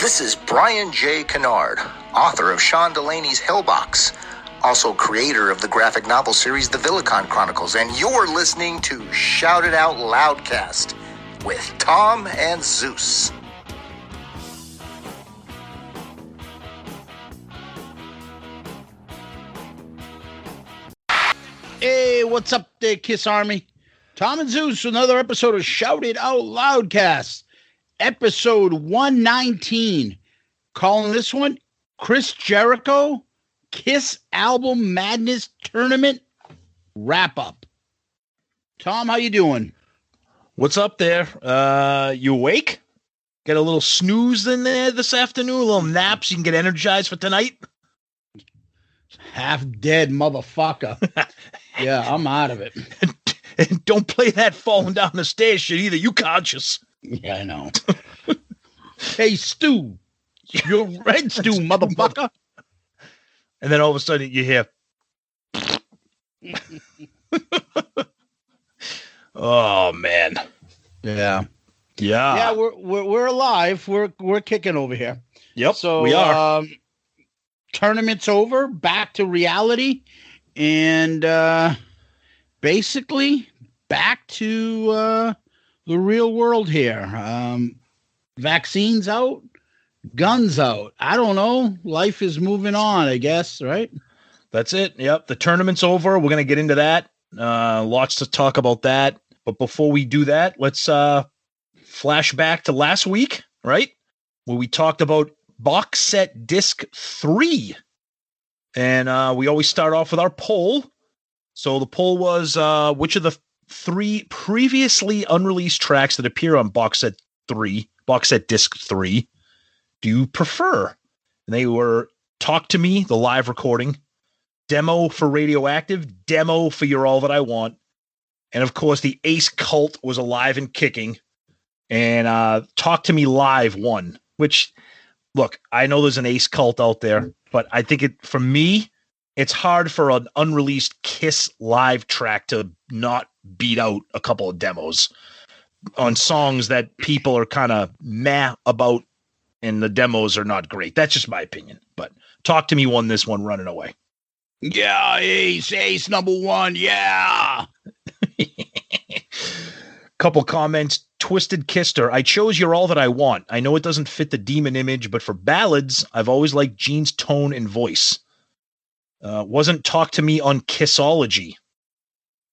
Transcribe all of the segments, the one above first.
This is Brian J. Kennard, author of Sean Delaney's Hellbox, also creator of the graphic novel series The Villicon Chronicles, and you're listening to Shout It Out Loudcast with Tom and Zeus. Hey, what's up there, Kiss Army? Tom and Zeus, another episode of Shout It Out Loudcast, episode 119. Calling this one Chris Jericho Kiss Album Madness Tournament Wrap-Up. Tom, how you doing? What's up there? You awake? Get a little snooze in there this afternoon, a little nap so you can get energized for tonight? Half dead motherfucker. Yeah, I'm out of it. And don't play that falling down the stairs shit either. You conscious. Yeah, I know. Hey, Stu. You're red Stu, motherfucker. And then all of a sudden you hear. Oh, man. Yeah. Yeah. Yeah, we're alive. We're kicking over here. Yep, so we are. Tournament's over, back to reality, and basically back to the real world here. Vaccines out, guns out. I don't know. Life is moving on, I guess, right? That's it. Yep. The tournament's over. We're going to get into that. Lots to talk about that. But before we do that, let's flash back to last week, right? Where we talked about Box Set Disc 3. And we always start off with our poll. So the poll was, which of the 3 previously unreleased tracks that appear on Box Set Disc 3, do you prefer? And they were Talk to Me, the live recording, Demo for Radioactive, Demo for You're All That I Want, and of course the Ace Cult was alive and kicking, and Talk to Me Live won, which, look, I know there's an Ace Cult out there, but I think for me, it's hard for an unreleased Kiss live track to not beat out a couple of demos on songs that people are kind of meh about, and the demos are not great. That's just my opinion. But Talk to Me won this one running away. Yeah, Ace number 1, yeah. Couple comments. Twisted Kister, I chose You're All That I Want. I know it doesn't fit the demon image, but for ballads, I've always liked Gene's tone and voice. Wasn't Talk to Me on Kissology?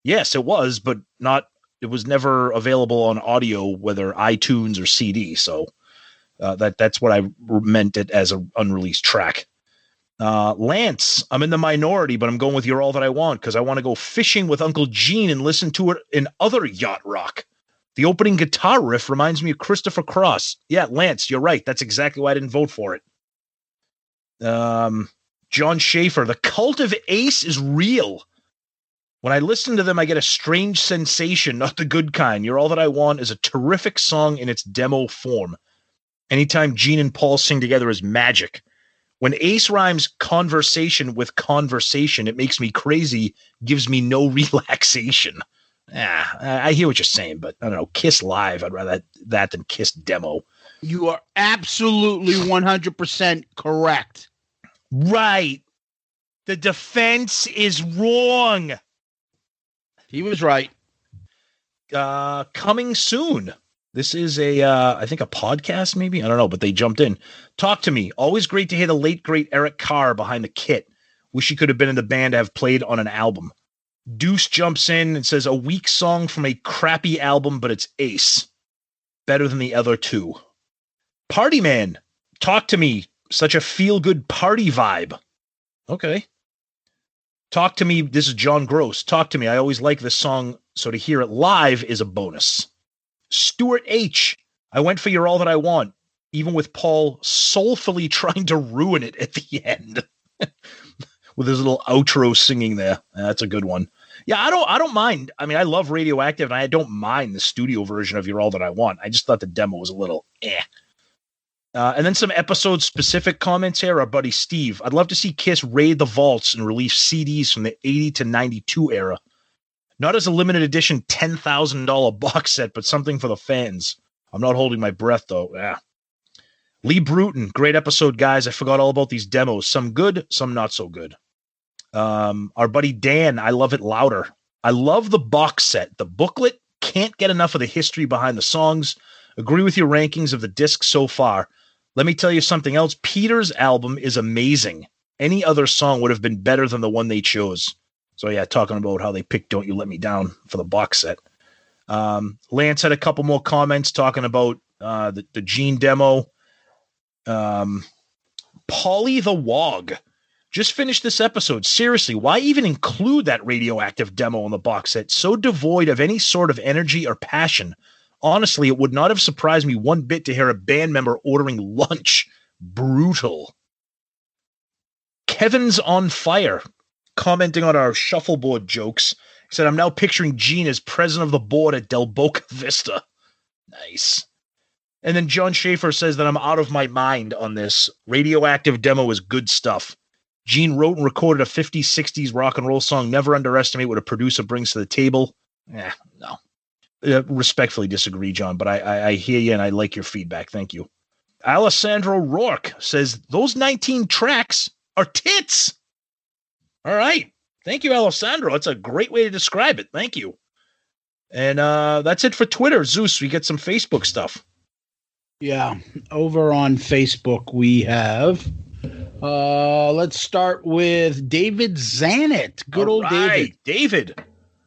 Yes, it was, but it was never available on audio, whether iTunes or CD. So that's what I meant it as an unreleased track. Lance, I'm in the minority, but I'm going with You're All That I Want because I want to go fishing with Uncle Gene and listen to it in other yacht rock. The opening guitar riff reminds me of Christopher Cross. Yeah, Lance, you're right. That's exactly why I didn't vote for it. John Schaefer, the cult of Ace is real. When I listen to them, I get a strange sensation, not the good kind. You're All That I Want is a terrific song in its demo form. Anytime Gene and Paul sing together is magic. When Ace rhymes conversation with conversation, it makes me crazy, gives me no relaxation. I hear what you're saying, but I don't know. Kiss live, I'd rather that than Kiss demo. You are absolutely 100% correct. Right. The defense is wrong. He was right. Coming soon. This is I think a podcast maybe? I don't know, but they jumped in. Talk to Me. Always great to hear the late, great Eric Carr behind the kit. Wish he could have been in the band to have played on an album. Deuce jumps in and says, a weak song from a crappy album, but it's Ace. Better than the other 2. Party Man. Talk to Me. Such a feel-good party vibe. Okay. Talk to Me. This is John Gross. Talk to Me. I always like this song, so to hear it live is a bonus. Stuart H. I went for You're All That I Want, even with Paul soulfully trying to ruin it at the end. With his little outro singing there. That's a good one. Yeah, I don't mind. I mean, I love Radioactive, and I don't mind the studio version of You're All That I Want. I just thought the demo was a little eh. And then some episode-specific comments here. Our buddy Steve. I'd love to see Kiss raid the vaults and release CDs from the 80 to 92 era. Not as a limited edition $10,000 box set, but something for the fans. I'm not holding my breath, though. Yeah. Lee Bruton, great episode, guys. I forgot all about these demos. Some good, some not so good. Our buddy Dan, I love it louder. I love the box set. The booklet, can't get enough of the history behind the songs. Agree with your rankings of the disc so far. Let me tell you something else. Peter's album is amazing. Any other song would have been better than the one they chose. So yeah, talking about how they picked Don't You Let Me Down for the box set. Lance had a couple more comments talking about the Gene demo. Polly the Wog. Just finished this episode. Seriously, why even include that radioactive demo in the box set? So devoid of any sort of energy or passion. Honestly, it would not have surprised me one bit to hear a band member ordering lunch. Brutal. Kevin's on fire, commenting on our shuffleboard jokes. He said, I'm now picturing Gene as president of the board at Del Boca Vista. Nice. And then John Schaefer says that I'm out of my mind on this. Radioactive demo is good stuff. Gene wrote and recorded a 50s, 60s rock and roll song. Never underestimate what a producer brings to the table. No. Respectfully disagree, John, but I hear you and I like your feedback. Thank you. Alessandro Rourke says, those 19 tracks are tits. All right. Thank you, Alessandro. That's a great way to describe it. Thank you. And that's it for Twitter. Zeus, we get some Facebook stuff. Yeah. Over on Facebook, we have... let's start with David Zanet. Good old David.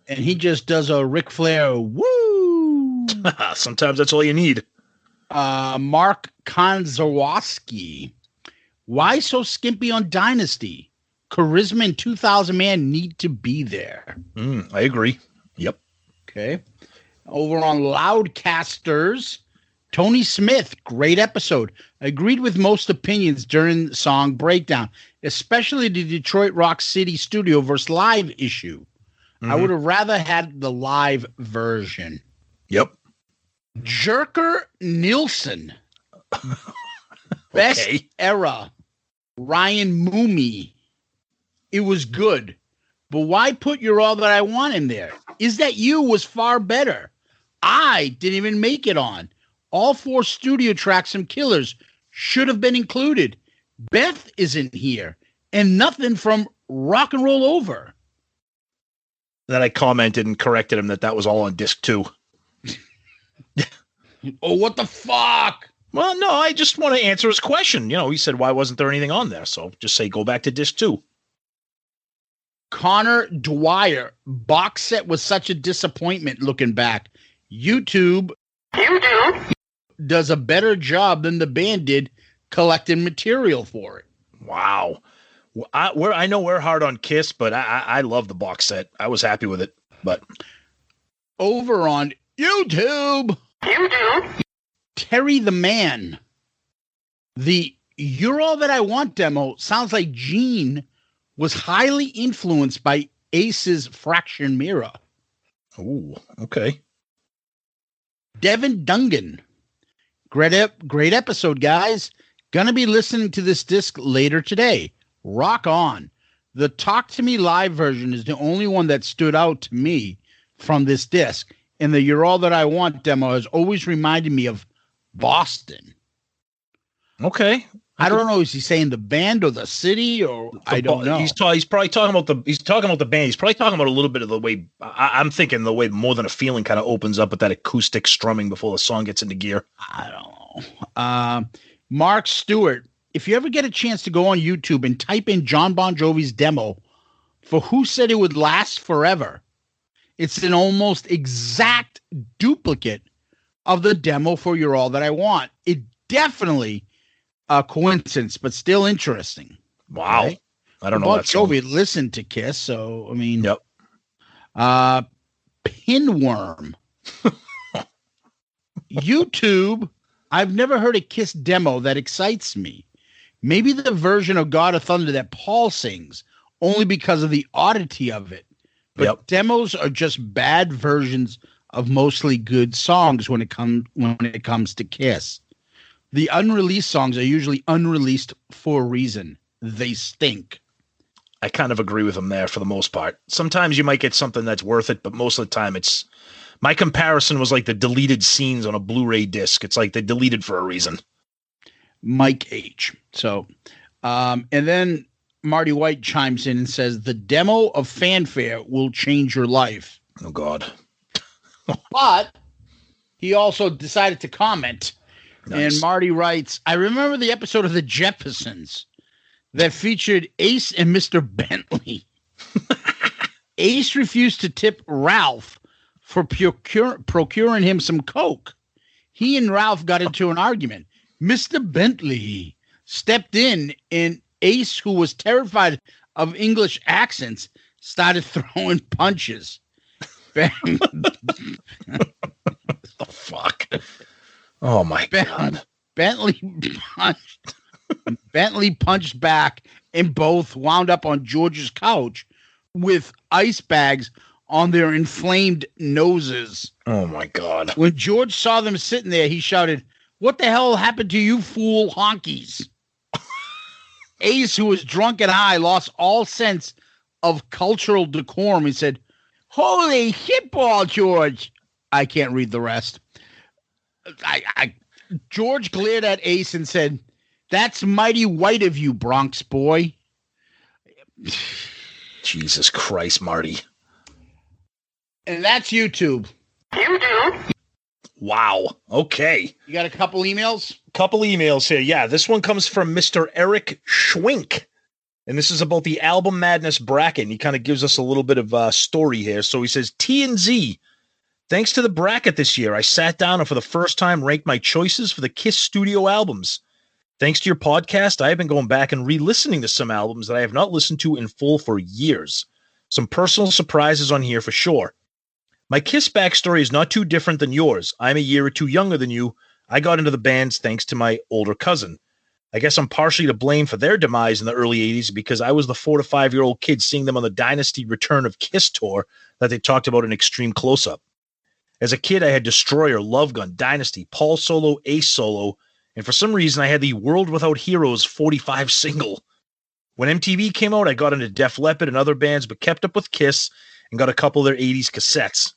And he just does a Ric Flair woo. Sometimes that's all you need. Mark Konzawoski. Why so skimpy on Dynasty? Charisma and 2,000 man need to be there. I agree. Yep. Okay. Over on Loudcasters, Tony Smith, great episode. Agreed with most opinions during the song breakdown, especially the Detroit Rock City studio versus live issue. I would have rather had the live version. Yep. Jerker Nielsen. Best era. Ryan Moomey. It was good. But why put You're All That I Want in there? Is That You was far better. I didn't even make it on. All 4 studio tracks from Killers should have been included. Beth isn't here. And nothing from Rock and Roll Over. Then I commented and corrected him that was all on disc 2. Oh, what the fuck? Well, no, I just want to answer his question. He said, why wasn't there anything on there? So just say, go back to disc 2. Connor Dwyer. Box set was such a disappointment looking back. YouTube does a better job than the band did collecting material for it. Wow. I know we're hard on KISS, but I love the box set. I was happy with it. But over on YouTube, Terry the Man. The You're All That I Want demo sounds like Gene was highly influenced by Ace's Fraction Mirror. Oh, okay. Devin Dungan. Great episode, guys. Gonna be listening to this disc later today. Rock on. The Talk to Me live version is the only one that stood out to me from this disc. And the You're All That I Want demo has always reminded me of Boston. Okay. I don't know. Is he saying the band or the city or I don't know. He's probably talking about the band. He's probably talking about a little bit of the way I'm thinking the way More Than a Feeling kind of opens up with that acoustic strumming before the song gets into gear. I don't know. Mark Stewart. If you ever get a chance to go on YouTube and type in John Bon Jovi's demo for Who Said It Would Last Forever, it's an almost exact duplicate of the demo for You're All That I Want. It definitely a coincidence, but still interesting. Wow. Okay? I don't know. Bon Jovi listened to KISS, so I mean, yep. Pinworm. YouTube. I've never heard a KISS demo that excites me. Maybe the version of God of Thunder that Paul sings, only because of the oddity of it. But demos are just bad versions of mostly good songs when it comes to KISS. The unreleased songs are usually unreleased for a reason. They stink. I kind of agree with him there for the most part. Sometimes you might get something that's worth it, but most of the time it's... My comparison was like the deleted scenes on a Blu-ray disc. It's like they deleted for a reason. Mike H. So, and then Marty White chimes in and says, the demo of Fanfare will change your life. Oh, God. But he also decided to comment. Nice. And Marty writes, I remember the episode of The Jeffersons that featured Ace and Mr. Bentley. Ace refused to tip Ralph for procuring him some Coke. He and Ralph got into an argument. Mr. Bentley stepped in, and Ace, who was terrified of English accents, started throwing punches. What the fuck? Oh, my God. Bentley punched back, and both wound up on George's couch with ice bags on their inflamed noses. Oh, my God. When George saw them sitting there, he shouted, what the hell happened to you fool honkies? Ace, who was drunk and high, lost all sense of cultural decorum. He said, holy shitball, George. I can't read the rest. George glared at Ace and said, that's mighty white of you, Bronx boy. Jesus Christ, Marty. And that's YouTube. Wow. Okay. You got a couple emails? Couple emails here. Yeah, this one comes from Mr. Eric Schwink. And this is about the Album Madness bracket. And he kind of gives us a little bit of a story here. So he says, T&Z, thanks to the bracket this year, I sat down and for the first time ranked my choices for the KISS studio albums. Thanks to your podcast, I have been going back and re-listening to some albums that I have not listened to in full for years. Some personal surprises on here for sure. My KISS backstory is not too different than yours. I'm a year or two younger than you. I got into the bands thanks to my older cousin. I guess I'm partially to blame for their demise in the early 80s because I was the 4 to 5 year old kid seeing them on the Dynasty Return of KISS tour that they talked about in Extreme Close-Up. As a kid, I had Destroyer, Love Gun, Dynasty, Paul Solo, Ace Solo, and for some reason I had the World Without Heroes 45 single. When MTV came out, I got into Def Leppard and other bands but kept up with KISS and got a couple of their 80s cassettes.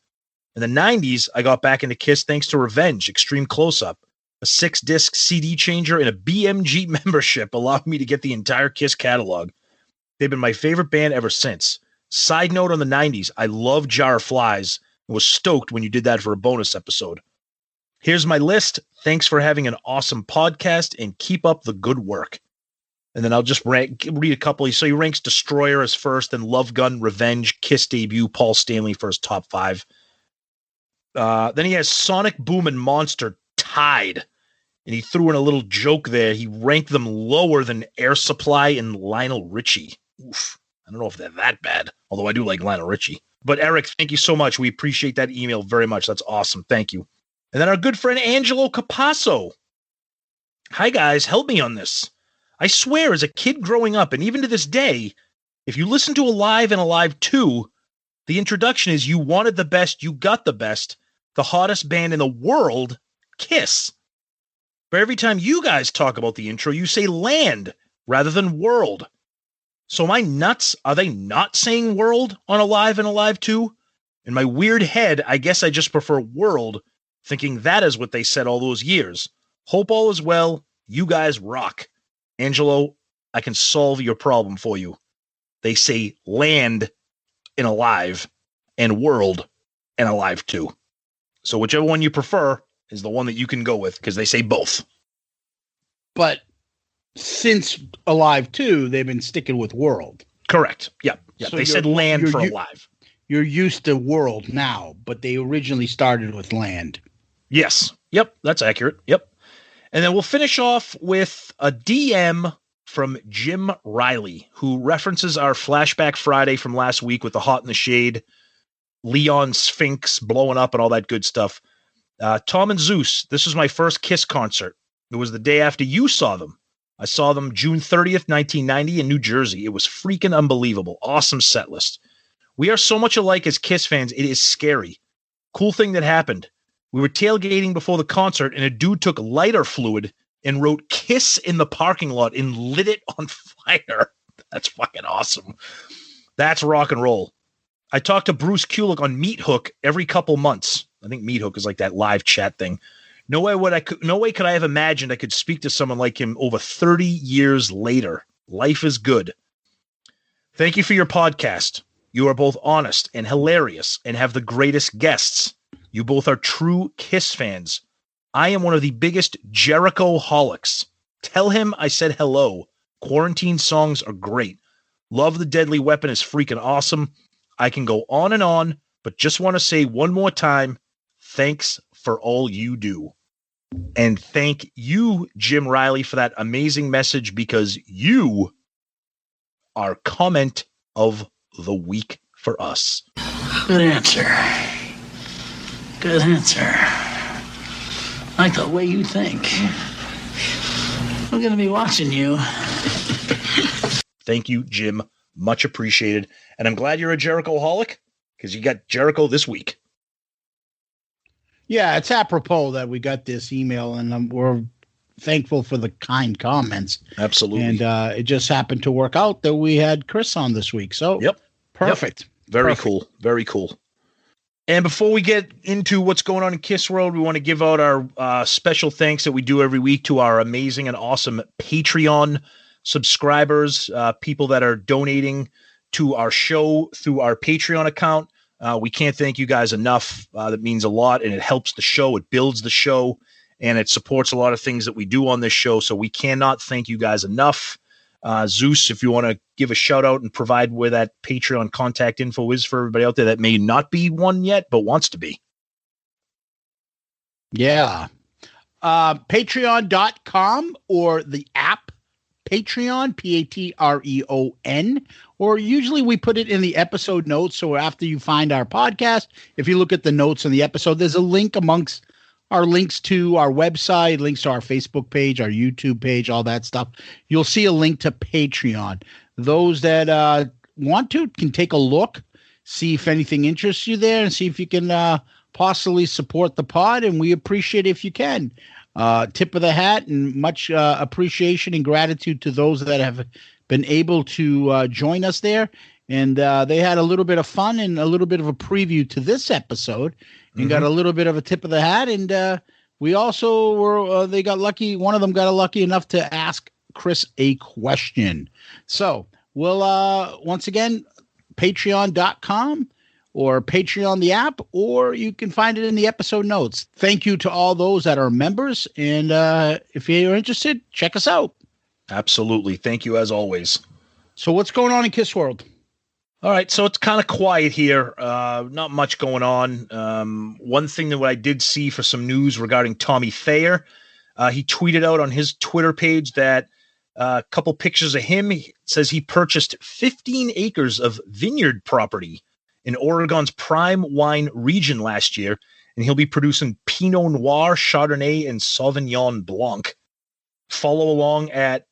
In the 90s, I got back into KISS thanks to Revenge, Extreme Close-Up. A 6-disc CD changer and a BMG membership allowed me to get the entire KISS catalog. They've been my favorite band ever since. Side note on the 90s, I love Jar of Flies and was stoked when you did that for a bonus episode. Here's my list. Thanks for having an awesome podcast and keep up the good work. And then I'll just read a couple. So he ranks Destroyer as first, then Love Gun, Revenge, KISS debut, Paul Stanley for his top 5. Then he has Sonic Boom and Monster tied. And he threw in a little joke there. He ranked them lower than Air Supply and Lionel Richie. Oof. I don't know if they're that bad, although I do like Lionel Richie. But Eric, thank you so much. We appreciate that email very much. That's awesome. Thank you. And then our good friend Angelo Capasso. Hi, guys. Help me on this. I swear, as a kid growing up, and even to this day, if you listen to Alive and Alive 2, the introduction is you wanted the best, you got the best, the hottest band in the world, KISS. But every time you guys talk about the intro, you say land rather than world. So am I nuts? Are they not saying world on Alive and Alive 2? In my weird head, I guess I just prefer world, thinking that is what they said all those years. Hope all is well. You guys rock. Angelo, I can solve your problem for you. They say land in Alive and world in Alive 2. So whichever one you prefer is the one that you can go with because they say both. But since Alive 2, they've been sticking with world. Correct. Yep. So they said land for Alive. You're used to world now, but they originally started with land. Yes. Yep. That's accurate. Yep. And then we'll finish off with a DM from Jim Riley, who references our Flashback Friday from last week with the Hot in the Shade, Leon Sphinx blowing up and all that good stuff. Tom and Zeus, this was my first KISS concert. It was the day after you saw them. I saw them June 30th, 1990 in New Jersey. It was freaking unbelievable. Awesome set list. We are so much alike as KISS fans, it is scary. Cool thing that happened. We were tailgating before the concert, and a dude took lighter fluid and wrote KISS in the parking lot and lit it on fire. That's fucking awesome. That's rock and roll. I talked to Bruce Kulick on Meat Hook every couple months. I think Meat Hook is like that live chat thing. No way could I have imagined I could speak to someone like him over 30 years later. Life is good. Thank you for your podcast. You are both honest and hilarious and have the greatest guests. You both are true KISS fans. I am one of the biggest Jericho-holics. Tell him I said hello. Quarantine songs are great. Love the Deadly Weapon is freaking awesome. I can go on, but just want to say one more time, thanks for all you do. And thank you, Jim Riley, for that amazing message, because you are comment of the week for us. Good answer. Good answer. I like the way you think. I'm going to be watching you. Thank you, Jim. Much appreciated. And I'm glad you're a Jericho-holic, because you got Jericho this week. Yeah, it's apropos that we got this email, and we're thankful for the kind comments. Absolutely. And it just happened to work out that we had Chris on this week. So, yep. Perfect. Yep. Very Perfect. cool. Very cool. And before we get into what's going on in KISS World, we want to give out our special thanks that we do every week to our amazing and awesome Patreon subscribers, people that are donating to our show through our Patreon account. We can't thank you guys enough. That means a lot, and it helps the show. It builds the show, and it supports a lot of things that we do on this show. So we cannot thank you guys enough. Zeus, if you want to give a shout out and provide where that Patreon contact info is for everybody out there that may not be one yet, but wants to be. Yeah. Patreon.com or the app Patreon, Patreon, or usually we put it in the episode notes. So after you find our podcast, if you look at the notes in the episode, there's a link amongst our links to our website, links to our Facebook page, our YouTube page, all that stuff. You'll see a link to Patreon. Those that want to can take a look, see if anything interests you there, and see if you can possibly support the pod. And we appreciate if you can. Tip of the hat and much appreciation and gratitude to those that have been able to join us there. And they had a little bit of fun and a little bit of a preview to this episode and got a little bit of a tip of the hat. And we also were, they got lucky. One of them got lucky enough to ask Chris a question. So we'll, once again, patreon.com or Patreon, the app, or you can find it in the episode notes. Thank you to all those that are members. And if you're interested, check us out. Absolutely. Thank you as always. So what's going on in KISS World? All right, so it's kind of quiet here. Not much going on. One thing that I did see for some news regarding Tommy Thayer, he tweeted out on his Twitter page that a couple pictures of him. He says he purchased 15 acres of vineyard property in Oregon's prime wine region last year, and he'll be producing Pinot Noir, Chardonnay, and Sauvignon Blanc. Follow along at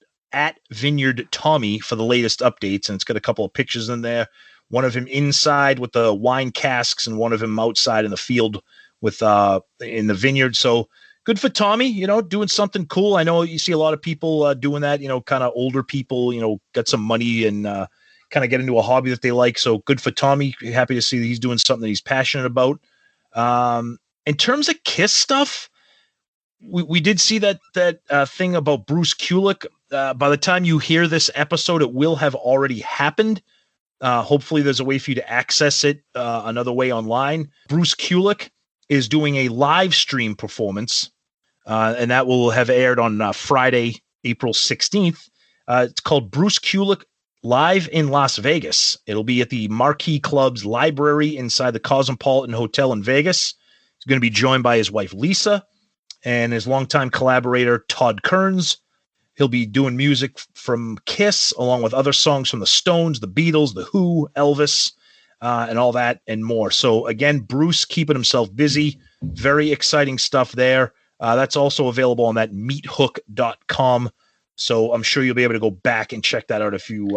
Vineyard Tommy for the latest updates, and it's got a couple of pictures in there. One of him inside with the wine casks, and one of him outside in the field with in the vineyard. So good for Tommy, doing something cool. I know you see a lot of people doing that, kind of older people, got some money and kind of get into a hobby that they like. So good for Tommy. Happy to see that he's doing something that he's passionate about. In terms of KISS stuff, we did see that thing about Bruce Kulick. By the time you hear this episode, it will have already happened. Hopefully there's a way for you to access it another way online. Bruce Kulick is doing a live stream performance, and that will have aired on Friday, April 16th. It's called Bruce Kulick Live in Las Vegas. It'll be at the Marquee Club's library inside the Cosmopolitan Hotel in Vegas. He's going to be joined by his wife, Lisa, and his longtime collaborator, Todd Kearns. He'll be doing music from KISS, along with other songs from the Stones, the Beatles, the Who, Elvis, and all that and more. So again, Bruce keeping himself busy. Very exciting stuff there. That's also available on that meathook.com. So I'm sure you'll be able to go back and check that out if you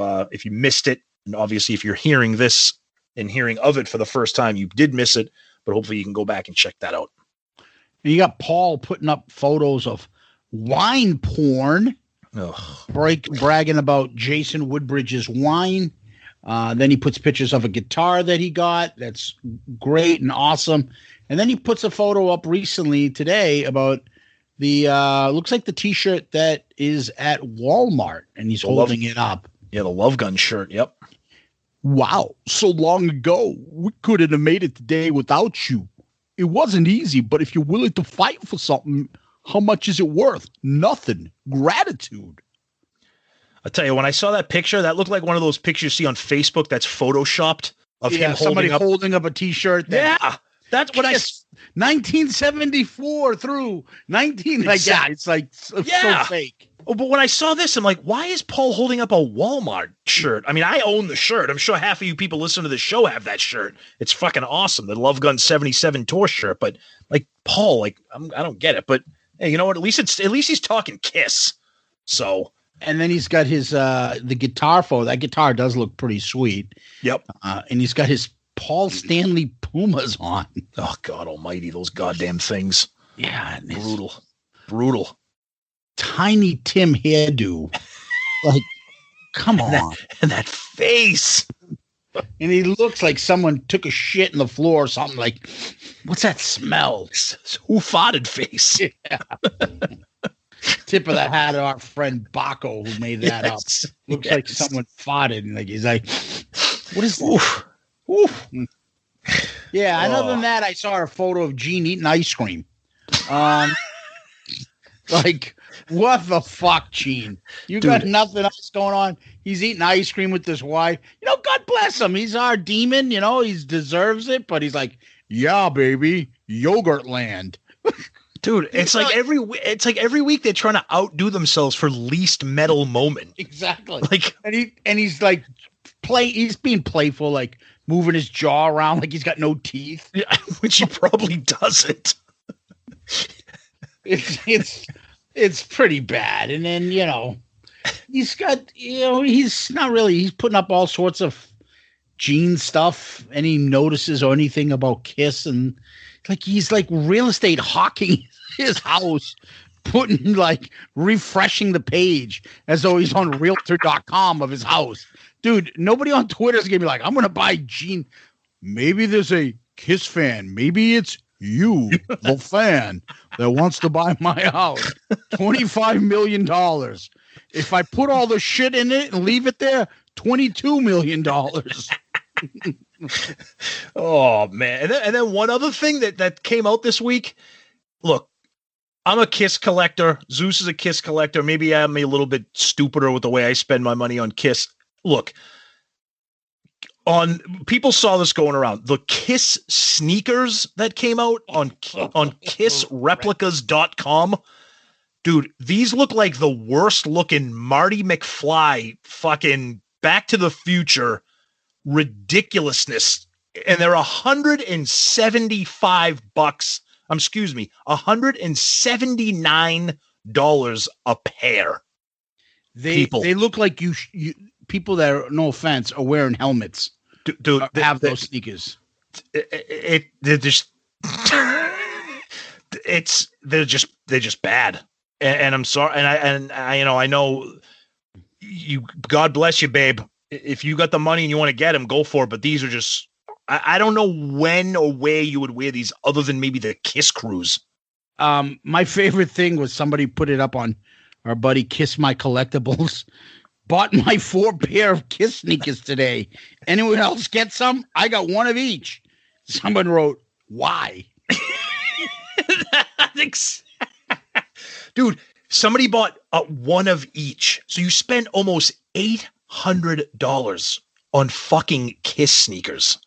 missed it. And obviously, if you're hearing this and hearing of it for the first time, you did miss it, but hopefully you can go back and check that out. And you got Paul putting up photos of wine porn. Bragging about Jason Woodbridge's wine. Then he puts pictures of a guitar that he got. That's great and awesome. And then he puts a photo up recently today about the looks like the T-shirt that is at Walmart, and he's holding it up. Yeah, the Love Gun shirt. Yep. Wow, so long ago, we couldn't have made it today without you. It wasn't easy, but if you're willing to fight for something, how much is it worth? Nothing. Gratitude. I tell you, when I saw that picture, that looked like one of those pictures you see on Facebook that's photoshopped of him holding up a T-shirt. That's what 1974 through 19. Like, yeah, it's like so fake. Oh, but when I saw this, I'm like, why is Paul holding up a Walmart shirt? I mean, I own the shirt. I'm sure half of you people listening to the show have that shirt. It's fucking awesome. The Love Gun 77 tour shirt. But like Paul, like I don't get it. But hey, you know what? At least he's talking Kiss. So. And then he's got his the guitar photo. That guitar does look pretty sweet. Yep. And he's got his Paul Stanley Pumas on. Oh God Almighty, those goddamn things. Yeah, brutal. Tiny Tim hairdo. Like, come on. And that face. And he looks like someone took a shit in the floor or something. Like, what's that smell? Who farted face? Yeah. Tip of the hat to our friend Baco who made that up. Looks like someone farted. And like he's like, what is this? Oof. Yeah, and other than that, I saw a photo of Gene eating ice cream. Like, what the fuck, Gene? You got nothing else going on. He's eating ice cream with this wife. You know, God bless him. He's our demon. You know, he deserves it. But he's like, yeah, baby, yogurt land. Dude, it's like every week they're trying to outdo themselves for least metal moment. Exactly. Like, and he's like he's being playful, like moving his jaw around like he's got no teeth. Yeah, which he probably doesn't. It's pretty bad. And then, you know, he's putting up all sorts of Gene stuff, any notices or anything about Kiss, and like he's like real estate hawking his house, refreshing the page as though he's on realtor.com of his house. Dude, nobody on Twitter is gonna be like, I'm gonna buy Gene. Maybe there's a Kiss fan. Maybe it's you, the fan, that wants to buy my house. $25 million. If I put all the shit in it and leave it there, $22 million. Oh man. And then one other thing that came out this week. Look, I'm a Kiss collector. Zeus is a Kiss collector. Maybe I'm a little bit stupider with the way I spend my money on Kiss. Look, people saw this going around. The Kiss sneakers that came out on kissreplicas.com. Dude, these look like the worst looking Marty McFly fucking Back to the Future ridiculousness. And they're $175. $179 a pair. They look like you people that are, no offense, are wearing helmets. Dude, have those sneakers. They're just they're just bad. And I'm sorry. And I know you. God bless you, babe. If you got the money and you want to get them, go for it. But these are just. I don't know when or where you would wear these other than maybe the Kiss cruise. My favorite thing was somebody put it up on our buddy Kiss My Collectibles. Bought my 4 pair of Kiss sneakers today. Anyone else get some? I got one of each. Someone wrote, why? Dude, somebody bought one of each. So you spend almost $800 on fucking Kiss sneakers.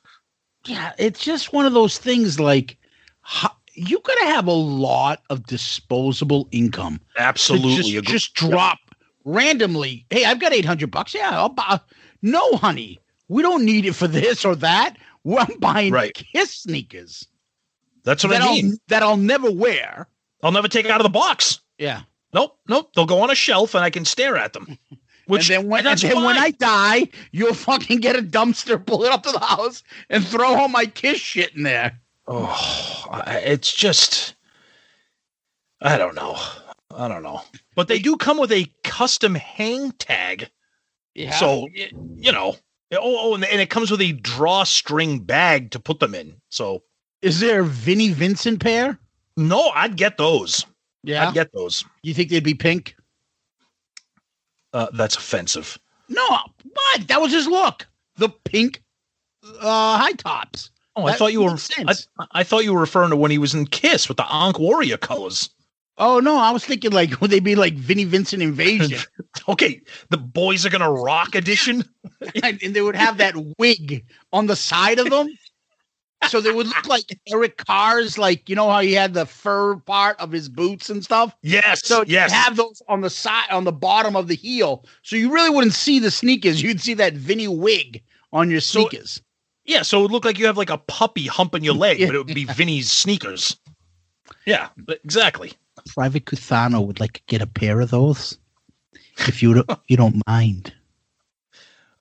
Yeah, it's just one of those things like you got to have a lot of disposable income. Absolutely. Just drop randomly. Hey, I've got $800. Yeah, I'll buy. No, honey, we don't need it for this or that. I'm buying Kiss sneakers. That's what I mean. That I'll never wear. I'll never take it out of the box. Yeah. Nope. They'll go on a shelf and I can stare at them. And then when I die, you'll fucking get a dumpster, pull it up to the house, and throw all my Kiss shit in there. Oh, it's just, I don't know. But they do come with a custom hang tag. Yeah. So, you know. Oh, and it comes with a drawstring bag to put them in. So Is there a Vinnie Vincent pair? No, I'd get those. Yeah. I'd get those. You think they'd be pink? That's offensive. No, what? That was his look. The pink high tops. Oh, I thought you were. I thought you were referring to when he was in Kiss with the Ankh Warrior colors. Oh no, I was thinking like would they be like Vinnie Vincent Invasion? Okay, the Boys Are Gonna Rock edition, and they would have that wig on the side of them, so they would look like Eric Carr's. Like you know how he had the fur part of his boots and stuff. Yes. So yes. you have those on the side, on the bottom of the heel, so you really wouldn't see the sneakers. You'd see that Vinnie wig on your sneakers. Yeah, so it would look like you have like a puppy humping your leg, but it would be Vinny's sneakers. Yeah, exactly. Private Cuthano would like to get a pair of those, if you don't mind.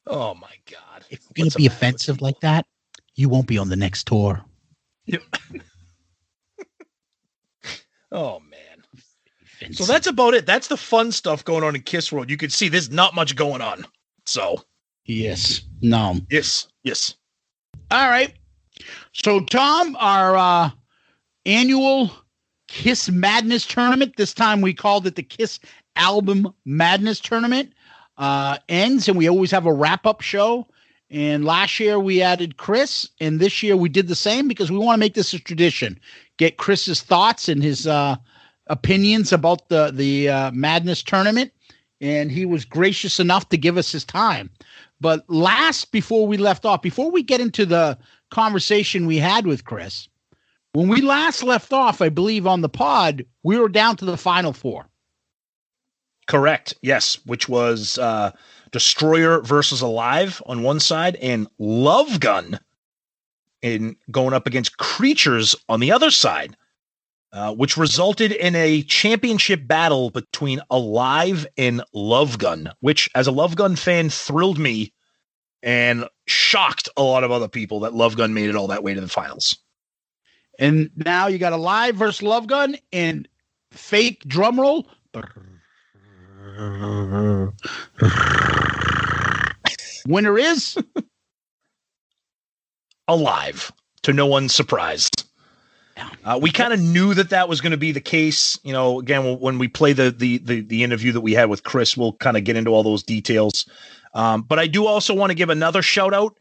Oh my God! If you're gonna be offensive like that, you won't be on the next tour. Yep. Oh man! So that's about it. That's the fun stuff going on in Kiss World. You can see there's not much going on. So yes, no, yes. All right. So, Tom, our annual Kiss Madness tournament, this time we called it the Kiss Album Madness Tournament, ends, and we always have a wrap-up show. And last year we added Chris, and this year we did the same because we want to make this a tradition. Get Chris's thoughts and his opinions about the Madness tournament, and he was gracious enough to give us his time. But before we get into the conversation we had with Chris, when we last left off, I believe on the pod, we were down to the final four. Correct. Yes. Which was Destroyer versus Alive on one side and Love Gun going up against Creatures on the other side, which resulted in a championship battle between Alive and Love Gun, which as a Love Gun fan thrilled me and shocked a lot of other people that Love Gun made it all that way to the finals. And now you got Alive versus Love Gun and fake drum roll. Winner is Alive, to no one's surprise. We kind of knew that was going to be the case. You know, again, when we play the interview that we had with Chris, we'll kind of get into all those details. But I do also want to give another shout out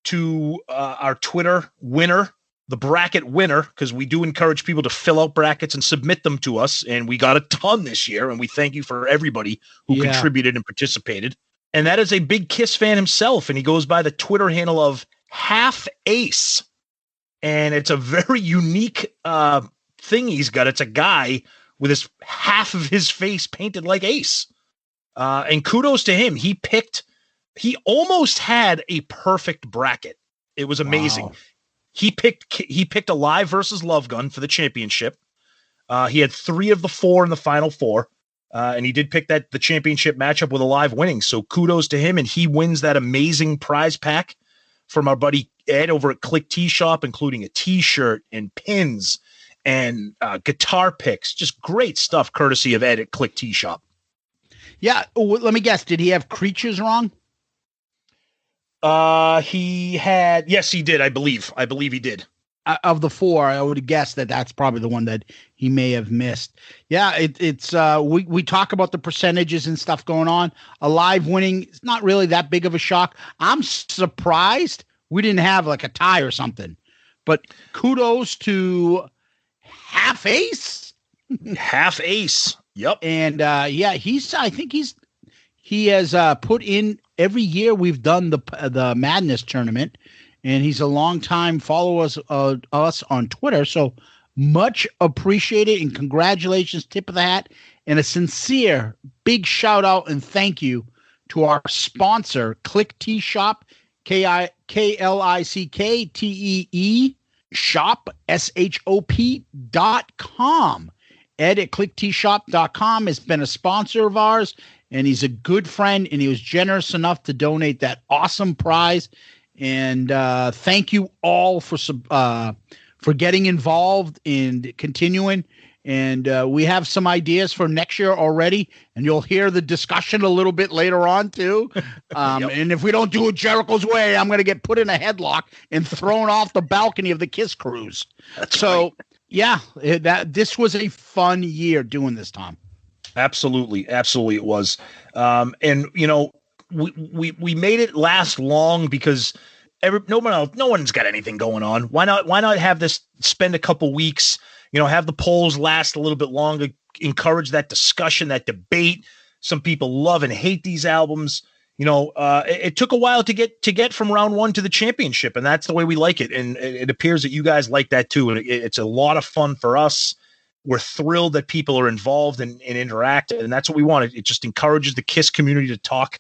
to our Twitter winner, the bracket winner, because we do encourage people to fill out brackets and submit them to us. And we got a ton this year. And we thank you for everybody who contributed and participated. And that is a big Kiss fan himself. And he goes by the Twitter handle of Half Ace. And it's a very unique thing he's got. It's a guy with half of his face painted like Ace. And kudos to him. He almost had a perfect bracket. It was amazing. Wow. He picked Alive versus Love Gun for the championship. He had 3 of the 4 in the final 4. And he did pick the championship matchup with Alive winning. So kudos to him. And he wins that amazing prize pack from our buddy Ed over at Click Tee Shop, including a t-shirt and pins and guitar picks. Just great stuff courtesy of Ed at Click Tee Shop. Yeah. Let me guess. Did he have Creatures wrong? Yes, he did. I believe he did. Of the 4, I would guess that's probably the one that he may have missed. Yeah, it's we talk about the percentages and stuff going on. Alive winning, it's not really that big of a shock. I'm surprised we didn't have like a tie or something. But kudos to Half Ace. Half Ace. Yep. And he has put in every year we've done the Madness tournament. And he's a long-time follower us on Twitter. So much appreciated and congratulations, tip of the hat, and a sincere big shout-out and thank you to our sponsor, Click Tee Shop, KLICKTEE shop, SHOP.com. Ed at ClickTeeShop.com has been a sponsor of ours, and he's a good friend, and he was generous enough to donate that awesome prize. And thank you all for getting involved and continuing. And we have some ideas for next year already, and you'll hear the discussion a little bit later on too. And if we don't do it Jericho's way, I'm going to get put in a headlock and thrown off the balcony of the Kiss Cruise. This was a fun year doing this, Tom. Absolutely it was. And we made it last long because no one's got anything going on. Why not have this spend a couple weeks? Have the polls last a little bit longer, encourage that discussion, that debate. Some people love and hate these albums. It took a while to get from round one to the championship, and that's the way we like it. And it appears that you guys like that too. And it's a lot of fun for us. We're thrilled that people are involved and interact, and that's what we want. It just encourages the KISS community to talk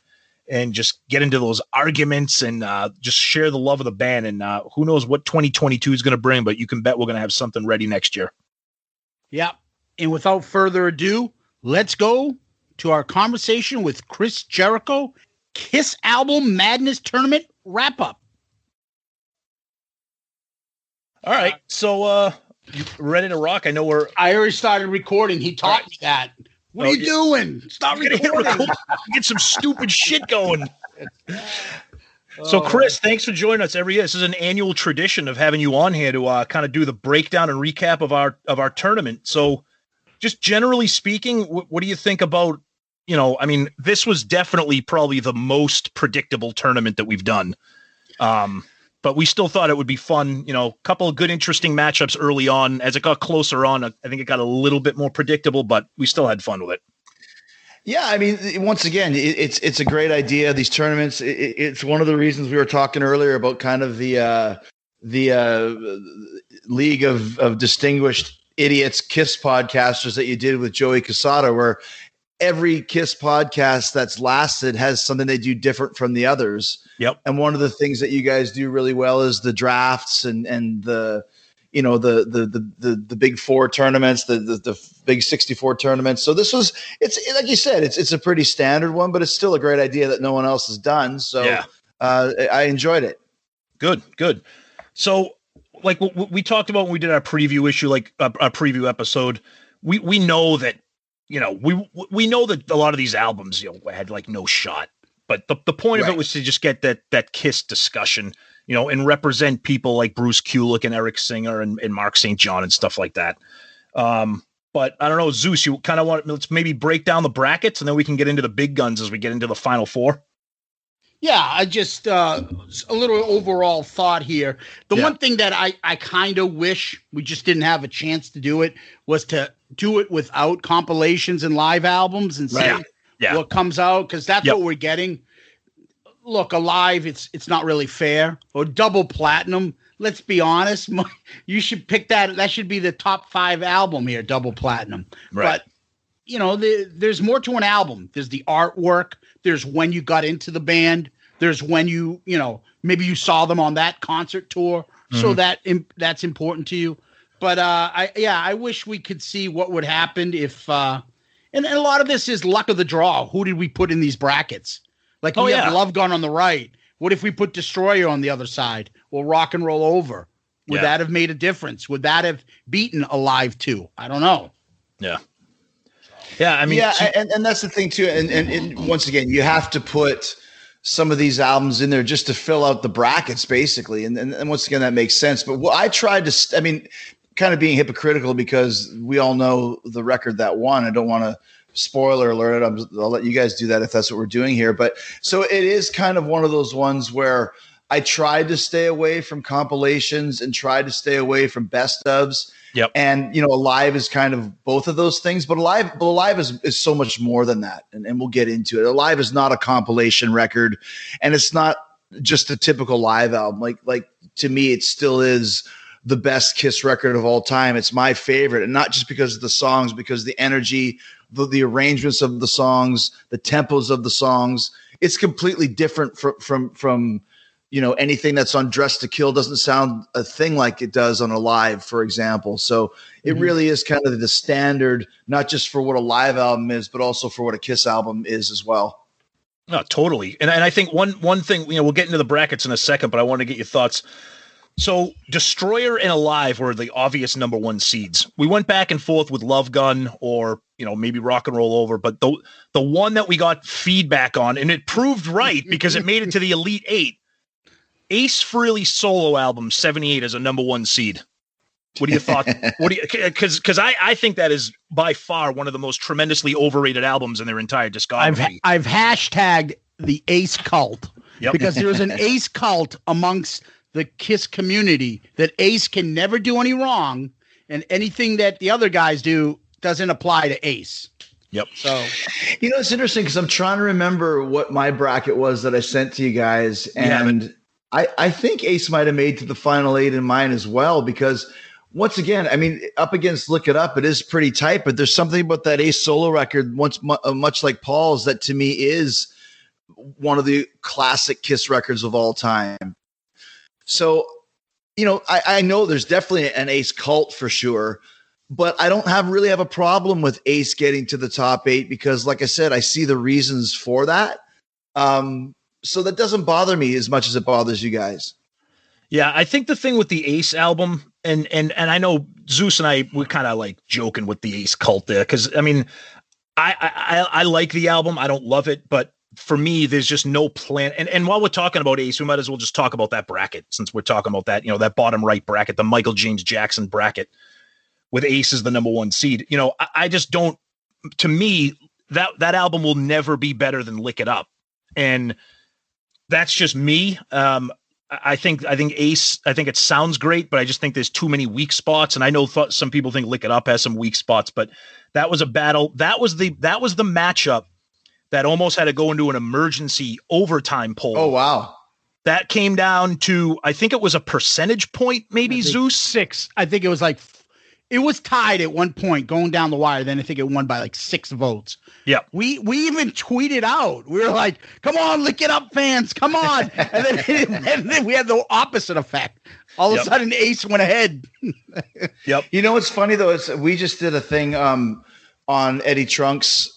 and just get into those arguments and just share the love of the band. And who knows what 2022 is going to bring, but you can bet we're going to have something ready next year. Yeah. And without further ado, let's go to our conversation with Chris Jericho, KISS Album Madness Tournament wrap-up. All right. So you ready to rock? I already started recording. He taught me that. What are you doing? Stop recording. Get some stupid shit going. So, Chris, thanks for joining us every year. This is an annual tradition of having you on here to kind of do the breakdown and recap of our tournament. So, just generally speaking, what do you think about? This was definitely probably the most predictable tournament that we've done. But we still thought it would be fun. A couple of good, interesting matchups early on. As it got closer on, I think it got a little bit more predictable, but we still had fun with it. Yeah, once again, it's a great idea. These tournaments, it's one of the reasons we were talking earlier about kind of the League of Distinguished Idiots KISS podcasters that you did with Joey Casada, where every KISS podcast that's lasted has something they do different from the others. Yep. And one of the things that you guys do really well is the drafts and the the big four tournaments, the big 64 tournaments. So it's like you said, it's a pretty standard one, but it's still a great idea that no one else has done. So yeah. I enjoyed it. Good. So like we talked about when we did our preview issue, like our preview episode, we know that, we know that a lot of these albums, had like no shot. But the point of it was to just get that KISS discussion, and represent people like Bruce Kulick and Eric Singer and Mark St. John and stuff like that. But I don't know, Zeus, you kind of let's maybe break down the brackets and then we can get into the big guns as we get into the final four. Yeah, I just a little overall thought here. The one thing that I kind of wish we just didn't have a chance to do it was to do it without compilations and live albums and see what comes out, because that's what we're getting. Look, a live, it's not really fair. Or double platinum. Let's be honest. You should pick that. That should be the top 5 album here, double platinum. Right. But there's more to an album. There's the artwork. There's when you got into the band. There's when maybe you saw them on that concert tour. Mm-hmm. So that's important to you. But I wish we could see what would happen if and a lot of this is luck of the draw. Who did we put in these brackets? Like we have Love Gun on the right. What if we put Destroyer on the other side or Rock and Roll Over? Would that have made a difference? Would that have beaten Alive 2? I don't know. Yeah. Yeah, and that's the thing too. And once again, you have to put some of these albums in there just to fill out the brackets, basically. And once again, that makes sense. But I tried to, kind of being hypocritical because we all know the record that won. I don't want to spoiler alert it. I'll let you guys do that if that's what we're doing here. But so it is kind of one of those ones where I tried to stay away from compilations and tried to stay away from best ofs. Yep. And, Alive is kind of both of those things, but Alive is so much more than that. And we'll get into it. Alive is not a compilation record, and it's not just a typical live album. Like to me, it still is the best KISS record of all time. It's my favorite, and not just because of the songs, because the energy, the arrangements of the songs, the tempos of the songs, it's completely different from anything that's on Dress to Kill. Doesn't sound a thing like it does on Alive, for example. So it really is kind of the standard, not just for what a live album is, but also for what a KISS album is as well. No, totally. And I think one thing, we'll get into the brackets in a second, but I want to get your thoughts. So Destroyer and Alive were the obvious number one seeds. We went back and forth with Love Gun or, maybe Rock and Roll Over, but the one that we got feedback on, and it proved right because it made it to the Elite Eight, Ace Frehley solo album 78 as a number one seed. What do you thought? Because I think that is by far one of the most tremendously overrated albums in their entire discography. I've hashtagged the Ace cult because there's an Ace cult amongst the KISS community that Ace can never do any wrong, and anything that the other guys do doesn't apply to Ace. Yep. So, it's interesting because I'm trying to remember what my bracket was that I sent to you guys, and I think Ace might have made to the final 8 in mine as well because. Once again, I mean, up against Look It Up, it is pretty tight, but there's something about that Ace solo record, much like Paul's, that to me is one of the classic KISS records of all time. So, I know there's definitely an Ace cult for sure, but I don't really have a problem with Ace getting to the top 8 because, like I said, I see the reasons for that. So that doesn't bother me as much as it bothers you guys. Yeah, I think the thing with the Ace album, and I know Zeus and I, we're kind of like joking with the Ace cult there, because I mean, I like the album. I don't love it, but for me, there's just no plan. And while we're talking about Ace, we might as well just talk about that bracket since we're talking about that, that bottom right bracket, the Michael James Jackson bracket with Ace as the number one seed. I just don't. To me, that album will never be better than Lick It Up, and that's just me. I think Ace, I think it sounds great, but I just think there's too many weak spots. And I know some people think Lick It Up has some weak spots, but that was a battle. That was the matchup that almost had to go into an emergency overtime poll. Oh, wow. That came down to, I think it was a percentage point, maybe Zeus 6. I think it was it was tied at one point going down the wire. Then I think it won by 6 votes. Yeah. We even tweeted out. We were like, come on, Lick It Up fans, come on. and then we had the opposite effect. All of a sudden Ace went ahead. Yep. What's funny though, is we just did a thing on Eddie Trunk's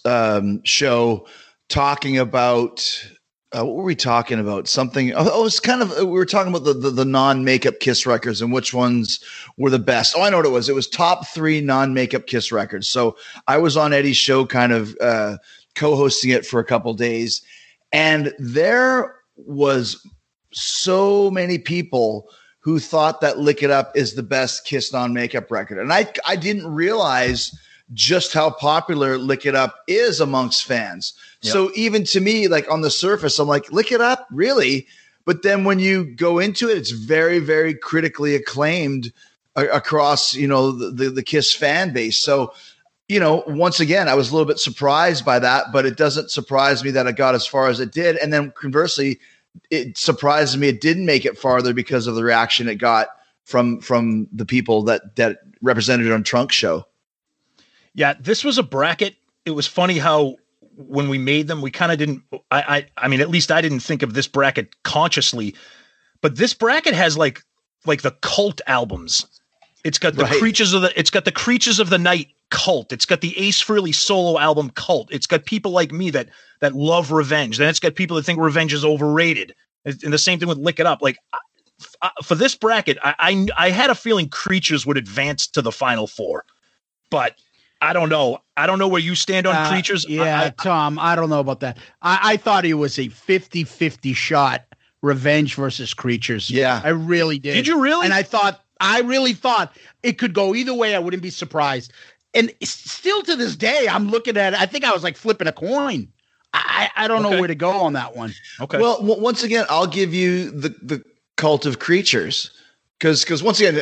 show talking about what were we talking about? Something. Oh, it's kind of, we were talking about the non-makeup KISS records and which ones were the best. Oh, I know what it was. It was top 3 non-makeup KISS records. So I was on Eddie's show, kind of co-hosting it for a couple days, and there was so many people who thought that Lick It Up is the best KISS non-makeup record, and I didn't realize just how popular Lick It Up is amongst fans. Yep. So even to me, like on the surface, I'm like, Lick It Up, really? But then when you go into it, it's very, very critically acclaimed across, the KISS fan base. So, once again, I was a little bit surprised by that, but it doesn't surprise me that it got as far as it did. And then conversely, it surprises me it didn't make it farther because of the reaction it got from the people that represented it on Trunk's show. Yeah, this was a bracket. It was funny how when we made them, we kind of didn't. I mean, at least I didn't think of this bracket consciously, but this bracket has like the cult albums. It's got the Creatures of the Night cult. It's got the Ace Frehley solo album cult. It's got people like me that love Revenge. Then it's got people that think Revenge is overrated. And the same thing with Lick It Up. Like for this bracket, I had a feeling Creatures would advance to the final 4, but. I don't know. I don't know where you stand on Creatures. Yeah, Tom, I don't know about that. I thought it was a 50-50 shot, Revenge versus Creatures. Yeah. I really did. Did you really? And I really thought it could go either way. I wouldn't be surprised. And still to this day, I'm looking at it. I think I was like flipping a coin. I don't know where to go on that one. Okay. Well, once again, I'll give you the Cult of Creatures. Because once again,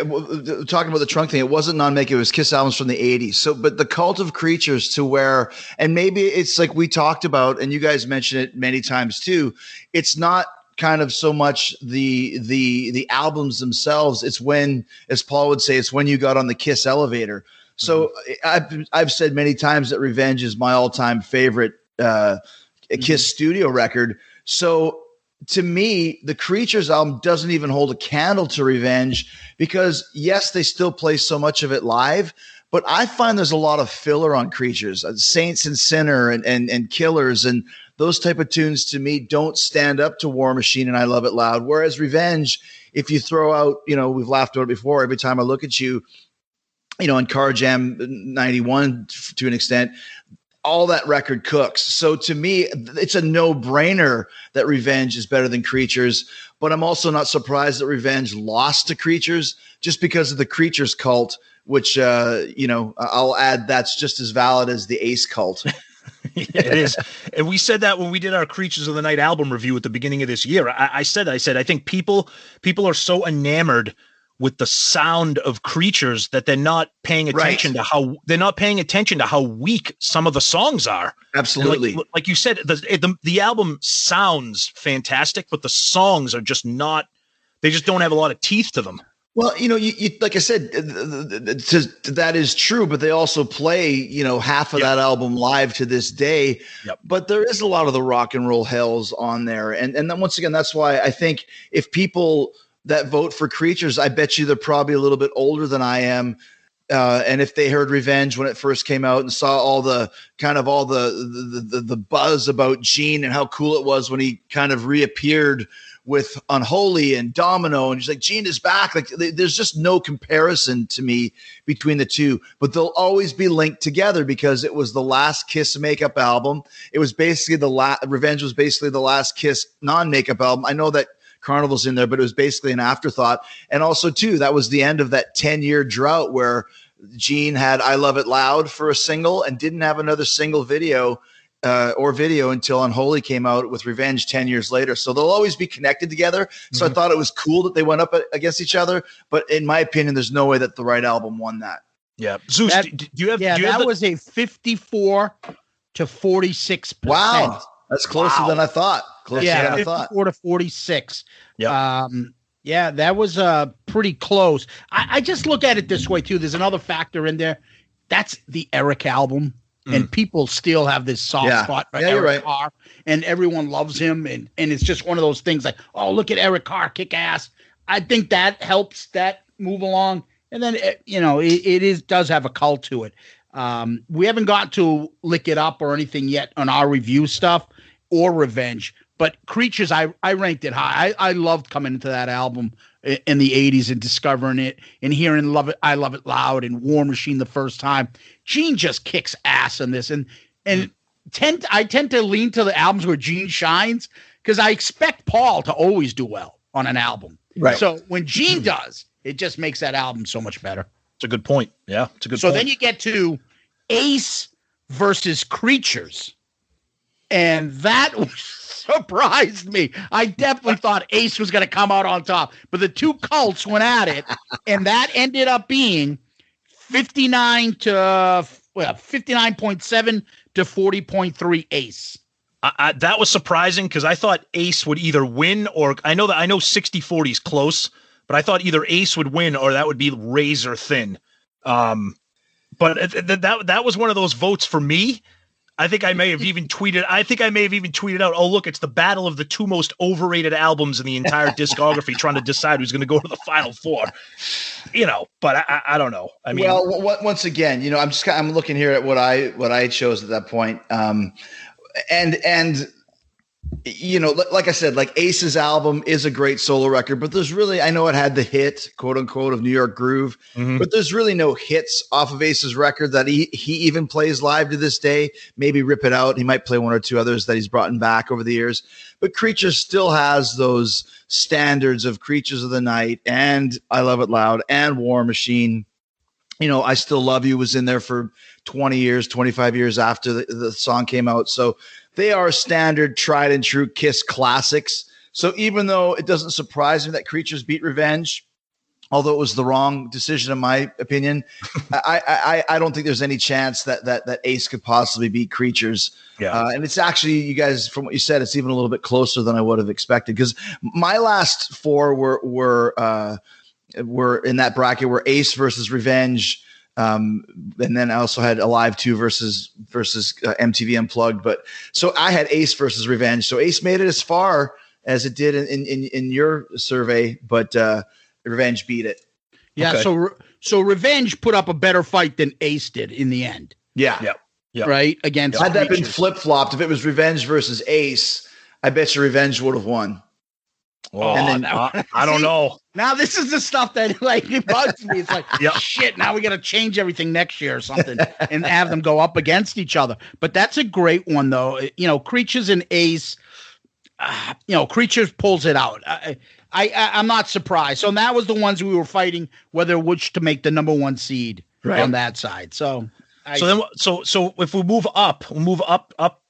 talking about the Trunk thing, it wasn't non-makeup, it was KISS albums from the 80s. So, but the Cult of Creatures to where, and maybe it's like we talked about, and you guys mentioned it many times too, it's not kind of so much the albums themselves. It's when, as Paul would say, it's when you got on the KISS elevator. So I've said many times that Revenge is my all-time favorite KISS studio record. So to me, the Creatures album doesn't even hold a candle to Revenge because, yes, they still play so much of it live, But I find there's a lot of filler on Creatures, Saints and Sinner and Killers, and those type of tunes to me don't stand up to War Machine and I Love It Loud. Whereas Revenge, if you throw out, we've laughed about it before, every time I look at you, on Car Jam 91 to an extent, all that record cooks. So to me, it's a no-brainer that Revenge is better than Creatures, but I'm also not surprised that Revenge lost to Creatures just because of the Creatures cult, which, I'll add that's just as valid as the Ace cult. Yeah, it is. And we said that when we did our Creatures of the Night album review at the beginning of this year. I said, I think people are so enamored with the sound of Creatures that they're not paying attention to how weak some of the songs are. Absolutely. Like you said, the album sounds fantastic, but the songs are just not, they just don't have a lot of teeth to them. Well, you like I said, that is true, but they also play, half of that album live to this day. Yep. But there is a lot of the rock and roll hells on there. And then once again, that's why I think if people that vote for Creatures, I bet you they're probably a little bit older than I am. And if they heard Revenge when it first came out and saw all the buzz about Gene and how cool it was when he kind of reappeared with Unholy and Domino, and he's like, Gene is back. Like, there's just no comparison to me between the two, but they'll always be linked together because it was the last Kiss makeup album. It was basically Revenge was basically the last Kiss non-makeup album. I know that Carnival's in there, but it was basically an afterthought. And also too, that was the end of that 10-year drought where Gene had I Love It Loud for a single and didn't have another single video until Unholy came out with Revenge 10 years later. So they'll always be connected together. So I thought it was cool that they went up against each other. But in my opinion, there's no way that the right album won that. Yeah. Zeus, that was a 54 to 46%. Wow. That's closer than I thought. 54 to 46. Yeah. That was pretty close. I just look at it this way too. There's another factor in there. That's the Eric album. And people still have this soft spot for Eric Carr, and everyone loves him. And it's just one of those things like, oh, look at Eric Carr, kick ass. I think that helps that move along. And then, it does have a cult to it. We haven't got to Lick It Up or anything yet on our review stuff or Revenge, but Creatures, I ranked it high. I loved coming into that album in the 80s and discovering it and hearing I Love It Loud and War Machine the first time. Gene just kicks ass in this. And I tend to lean to the albums where Gene shines because I expect Paul to always do well on an album. Right. So when Gene does, it just makes that album so much better. It's a good point. Yeah, it's a good point. So then you get to Ace versus Creatures. And that surprised me. I definitely thought Ace was going to come out on top. But the two cults went at it, and that ended up being 59.7 to 40.3 Ace. That was surprising because I thought Ace would either win or I know 60-40 is close, but I thought either Ace would win or that would be razor thin. But that was one of those votes for me. I think I may have even tweeted out, oh, look, it's the battle of the two most overrated albums in the entire discography trying to decide who's going to go to the Final Four. But I don't know. I mean, well, once again, I'm looking here at what I chose at that point. And like I said, like Ace's album is a great solo record, but there's really, I know it had the hit, quote unquote, of New York Groove, but there's really no hits off of Ace's record that he even plays live to this day. Maybe Rip It Out. He might play one or two others that he's brought back over the years, but Creatures still has those standards of Creatures of the Night and I Love It Loud and War Machine. I Still Love You was in there for 20 years, 25 years after the song came out. So they are standard, tried and true Kiss classics. So even though it doesn't surprise me that Creatures beat Revenge, although it was the wrong decision in my opinion, I don't think there's any chance that Ace could possibly beat Creatures. Yeah. And it's actually, you guys, from what you said, it's even a little bit closer than I would have expected because my last four were in that bracket were Ace versus Revenge. And then I also had Alive 2 versus MTV Unplugged. But so I had Ace versus Revenge. So Ace made it as far as it did in your survey, but Revenge beat it. Yeah. Okay. So Revenge put up a better fight than Ace did in the end. Yeah. Yep. Right? Against Had that been Creatures. flip-flopped, if it was Revenge versus Ace, I bet you Revenge would have won. Well, And then- I don't know. Now this is the stuff that like it bugs me. It's like Yep. shit. Now we got to change everything next year or something, and have them go up against each other. But that's a great one, though. You know, Creatures and Ace. Creatures pulls it out. I'm not surprised. So that was the ones we were fighting whether which to make the number one seed on that side. So if we move up,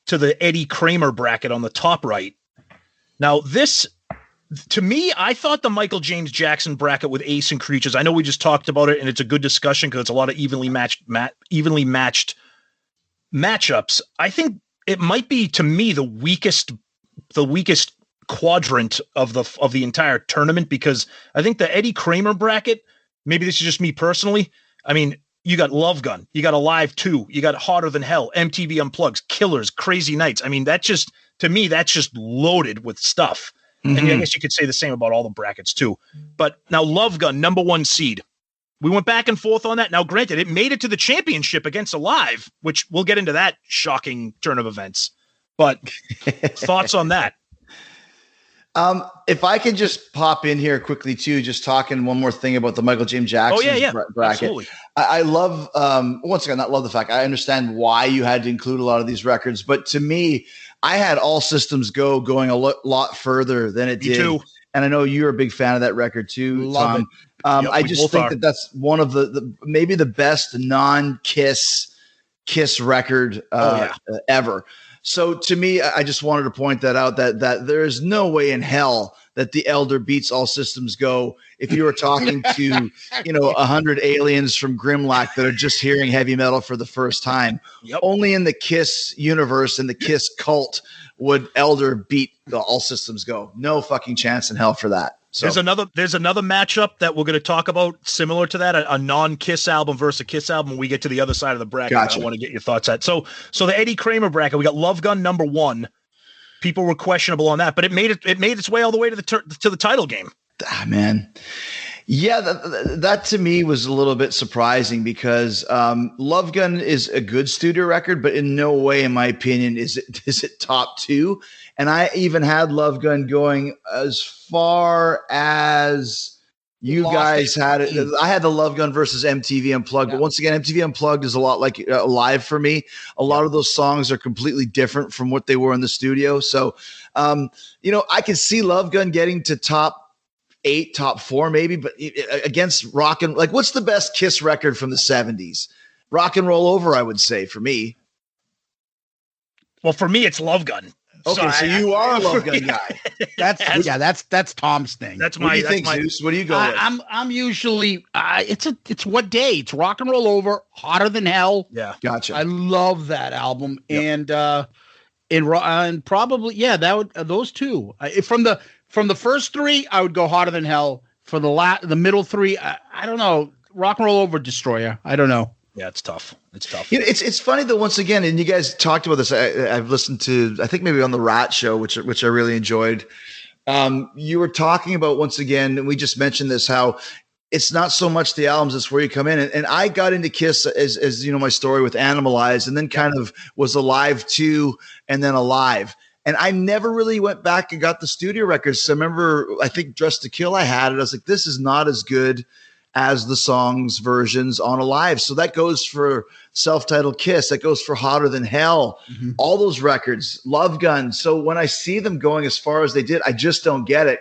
to the Eddie Kramer bracket on the top right. Now this. To me, I thought the Michael James Jackson bracket with Ace and Creatures. I know we just talked about it, and it's a good discussion because it's a lot of evenly matched matchups. I think it might be, to me, the weakest quadrant of the entire tournament, because I think the Eddie Kramer bracket. Maybe this is just me personally. I mean, you got Love Gun, you got Alive 2, you got Hotter Than Hell, MTV Unplugged, Killers, Crazy Nights. I mean, that's just loaded with stuff. And I guess you could say the same about all the brackets too. But now Love Gun, number one seed. We went back and forth on that. Now, granted, it made it to the championship against Alive, which we'll get into that shocking turn of events. But thoughts on that? If I can just pop in here quickly too, just talking one more thing about the Michael James Jackson bracket. Absolutely. I love, once again, not love the fact I understand why you had to include a lot of these records, but to me, I had All Systems Go going a lot further than it did. Too. And I know you're a big fan of that record too, Love Tom. Yep, I just think that that's one of the maybe the best non-Kiss record ever. So to me, I just wanted to point that out, that there is no way in hell that the Elder beats All Systems Go if you were talking to 100 aliens from Grimlock that are just hearing heavy metal for the first time. Yep. Only in the Kiss universe and the Kiss cult would Elder beat the All Systems Go. No fucking chance in hell for that. So there's another matchup that we're going to talk about similar to that, a non-Kiss album versus a Kiss album. When we get to the other side of the bracket, Gotcha. I want to get your thoughts at. So the Eddie Kramer bracket, we got Love Gun number one. People were questionable on that, but it made its way all the way to the title game. Ah, man. Yeah, that to me was a little bit surprising because Love Gun is a good studio record, but in no way, in my opinion, is it top two. And I even had Love Gun going as far as you guys had it. I had the Love Gun versus MTV Unplugged, but once again, MTV Unplugged is a lot like Live for me. A lot of those songs are completely different from what they were in the studio. So, I can see Love Gun getting to top 8, top 4 maybe, but against Rock and what's the best Kiss record from the 70s? Rock and Roll Over, I would say, for me. Well, for me, it's Love Gun. Okay, so you are a Love Gun guy. That's Tom's thing. That's What my. do you think, my, Zeus? What do you go with? I'm usually it's what day? It's Rock and Roll Over, Hotter Than Hell. Yeah, Gotcha. I love that album, Yep. and probably that would those two. From the first three, I would go Hotter Than Hell. For the middle three, I don't know. Rock and Roll Over, Destroyer. I don't know. Yeah, it's tough. It's tough. It's funny though. Once again, and you guys talked about this. I've listened to, I think maybe on the Rat Show, which I really enjoyed. You were talking about, once again, and we just mentioned this, how it's not so much the albums, it's where you come in. And I got into Kiss as my story with Animalized, and then kind of was Alive 2 and then Alive. And I never really went back and got the studio records. So I remember, I think Dressed to Kill, I had it. I was like, this is not as good as the songs versions on Alive. So that goes for self-titled Kiss. That goes for Hotter Than Hell. Mm-hmm. All those records, Love Gun. So when I see them going as far as they did, I just don't get it.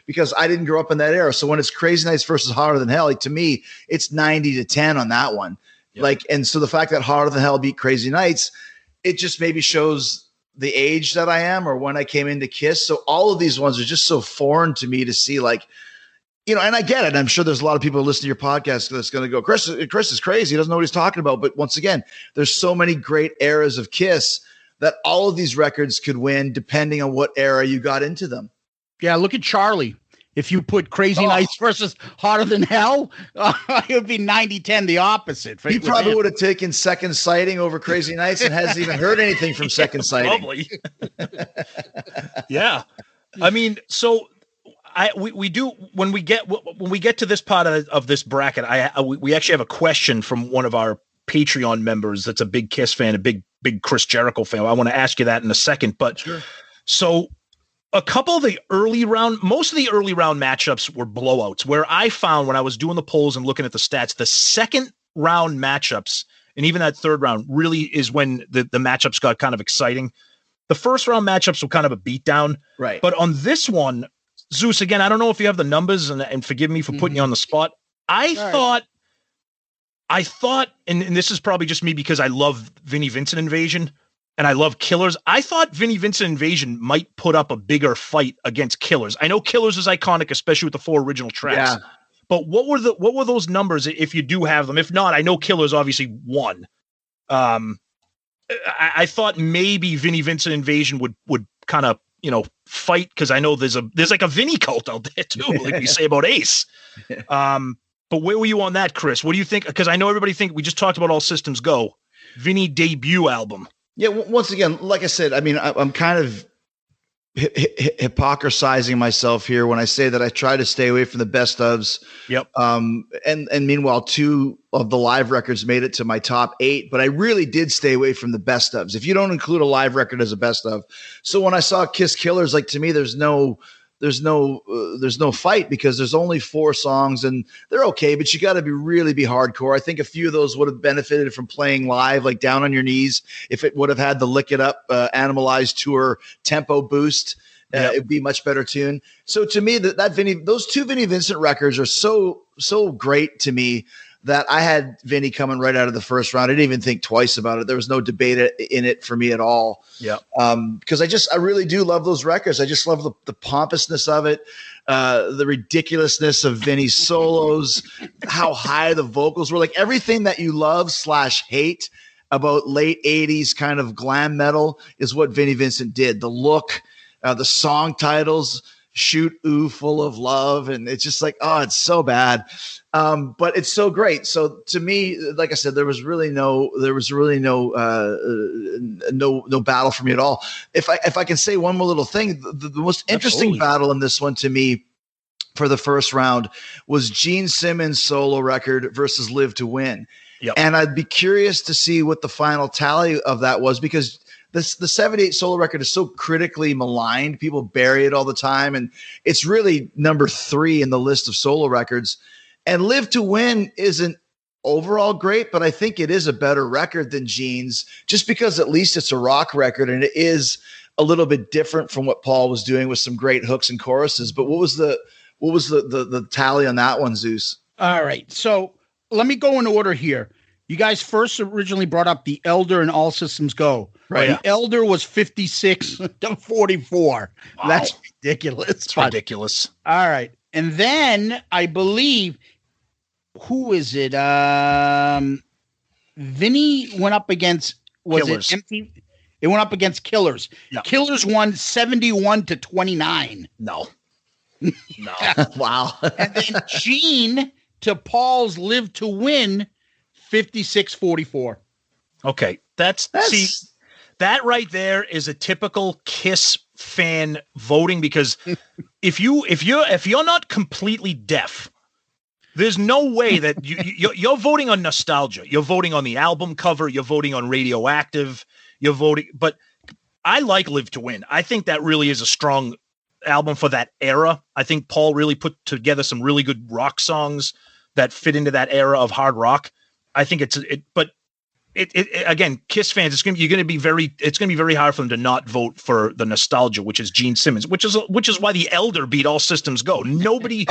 Because I didn't grow up in that era. So when it's Crazy Nights versus Hotter Than Hell, to me, it's 90-10 on that one. Yep. And so the fact that Hotter Than Hell beat Crazy Nights, it just maybe shows the age that I am or when I came into Kiss. So all of these ones are just so foreign to me to see, and I get it. I'm sure there's a lot of people who listen to your podcast that's going to go, Chris is crazy. He doesn't know what he's talking about. But once again, there's so many great eras of Kiss that all of these records could win depending on what era you got into them. Yeah, look at Charlie. If you put Crazy Nights versus Hotter Than Hell, it would be 90-10, the opposite. He probably would have taken Second Sighting over Crazy Nights and hasn't even heard anything from Second Sighting. Probably. Yeah. I mean, so we do when we get to this part of this bracket. We actually have a question from one of our Patreon members that's a big Kiss fan, a big Chris Jericho fan. I want to ask you that in a second, but sure. So a couple of most of the early round matchups were blowouts. Where I found when I was doing the polls and looking at the stats, the second round matchups and even that third round really is when the matchups got kind of exciting. The first round matchups were kind of a beatdown, right? But on this one, Zeus, again, I don't know if you have the numbers, and forgive me for putting you on the spot. I thought, and this is probably just me because I love Vinnie Vincent Invasion and I love Killers. I thought Vinnie Vincent Invasion might put up a bigger fight against Killers. I know Killers is iconic, especially with the 4 original tracks. Yeah. But what were those numbers if you do have them? If not, I know Killers obviously won. I thought maybe Vinnie Vincent Invasion would kind of, fight, because I know there's like a Vinnie cult out there too, like you say about Ace. But where were you on that, Chris? What do you think? Because I know everybody we just talked about All Systems Go, Vinnie debut album. Yeah, once again, like I said, I mean, I'm kind of hypocrisizing myself here when I say that I try to stay away from the best ofs. Yep. And meanwhile, 2 of the live records made it to my top 8, but I really did stay away from the best ofs. If you don't include a live record as a best of, so when I saw Kiss Killers, like, to me, there's no fight, because there's only 4 songs and they're okay, but you got to really be hardcore. I think a few of those would have benefited from playing live, like Down on Your Knees. If it would have had the Lick It Up, Animalized tour tempo boost, it'd be a much better tune. So to me, those 2 Vinnie Vincent records are so great to me that I had Vinnie coming right out of the first round. I didn't even think twice about it. There was no debate in it for me at all. Yeah. Because I really do love those records. I just love the pompousness of it, the ridiculousness of Vinnie's solos, how high the vocals were, like everything that you love / hate about late 80s kind of glam metal is what Vinnie Vincent did. The look, the song titles, Shoot Ooh Full of Love, and it's just like, oh, it's so bad. But it's so great. So to me, like I said, there was really no battle for me at all. If I can say one more little thing, the most interesting battle in this one to me for the first round was Gene Simmons' solo record versus Live to Win. Yep. And I'd be curious to see what the final tally of that was, because the 78 solo record is so critically maligned. People bury it all the time, and it's really number 3 in the list of solo records. And Live to Win isn't overall great, but I think it is a better record than Gene's, just because at least it's a rock record and it is a little bit different from what Paul was doing with some great hooks and choruses. But what was the tally on that one, Zeus? All right, so let me go in order here. You guys first originally brought up the Elder and All Systems Go. Right. The Elder was 56 to 44. Wow. That's ridiculous. It's ridiculous. All right. And then I believe, who is it? Vinny went up against, Killers. It empty? It went up against Killers. Yeah. Killers won 71 to 29. No. Wow. And then Gene to Paul's Live to Win, 56-44. Okay. See, that right there is a typical Kiss fan voting, because if you're not completely deaf, there's no way that you're voting on nostalgia. You're voting on the album cover. You're voting on Radioactive. You're voting, but I like Live to Win. I think that really is a strong album for that era. I think Paul really put together some really good rock songs that fit into that era of hard rock. I think but again, Kiss fans, it's going to be very hard for them to not vote for the nostalgia, which is Gene Simmons, which is why the Elder beat All Systems Go. Nobody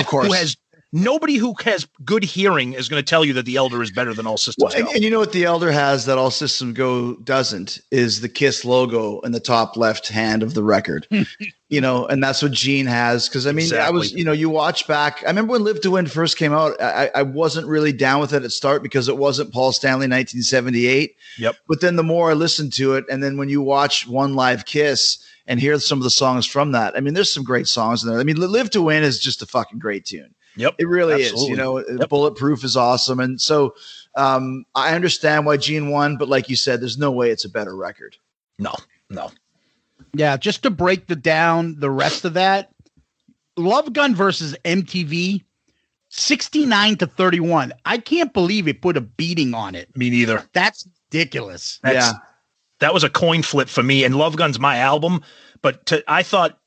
who has good hearing is going to tell you that the Elder is better than All Systems Go. And you know what the Elder has that All Systems Go doesn't, is the Kiss logo in the top left hand of the record. And that's what Gene has. Because I mean, exactly. I was, you watch back. I remember when Live to Win first came out. I wasn't really down with it at start because it wasn't Paul Stanley 1978. Yep. But then the more I listened to it, and then when you watch One Live Kiss and hear some of the songs from that, I mean, there's some great songs in there. I mean, Live to Win is just a fucking great tune. Yep, it really absolutely. is. Yep. Bulletproof is awesome, and so I understand why Gene won, but like you said, there's no way it's a better record. No. Yeah, just to break down the rest of that, Love Gun versus MTV, 69-31. I can't believe it put a beating on it. Me neither. That's ridiculous. That was a coin flip for me. And Love Gun's my album, but I thought,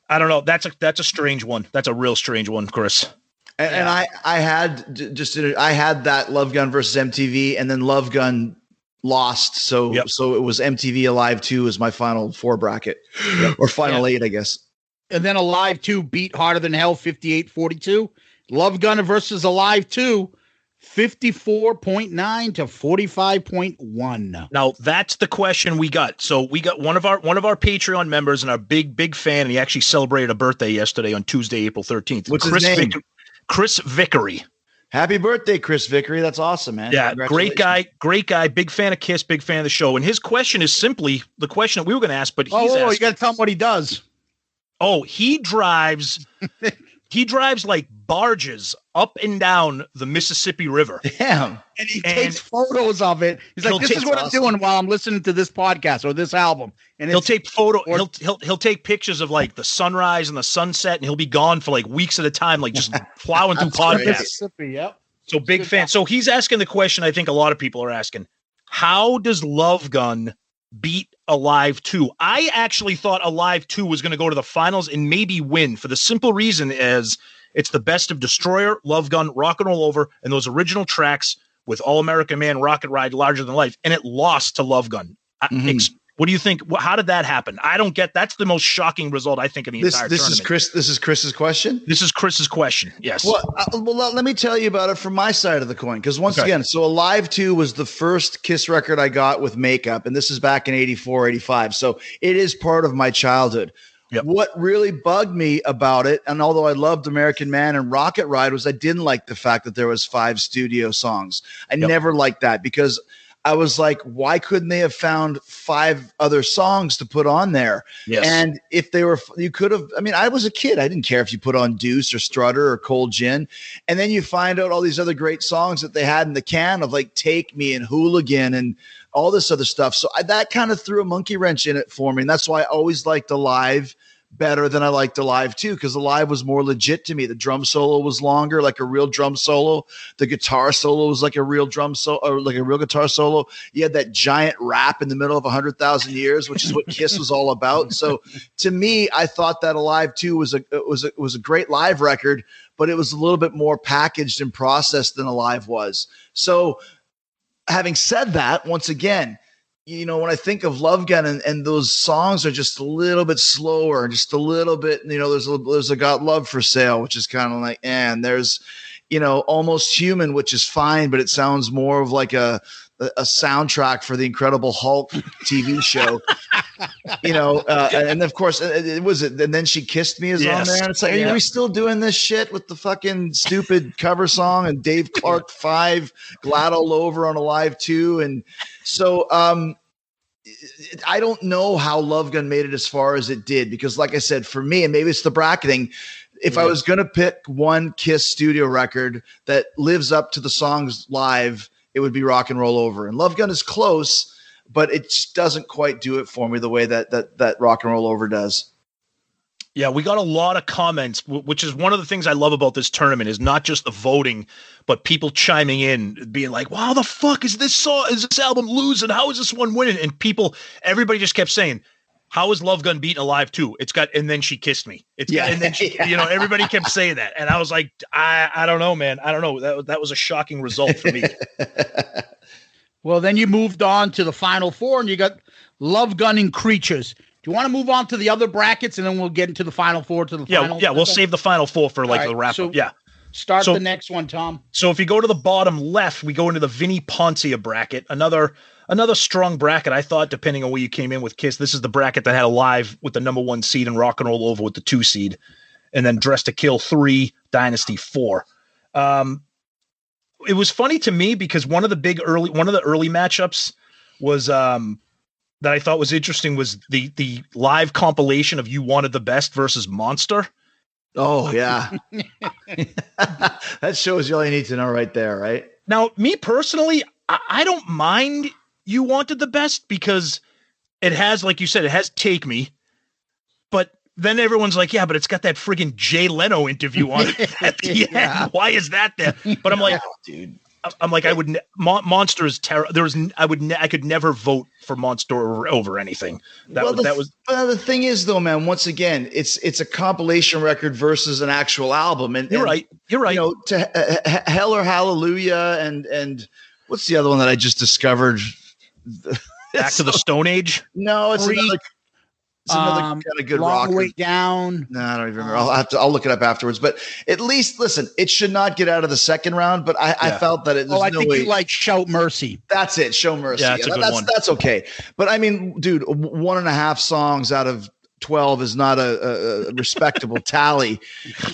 I don't know. That's a strange one. That's a real strange one, Chris. And I had that Love Gun versus MTV, and then Love Gun lost. So it was MTV Alive 2 as my final 4 bracket, or final 8, I guess. And then Alive 2 beat Harder Than Hell 58-42. Love Gun versus Alive 2, 54.9 to 45.1. Now that's the question we got. So we got one of our Patreon members and our big fan, and he actually celebrated a birthday yesterday on Tuesday, April 13th. What's his name? Chris Vickery. Happy birthday, Chris Vickery. That's awesome, man. Yeah, great guy, big fan of KISS, big fan of the show. And his question is simply the question that we were going to ask, but he's you got to tell him what he does. Oh, he drives like barges up and down the Mississippi River. Damn. And he takes photos of it. He's like, this is what I'm doing while I'm listening to this podcast or this album. And he'll take he'll take pictures of like the sunrise and the sunset, and he'll be gone for like weeks at a time, like just plowing through podcasts. Mississippi, yep. So big fan. So he's asking the question I think a lot of people are asking. How does Love Gun beat Alive 2? I actually thought Alive 2 was going to go to the finals and maybe win, for the simple reason is it's the best of Destroyer, Love Gun, Rock and Roll Over, and those original tracks with All American Man, Rocket Ride, Larger Than Life, and it lost to Love Gun. What do you think? How did that happen? I don't get. That's the most shocking result I think in the entire tournament. This is Chris's question. This is Chris's question. Yes. Well, let me tell you about it from my side of the coin, because once again, so Alive 2 was the first KISS record I got with makeup, and this is back in 84, 85. So it is part of my childhood. Yep. What really bugged me about it, and although I loved American Man and Rocket Ride, was I didn't like the fact that there was 5 studio songs. I never liked that, because I was like, why couldn't they have found 5 other songs to put on there? Yes. And if they were, you could have, I mean, I was a kid. I didn't care if you put on Deuce or Strutter or Cold Gin. And then you find out all these other great songs that they had in the can of like Take Me and Hooligan and all this other stuff. So that kind of threw a monkey wrench in it for me. And that's why I always liked Alive better than I liked Alive 2, because Alive was more legit to me. The drum solo was longer, like a real drum solo. The guitar solo was like a real drum solo, or like a real guitar solo. You had that giant rap in the middle of 100,000 Years, which is what KISS was all about. So to me, I thought that Alive 2 was a great live record, but it was a little bit more packaged and processed than Alive was. So having said that, once again, you know, when I think of Love Gun and those songs are just a little bit slower, just a little bit, you know, there's a Got Love for Sale, which is kind of like, and there's, you know, Almost Human, which is fine, but it sounds more of like a soundtrack for the Incredible Hulk TV show, you know, and of course it was it. And Then She Kissed Me is on there. And it's like, are we still doing this shit with the fucking stupid cover song and Dave Clark 5, Glad All Over on Alive 2. And so, I don't know how Love Gun made it as far as it did, because like I said, for me, and maybe it's the bracketing, if I was going to pick one KISS studio record that lives up to the songs live, it would be Rock and Roll Over. And Love Gun is close, but it just doesn't quite do it for me the way that Rock and Roll Over does. Yeah, we got a lot of comments, which is one of the things I love about this tournament, is not just the voting, but people chiming in, being like, wow, the fuck is this album losing? How is this one winning? And everybody just kept saying, how is Love Gun beating Alive 2? It's got, And Then She Kissed Me. It's got, and then she, you know, everybody kept saying that. And I was like, I don't know, man. I don't know. That was a shocking result for me. Well, then you moved on to the Final Four, and you got Love Gun and Creatures. Do you want to move on to the other brackets, and then we'll get into the Final Four to the final? Yeah, we'll save the Final Four for like the wrap up. Yeah. Start the next one, Tom. So if you go to the bottom left, we go into the Vinny Poncia bracket. Another strong bracket, I thought, depending on where you came in with KISS. This is the bracket that had Alive with the number 1 seed and Rock and Roll Over with the 2 seed. And then Dressed to Kill 3, Dynasty 4. It was funny to me because one of the early matchups was that I thought was interesting was the live compilation of You Wanted the Best versus Monster. Oh, yeah. That shows you all you need to know right there, right? Now, me personally, I don't mind You Wanted the Best because it has, like you said, it has Take Me. But then everyone's like, yeah, but it's got that friggin' Jay Leno interview on it at the end. Why is that there? But I'm like, dude. I'm like, Monster is terrible. I could never vote for Monster over anything. The thing is, though, man. Once again, it's a compilation record versus an actual album. And you're right. You know, to Hell or Hallelujah, and what's the other one that I just discovered? Back to the Stone Age. No, it's another kind of good rock. Way Down. No, I don't even remember. I'll look it up afterwards. But at least, listen, it should not get out of the second round. But I felt that I think you like Shout Mercy. That's it. Show Mercy. Yeah, that's okay. But I mean, dude, 1.5 songs out of 12 is not a respectable tally.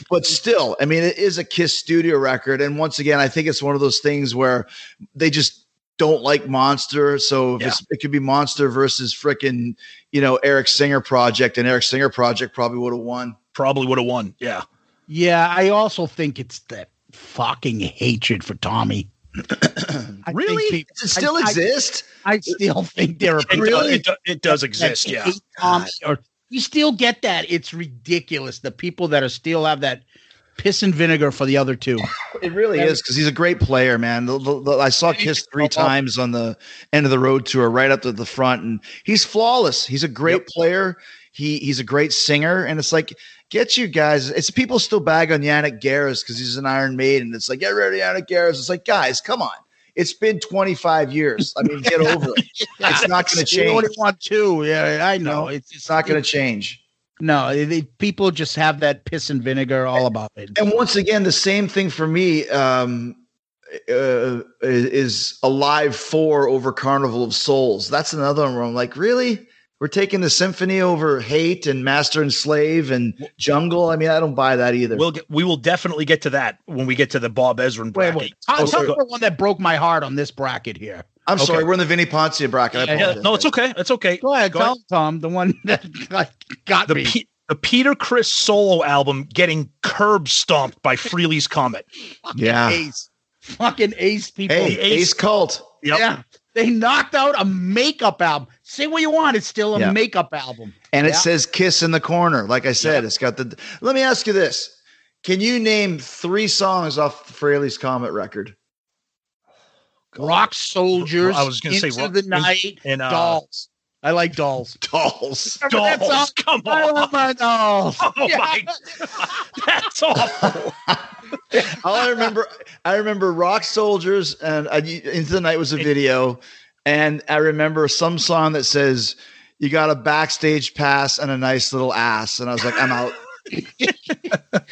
But still, I mean, it is a KISS studio record. And once again, I think it's one of those things where they just don't like Monster, so it could be Monster versus frickin', Eric Singer Project, and Eric Singer Project probably would have won. Yeah, I also think it's that fucking hatred for Tommy. Really? Does it still exist? I still think there are it does exist. Yeah, Tommy, or you still get that. It's ridiculous. The people that still have that piss and vinegar for the other two. It really is, because he's a great player, man. I saw KISS 3 times on the end of the road tour, right up to the front, and he's flawless. He's a great player. He's a great singer, and it's like, get you guys. It's people still bag on Yannick Garris because he's an Iron Maiden. It's like, get rid of Yannick Garris. It's like, guys, come on. It's been 25 years. I mean, get over it. It's not going to change. You only want 2. Yeah, I know. It's not going to change. No, people just have that piss and vinegar all about it. And once again, the same thing for me is Alive 4 over Carnival of Souls. That's another one where I'm like, really? We're taking the symphony over Hate and Master and Slave and Jungle? I mean, I don't buy that either. We will definitely get to that when we get to the Bob Ezrin bracket. Wait. Tell me the one that broke my heart on this bracket here. I'm sorry, we're in the Vinny Poncia bracket. No, it's okay. It's okay. Go ahead, tell Tom, the one that got me. The Peter Criss solo album getting curb stomped by Frehley's Comet. Fucking Ace people. Hey, Ace Cult. Yep. Yeah. They knocked out a makeup album. Say what you want, it's still a makeup album. And it says KISS in the corner. Like I said, it's got the. Let me ask you this. Can you name 3 songs off the Frehley's Comet record? Rock Soldiers. I was going to say Into the Night and Dolls. I like Dolls. Dolls. Come on. I love my dolls. Oh my God. That's awful. I remember Rock Soldiers and Into the Night was a video, and I remember some song that says you got a backstage pass and a nice little ass, and I was like, I'm out.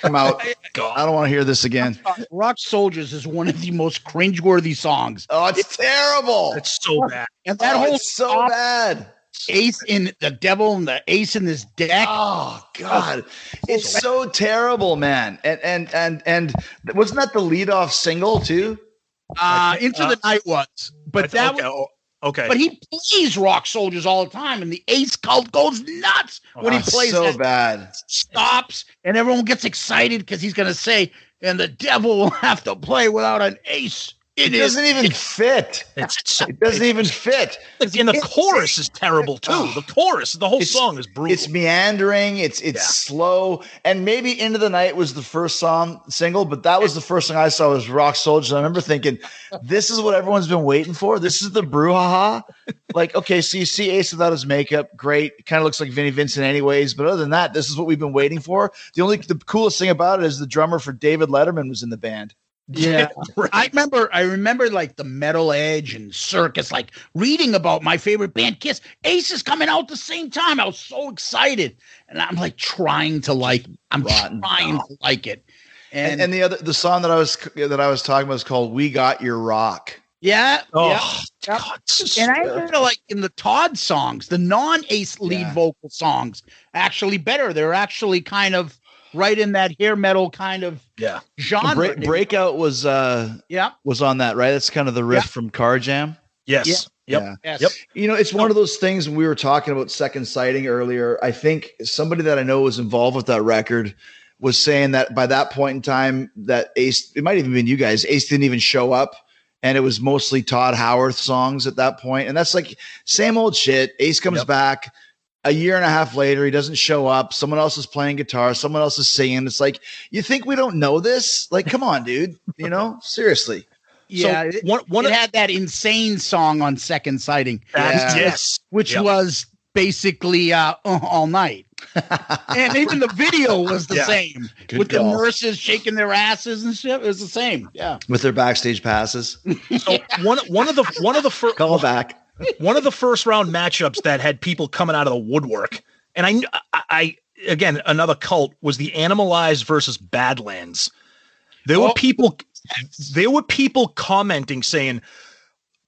I'm out. I don't want to hear this again. Rock Soldiers is one of the most cringeworthy songs. Oh, it's terrible. It's so bad. And that whole it's so bad. Ace in the devil and the ace in this deck. Oh God, it's so terrible, man. And wasn't that the leadoff single too? Into the Night was, but that was. Okay. But he plays Rock Soldiers all the time, and the Ace cult goes nuts when he plays so that. Bad. Stops, and everyone gets excited because he's going to say, and the devil will have to play without an ace. It doesn't even fit. It doesn't even fit. And the chorus is terrible too. The chorus, the whole song is brutal. It's meandering. It's slow. And maybe Into the Night was the first single, but that was the first thing I saw was Rock Soldiers. I remember thinking, this is what everyone's been waiting for. This is the brouhaha. Like, okay, so you see Ace without his makeup. Great. Kind of looks like Vinnie Vincent anyways. But other than that, this is what we've been waiting for. The coolest thing about it is the drummer for David Letterman was in the band. Yeah, right. I remember like the Metal Edge and Circus, like reading about my favorite band, KISS. Ace is coming out the same time. I was so excited, and I'm like trying to like it. And the song that I was talking about is called "We Got Your Rock." Yeah. Oh, yeah. God, and I remember like in the Todd songs, the non-Ace lead vocal songs, actually better. They're actually kind of right in that hair metal kind of genre. Breakout was on that, right? That's kind of the riff from Car Jam. Yes. Yeah. Yep. You know, it's one of those things when we were talking about Second Sighting earlier. I think somebody that I know was involved with that record was saying that by that point in time that Ace, it might have even been you guys, Ace didn't even show up. And it was mostly Todd Howarth songs at that point. And that's like same old shit. Ace comes back. a year and a half later, he doesn't show up. Someone else is playing guitar. Someone else is singing. It's like, you think we don't know this? Like, come on, dude. You know, seriously. Yeah, So it had that insane song on Second Sighting. Yes. Which was basically All Night. And even the video was the same. Good with call. the nurses shaking their asses and shit. It was the same. Yeah. With their backstage passes. So one of the first Call back. one of the first round matchups that had people coming out of the woodwork, and I again, another cult, was the Animalized versus Badlands. There were people commenting saying,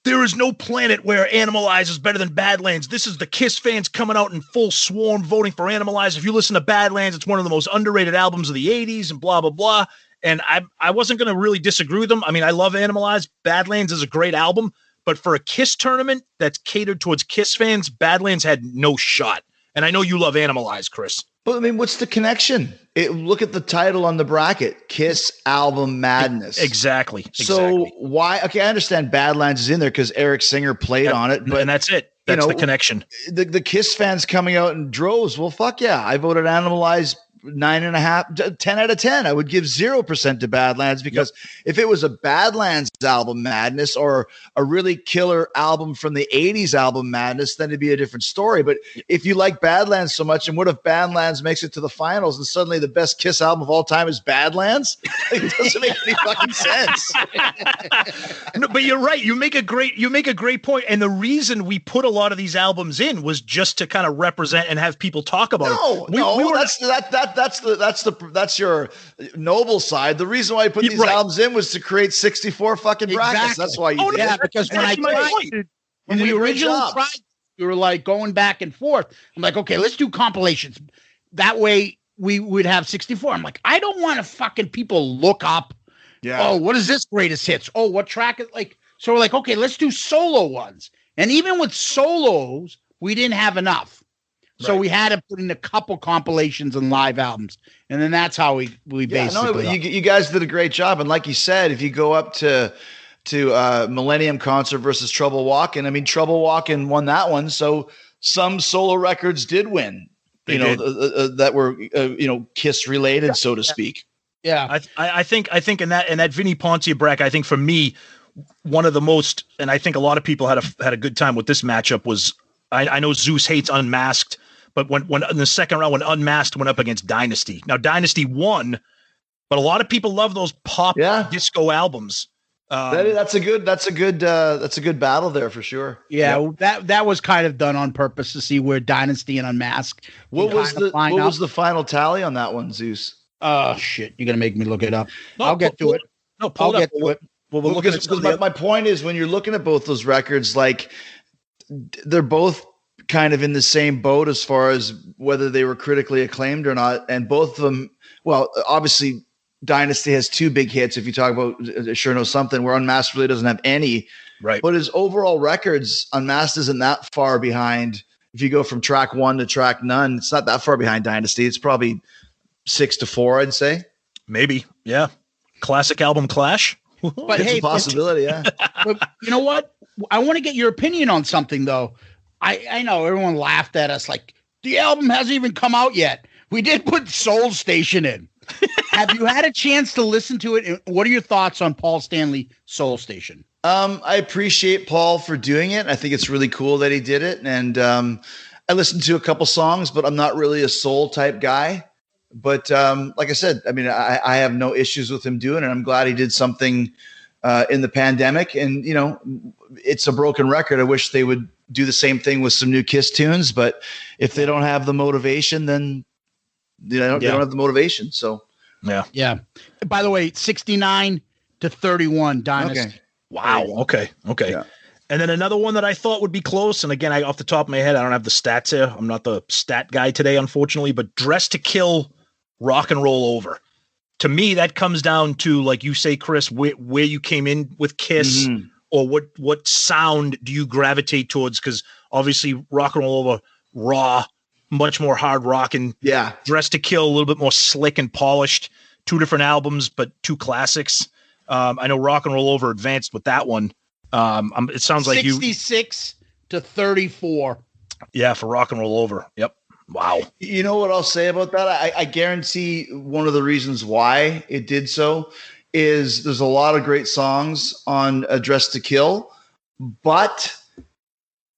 there is no planet where Animalize is better than Badlands. This is the KISS fans coming out in full swarm voting for Animalize. If you listen to Badlands, it's one of the most underrated albums of the 80s and blah, blah, blah. And I wasn't going to really disagree with them. I mean, I love Animalize. Badlands is a great album. But for a KISS tournament that's catered towards KISS fans, Badlands had no shot. And I know you love Animalize, Chris. But I mean, what's the connection? Look at the title on the bracket, KISS Album Madness. Exactly. So why? Okay, I understand Badlands is in there because Eric Singer played on it, but and that's it. That's the connection. The KISS fans coming out in droves. Well, fuck yeah, I voted Animalize 9.5, 10 out of 10. I would give 0% to Badlands because if it was a Badlands album Madness or a really killer album from the 80s album Madness, then it'd be a different story. But if you like Badlands so much, and what if Badlands makes it to the finals and suddenly the best KISS album of all time is Badlands? It doesn't make any fucking sense. No, but you're right. You make a great point. And the reason we put a lot of these albums in was just to kind of represent and have people talk about it. That's your noble side. The reason why I put these albums in was to create 64 fucking brackets. Exactly. That's why you did. Yeah, because when we originally tried, we were like going back and forth. I'm like, okay, let's do compilations. That way we would have 64. I'm like, I don't want to fucking people look up. Yeah. Oh, what is this greatest hits? Oh, what track is like? So we're like, okay, let's do solo ones. And even with solos, we didn't have enough. So we had to put in a couple compilations and live albums. And then that's how we basically. You guys did a great job. And like you said, if you go up to Millennium Concert versus Trouble Walkin', I mean, Trouble Walkin' won that one. So some solo records did win, that were, KISS related, so to speak. Yeah. I think in that Vinnie Poncia bracket, I think for me, one of the most, and I think a lot of people had a good time with this matchup was, I know Zeus hates Unmasked, but when in the second round, when Unmasked went up against Dynasty, now Dynasty won, but a lot of people love those pop disco albums. That's a good battle there for sure. Yeah, that was kind of done on purpose to see where Dynasty and Unmasked. What was the final tally on that one, Zeus? Oh shit! You're gonna make me look it up. I'll get to it. My point is, when you're looking at both those records, like, they're both kind of in the same boat as far as whether they were critically acclaimed or not. And both of them, well, obviously Dynasty has two big hits. If you talk about Sure Know Something, where Unmasked really doesn't have any, right? But his overall records, Unmasked isn't that far behind. If you go from track 1 to track none, it's not that far behind Dynasty. It's probably 6-4, I'd say. Maybe. Yeah. Classic album clash. But it's a possibility. Yeah. But you know what? I want to get your opinion on something, though. I know everyone laughed at us like the album hasn't even come out yet. We did put Soul Station in. Have you had a chance to listen to it? What are your thoughts on Paul Stanley Soul Station? I appreciate Paul for doing it. I think it's really cool that he did it. And I listened to a couple songs, but I'm not really a soul type guy. But like I said, I mean, I have no issues with him doing it. I'm glad he did something in the pandemic. And, it's a broken record. I wish they would do the same thing with some new KISS tunes. But if they don't have the motivation, then they don't have the motivation. So, yeah. By the way, 69-31 Dynasty. Okay. Wow. Okay. Yeah. And then another one that I thought would be close. And again, off the top of my head, I don't have the stats here. I'm not the stat guy today, unfortunately, but Dress to Kill, Rock and Roll Over. To me, that comes down to, like you say, Chris, where you came in with KISS, or what sound do you gravitate towards? Because obviously Rock and Roll Over, raw, much more hard rocking. Yeah. Dress to Kill, a little bit more slick and polished. Two different albums, but two classics. I know Rock and Roll Over advanced with that one. It sounds like 66-34. Yeah, for Rock and Roll Over. Yep. Wow. You know what I'll say about that? I guarantee one of the reasons why it did so is there's a lot of great songs on Dress to Kill, but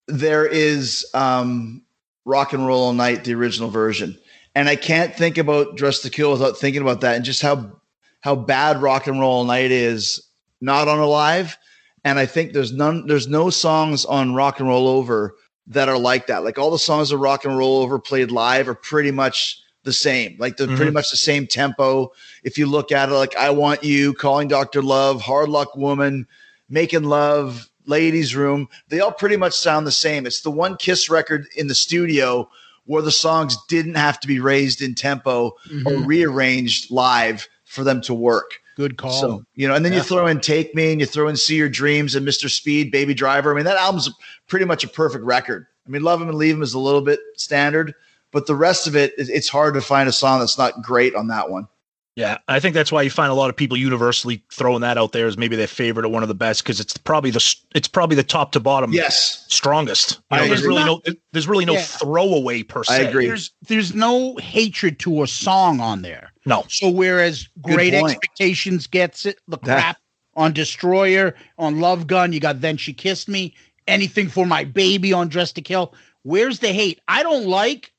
there is Rock and Roll All Night, the original version. And I can't think about Dress to Kill without thinking about that and just how bad Rock and Roll All Night is not on Alive. And I think there's no songs on Rock and Roll Over that are like that. Like all the songs of Rock and Roll Over played live are pretty much the same. Like they're pretty much the same tempo. If you look at it, like I Want You, Calling Dr. Love, Hard Luck Woman, Making Love, Ladies Room, they all pretty much sound the same. It's the one Kiss record in the studio where the songs didn't have to be raised in tempo or rearranged live for them to work. Good call. So, and then you throw in Take Me and you throw in See Your Dreams and Mr. Speed, Baby Driver. I mean, that album's pretty much a perfect record. I mean, Love Him and Leave Him is a little bit standard, but the rest of it, it's hard to find a song that's not great on that one. Yeah, I think that's why you find a lot of people universally throwing that out there as maybe their favorite or one of the best because it's probably the top to bottom. Yes, strongest. There's really no throwaway per se. I agree. There's no hatred to a song on there. No. So whereas Great Expectations gets it, the crap on Destroyer, on Love Gun, you got Then She Kissed Me, Anything for My Baby on Dress to Kill. Where's the hate? I don't like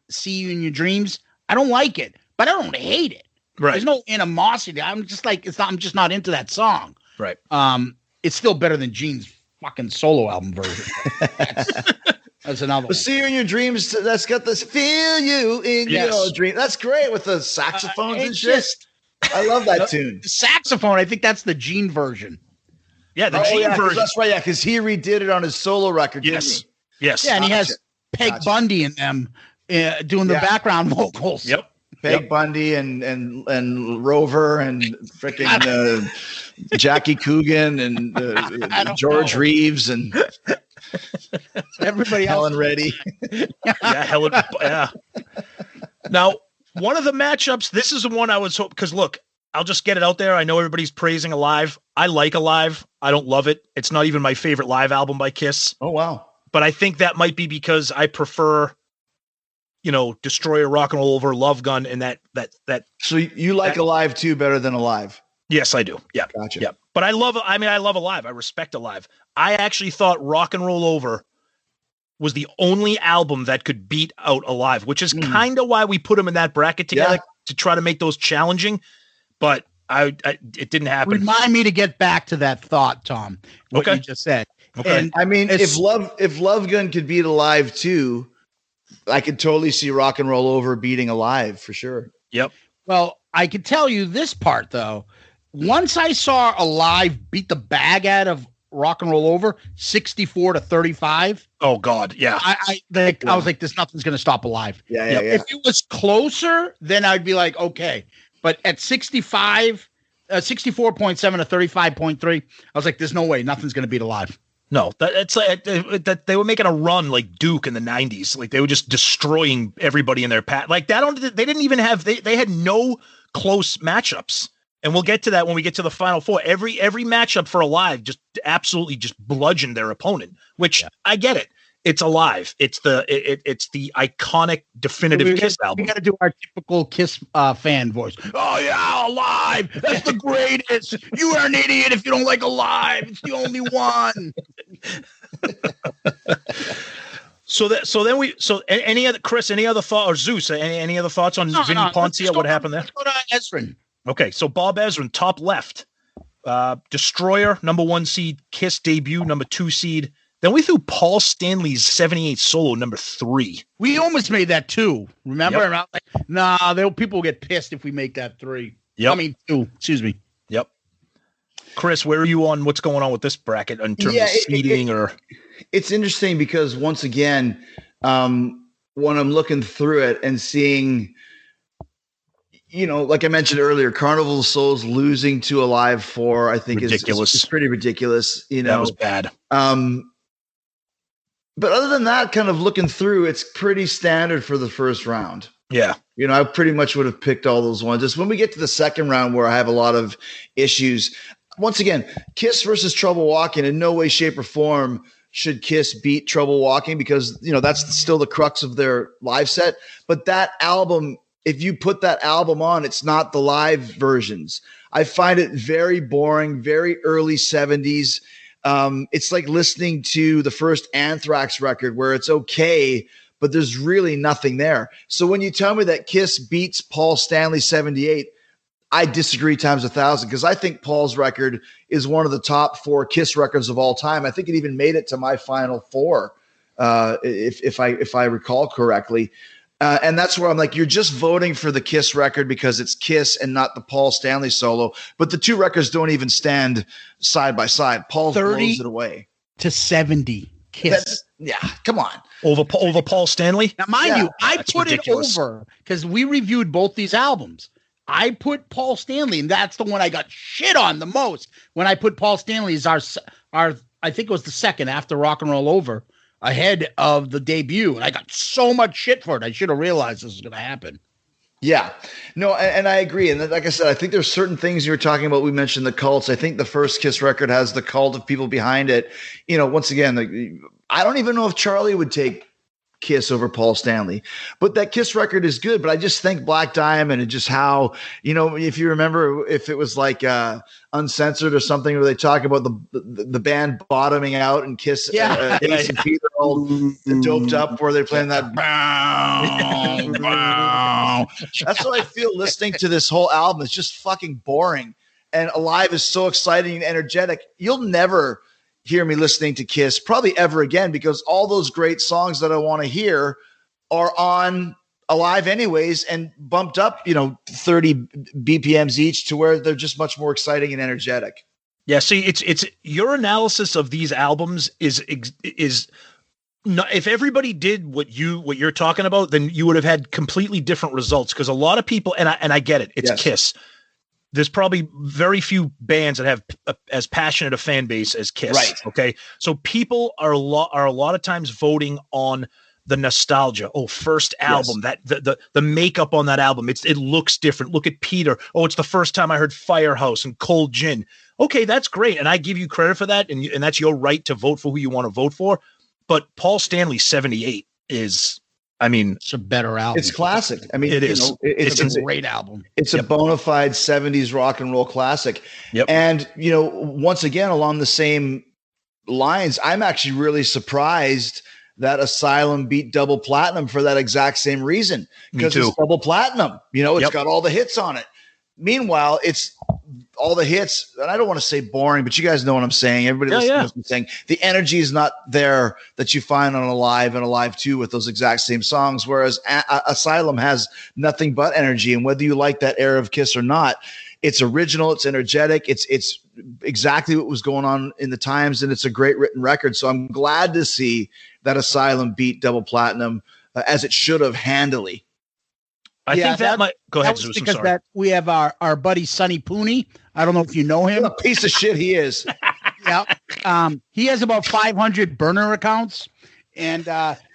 See You in Your Dreams. I don't like it, but I don't hate it. Right. There's no animosity. I'm just like, I'm just not into that song. Right. It's still better than Gene's fucking solo album version. That's another one. See You in Your Dreams, that's got this Feel You in Your Dream. That's great with the saxophones and shit. I love that tune. The saxophone, I think that's the Gene version. Yeah, the Gene version. That's right, because he redid it on his solo record, didn't he? Yes. Yeah, and he has Peg Bundy in them doing the background vocals. Yep. Peg Bundy and Rover and freaking Jackie Coogan and George Reeves and everybody else. Helen Reddy. Helen. Yeah. Now, one of the matchups, this is the one I was hoping, because look, I'll just get it out there. I know everybody's praising Alive. I like Alive. I don't love it. It's not even my favorite live album by Kiss. Oh, wow. But I think that might be because I prefer Destroyer, Rock and Roll Over, Love Gun, and that. So you like Alive too better than Alive? Yes, I do. Yeah. Gotcha. Yeah. But I love Alive. I respect Alive. I actually thought Rock and Roll Over was the only album that could beat out Alive, which is kind of why we put them in that bracket together to try to make those challenging. But it didn't happen. Remind me to get back to that thought, Tom, what you just said. Okay. And I mean, if Love Gun could beat Alive too, I could totally see Rock and Roll Over beating Alive for sure. Yep. Well, I can tell you this part though. Once I saw Alive beat the bag out of Rock and Roll Over 64-35. Oh God. Yeah. I was like, there's nothing's going to stop Alive. Yeah. If it was closer, then I'd be like, okay. But at 64.7 to 35.3, I was like, there's no way nothing's going to beat Alive. No, it's like that they were making a run like Duke in the 90s. Like they were just destroying everybody in their path. Like they didn't even have, they had no close matchups. And we'll get to that when we get to the Final Four. Every matchup for Alive just absolutely just bludgeoned their opponent, which I get it. It's Alive. It's the iconic definitive Kiss album. We got to do our typical Kiss fan voice. Oh yeah, Alive. That's the greatest. You are an idiot if you don't like Alive. It's the only one. Any other Chris? Any other thought or Zeus? Any other thoughts on Vinny Poncia? What happened there? Let's go to Ezrin. Okay, so Bob Ezrin, top left. Destroyer, number 1 seed. Kiss debut, number 2 seed. Then we threw Paul Stanley's 78 solo, number 3. We almost made that 2. Remember? Yep. And I was like, people will get pissed if we make that 3. Yep. I mean 2. Excuse me. Yep. Chris, where are you on what's going on with this bracket in terms of seeding or? It's interesting because once again, when I'm looking through it and seeing, like I mentioned earlier, Carnival of Souls losing to Alive 4, I think ridiculous. is pretty ridiculous. That was bad. But other than that, kind of looking through, it's pretty standard for the first round. Yeah. I pretty much would have picked all those ones. Just when we get to the second round where I have a lot of issues, once again, Kiss versus Trouble Walking in no way, shape, or form should Kiss beat Trouble Walking, because that's still the crux of their live set. But that album, if you put that album on, it's not the live versions. I find it very boring, very early 70s. It's like listening to the first Anthrax record where it's okay, but there's really nothing there. So when you tell me that Kiss beats Paul Stanley 78, I disagree times 1,000, because I think Paul's record is one of the top 4 Kiss records of all time. I think it even made it to my final 4, if I recall correctly. And that's where I'm like, you're just voting for the Kiss record because it's Kiss and not the Paul Stanley solo. But the two records don't even stand side by side. Paul blows it away. To 70 Kiss. Come on. Over Paul Stanley? Now, mind you, I put ridiculous. it over because we reviewed both these albums. I put Paul Stanley, and that's the one I got shit on the most. When I put Paul Stanley as our I think it was the second after Rock and Roll Over, ahead of the debut, and I got so much shit for it. I should have realized this was going to happen. Yeah, no, and I agree. And like I said, I think there's certain things you were talking about. We mentioned the cults. I think the first Kiss record has the cult of people behind it. Once again, I don't even know if Charlie would take Kiss over Paul Stanley, but that Kiss record is good. But I just think Black Diamond and just how, if you remember, if it was like Uncensored or something where they talk about the band bottoming out and Kiss, Ace and Peter all doped up where they're playing that. That's what I feel listening to this whole album. It's just fucking boring. And Alive is so exciting and energetic. You'll never hear me listening to Kiss probably ever again, because all those great songs that I want to hear are on Alive anyways and bumped up, 30 BPMs each to where they're just much more exciting and energetic. Yeah. See, it's your analysis of these albums is not, if everybody did what you're talking about, then you would have had completely different results. Cause a lot of people, and I get it, it's Kiss. There's probably very few bands that have as passionate a fan base as Kiss. Right. Okay. So people are a lot of times voting on the nostalgia. Oh, first album, that the makeup on that album. It looks different. Look at Peter. Oh, it's the first time I heard Firehouse and Cold Gin. Okay. That's great. And I give you credit for that. And that's your right to vote for who you want to vote for. But Paul Stanley 78 is, it's a better album. It's classic. It is. It's a great album. It's a bona fide 70s rock and roll classic. Yep. And, once again, along the same lines, I'm actually really surprised that Asylum beat Double Platinum for that exact same reason. Because it's Double Platinum. It's got all the hits on it. Meanwhile, it's all the hits, and I don't want to say boring, but you guys know what I'm saying. Everybody listening is saying the energy is not there that you find on Alive and Alive 2 with those exact same songs, whereas Asylum has nothing but energy. And whether you like that era of Kiss or not, it's original, it's energetic, it's exactly what was going on in the times, and it's a great written record. So I'm glad to see that Asylum beat Double Platinum as it should have handily. I think that might go ahead. Zeus, because that we have our buddy Sonny Pooney. I don't know if you know him. What a piece of shit he is. Yeah. He has about 500 burner accounts, and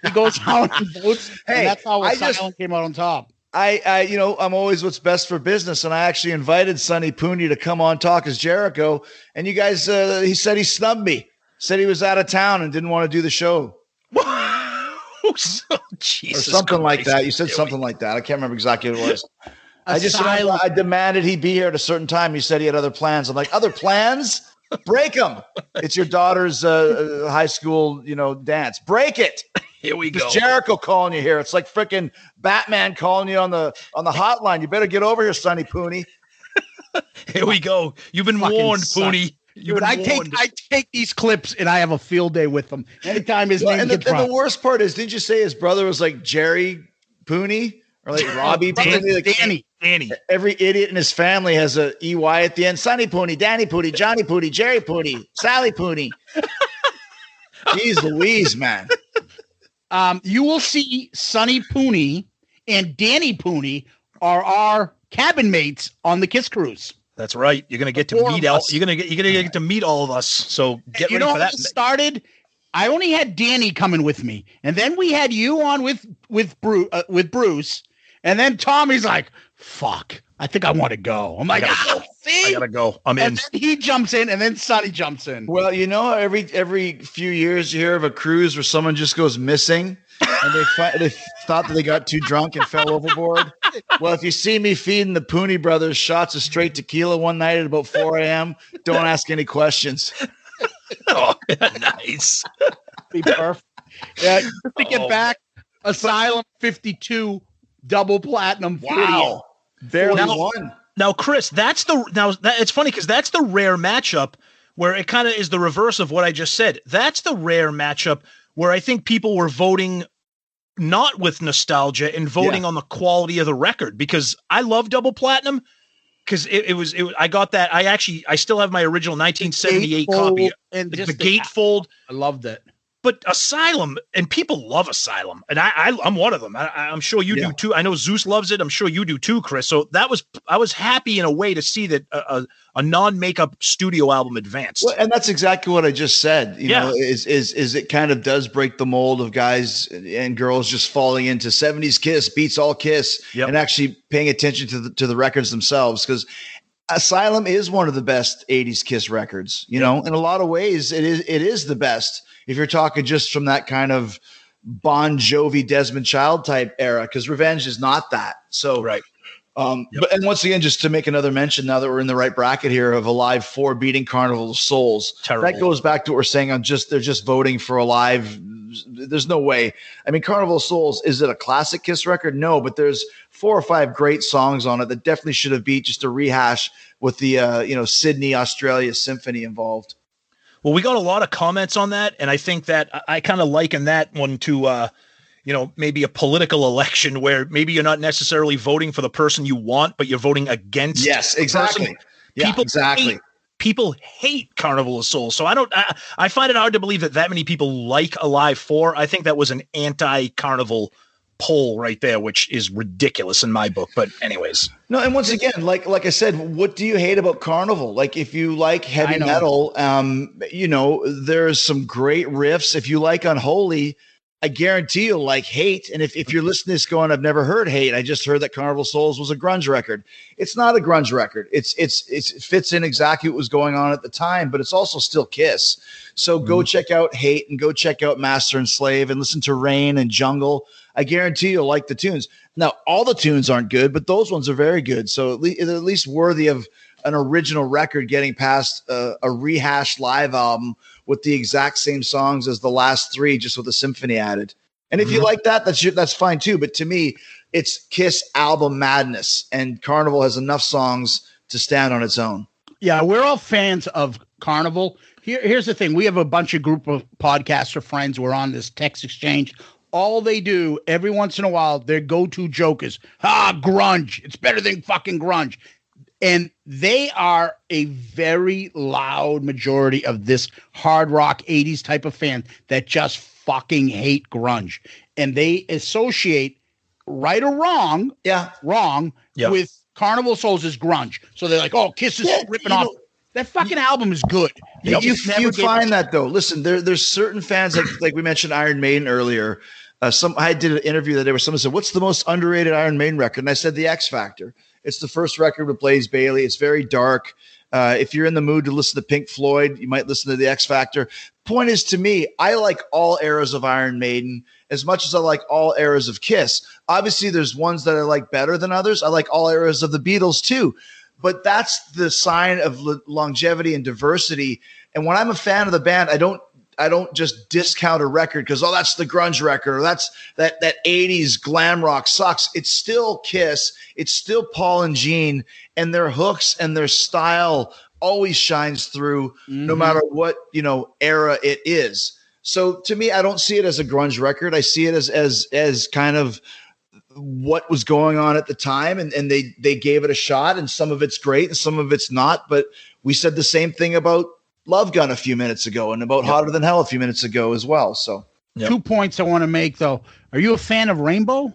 he goes out and votes. Hey, and that's how Asylum came out on top. I'm always what's best for business, and I actually invited Sonny Pooney to come on Talk Is Jericho, and you guys, he said he snubbed me. Said he was out of town and didn't want to do the show. Jesus or something Christ. Like that. You said something like that. I can't remember exactly what it was. I demanded he be here at a certain time. He said he had other plans. I'm like, other plans? Break them. It's your daughter's high school, dance. Break it. Here we go. It's Jericho calling you here. It's like freaking Batman calling you on the hotline. You better get over here, Sonny Pooney. Here we go. You've been warned, Pooney. Dude, I take these clips and I have a field day with them. Anytime his name gets and the worst part is, didn't you say his brother was like Jerry Pooney or like Robbie Pooney? Like Danny. Every idiot in his family has a EY at the end. Sonny Pooney, Danny Pooney, Johnny Pooney, Jerry Pooney, Sally Pooney. Jeez Louise, man. You will see Sonny Pooney and Danny Pooney are our cabin mates on the Kiss Cruise. That's right. You're gonna get to meet you're gonna get to meet all of us. So get ready for that. How it started? I only had Danny coming with me, and then we had you on with Bruce, and then Tommy's like, fuck, I think I want to go. I'm like, see? I gotta go. I'm and in. then he jumps in, and then Sonny jumps in. Well, every few years you hear of a cruise where someone just goes missing, and they thought that they got too drunk and fell overboard. Well, if you see me feeding the Pooney brothers shots of straight tequila one night at about 4 a.m., don't ask any questions. Oh, nice. Be perfect. Yeah, just to get back, Asylum 52, double platinum. Wow, barely won. Now, Chris, it's funny because that's the rare matchup where it kind of is the reverse of what I just said. That's the rare matchup where I think people were voting not with nostalgia and voting on the quality of the record, because I love double platinum because I got that. I still have my original 1978 copy and the gatefold. I loved it. But Asylum, and people love Asylum, and I'm one of them. I'm sure you do too. I know Zeus loves it. I'm sure you do too, Chris. So I was happy in a way to see that a non-makeup studio album advanced. Well, and that's exactly what I just said. You know, is it kind of does break the mold of guys and girls just falling into 70s Kiss beats all Kiss and actually paying attention to the records themselves, because Asylum is one of the best 80s Kiss records. You know, in a lot of ways, it is the best. If you're talking just from that kind of Bon Jovi, Desmond Child type era, because Revenge is not that. So, right. But and once again, just to make another mention, now that we're in the right bracket here of Alive 4 beating Carnival of Souls, that goes back to what we're saying on they're just voting for Alive. There's no way. I mean, Carnival of Souls, is it a classic Kiss record? No, but there's 4 or 5 great songs on it that definitely should have beat just a rehash with the Sydney, Australia Symphony involved. Well, we got a lot of comments on that, and I think that I kind of liken that one to, maybe a political election where maybe you're not necessarily voting for the person you want, but you're voting against. Yes, exactly. Yeah, exactly. People hate Carnival of Souls, so I find it hard to believe that many people like Alive 4. I think that was an anti-Carnival poll right there, which is ridiculous in my book. But anyways. No, and once again, like I said, what do you hate about Carnival? Like, if you like heavy metal, there's some great riffs. If you like Unholy, I guarantee you'll like Hate. And if you're listening to this going, I've never heard Hate, I just heard that Carnival Souls was a grunge record. It's not a grunge record. It fits in exactly what was going on at the time, but it's also still Kiss. So go check out Hate and go check out Master and Slave and listen to Rain and Jungle. I guarantee you'll like the tunes. Now, all the tunes aren't good, but those ones are very good. So at least worthy of an original record getting past a rehashed live album with the exact same songs as the last 3, just with a symphony added. And if you like that, that's fine too. But to me, it's Kiss album madness, and Carnival has enough songs to stand on its own. Yeah, we're all fans of Carnival. Here's the thing. We have a bunch of group of podcaster friends. We're on this text exchange. All they do every once in a while, their go-to joke is, grunge. It's better than fucking grunge. And they are a very loud majority of this hard rock 80s type of fan that just fucking hate grunge. And they associate, right or wrong, with Carnival Souls as grunge. So they're like, oh, Kiss is ripping off. That fucking album is good. You find that though. Listen, there's certain fans like we mentioned Iron Maiden earlier. I did an interview the other day where someone said, "What's the most underrated Iron Maiden record?" And I said, "The X Factor." It's the first record with Blaze Bayley. It's very dark. If you're in the mood to listen to Pink Floyd, you might listen to the X Factor. Point is, to me, I like all eras of Iron Maiden as much as I like all eras of Kiss. Obviously, there's ones that I like better than others. I like all eras of the Beatles too. But that's the sign of longevity and diversity. And when I'm a fan of the band, I don't just discount a record because, that's the grunge record, or that's that 80s glam rock sucks. It's still Kiss. It's still Paul and Gene, and their hooks and their style always shines through no matter what, era it is. So to me, I don't see it as a grunge record. I see it as kind of what was going on at the time, and they gave it a shot, and some of it's great and some of it's not. But we said the same thing about Love Gun a few minutes ago and about Hotter Than Hell a few minutes ago as well. So 2 points I want to make though. Are you a fan of Rainbow?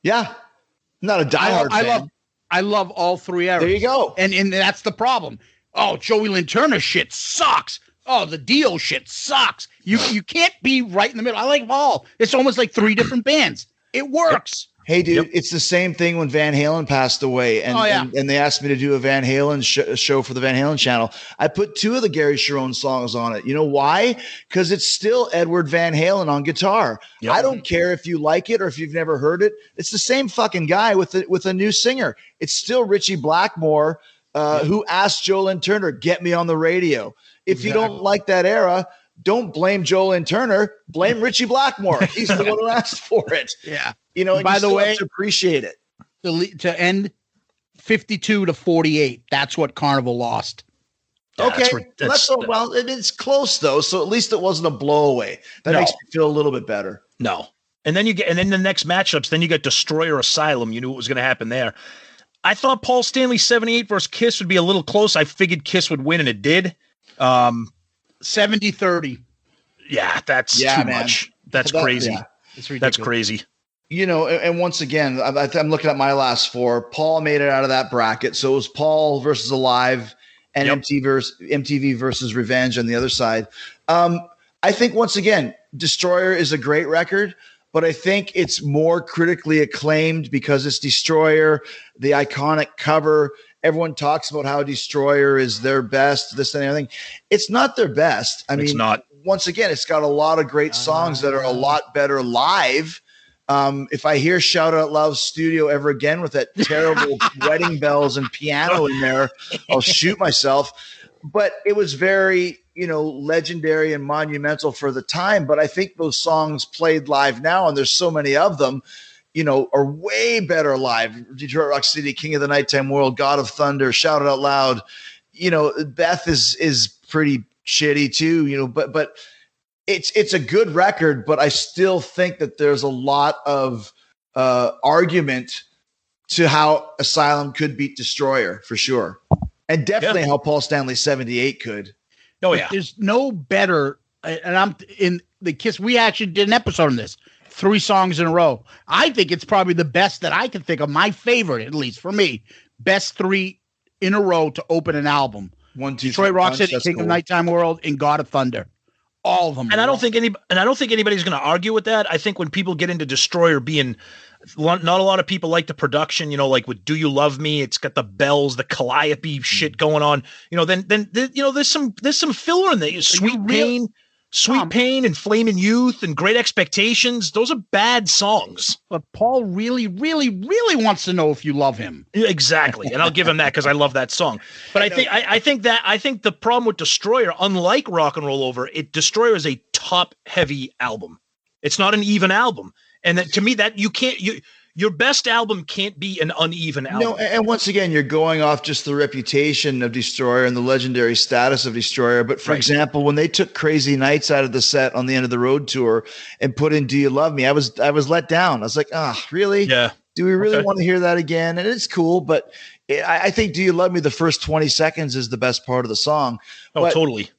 Yeah. I'm not a diehard fan. I love all 3 eras. There you go. And that's the problem. Oh, Joey Lynn Turner shit sucks. Oh, the Dio shit sucks. You can't be right in the middle. I like all. It's almost like 3 different bands. It works. Hey, dude, It's the same thing when Van Halen passed away, and they asked me to do a Van Halen show for the Van Halen channel. I put 2 of the Gary Cherone songs on it. You know why? Because it's still Edward Van Halen on guitar. Yep. I don't care if you like it or if you've never heard it. It's the same fucking guy with a new singer. It's still Richie Blackmore, who asked Joe Lynn Turner, "Get me on the radio." If you don't like that era, don't blame Joe Lynn Turner. Blame Richie Blackmore. He's the one who asked for it. Yeah. You know, by the way, to appreciate it. To end 52-48. That's what Carnival lost. Yeah, okay. It's close though. So at least it wasn't a blow-away. That makes me feel a little bit better. No. And then the next matchups, then you got Destroyer Asylum. You knew what was going to happen there. I thought Paul Stanley 78 versus Kiss would be a little close. I figured Kiss would win, and it did. 70-30. Yeah, that's too much. That's crazy. Yeah. It's ridiculous. That's crazy. You know, and once again, I'm looking at my last 4. Paul made it out of that bracket. So it was Paul versus Alive and MTV versus Revenge on the other side. I think, once again, Destroyer is a great record, but I think it's more critically acclaimed because it's Destroyer, the iconic cover. Everyone talks about how Destroyer is their best, this and everything. It's not their best. I mean, it's not. Once again, it's got a lot of great songs that are a lot better live. If I hear Shout Out Loud Studio ever again with that terrible wedding bells and piano in there, I'll shoot myself. But it was very, legendary and monumental for the time. But I think those songs played live now, and there's so many of them, are way better live. Detroit Rock City, King of the Nighttime World, God of Thunder, Shout It Out Loud. Beth is pretty shitty too, but it's a good record, but I still think that there's a lot of argument to how Asylum could beat Destroyer for sure. And definitely how Paul Stanley 78 could. Oh yeah. There's no better, and I'm in the Kiss. We actually did an episode on this, 3 songs in a row. I think it's probably the best that I can think of. My favorite, at least for me, best 3 in a row to open an album. 1, 2, Detroit Rock City, King of Nighttime World, and God of Thunder. All of them. And I don't think anybody's going to argue with that. I think when people get into Destroyer being, not a lot of people like the production, like with Do You Love Me? It's got the bells, the calliope shit going on. Then there's some filler in there. Sweet Pain and Flamin' Youth and Great Expectations. Those are bad songs. But Paul really, really, really wants to know if you love him. Exactly. And I'll give him that because I love that song. But I think the problem with Destroyer, unlike Rock and Roll Over, Destroyer is a top heavy album. It's not an even album. And to me, that your best album can't be an uneven album. No, and once again, you're going off just the reputation of Destroyer and the legendary status of Destroyer. But for example, when they took Crazy Nights out of the set on the End of the Road tour and put in Do You Love Me, I was let down. I was like, really? Yeah. Do we really want to hear that again? And it's cool, but I think Do You Love Me, the first 20 seconds is the best part of the song. Oh, but, totally.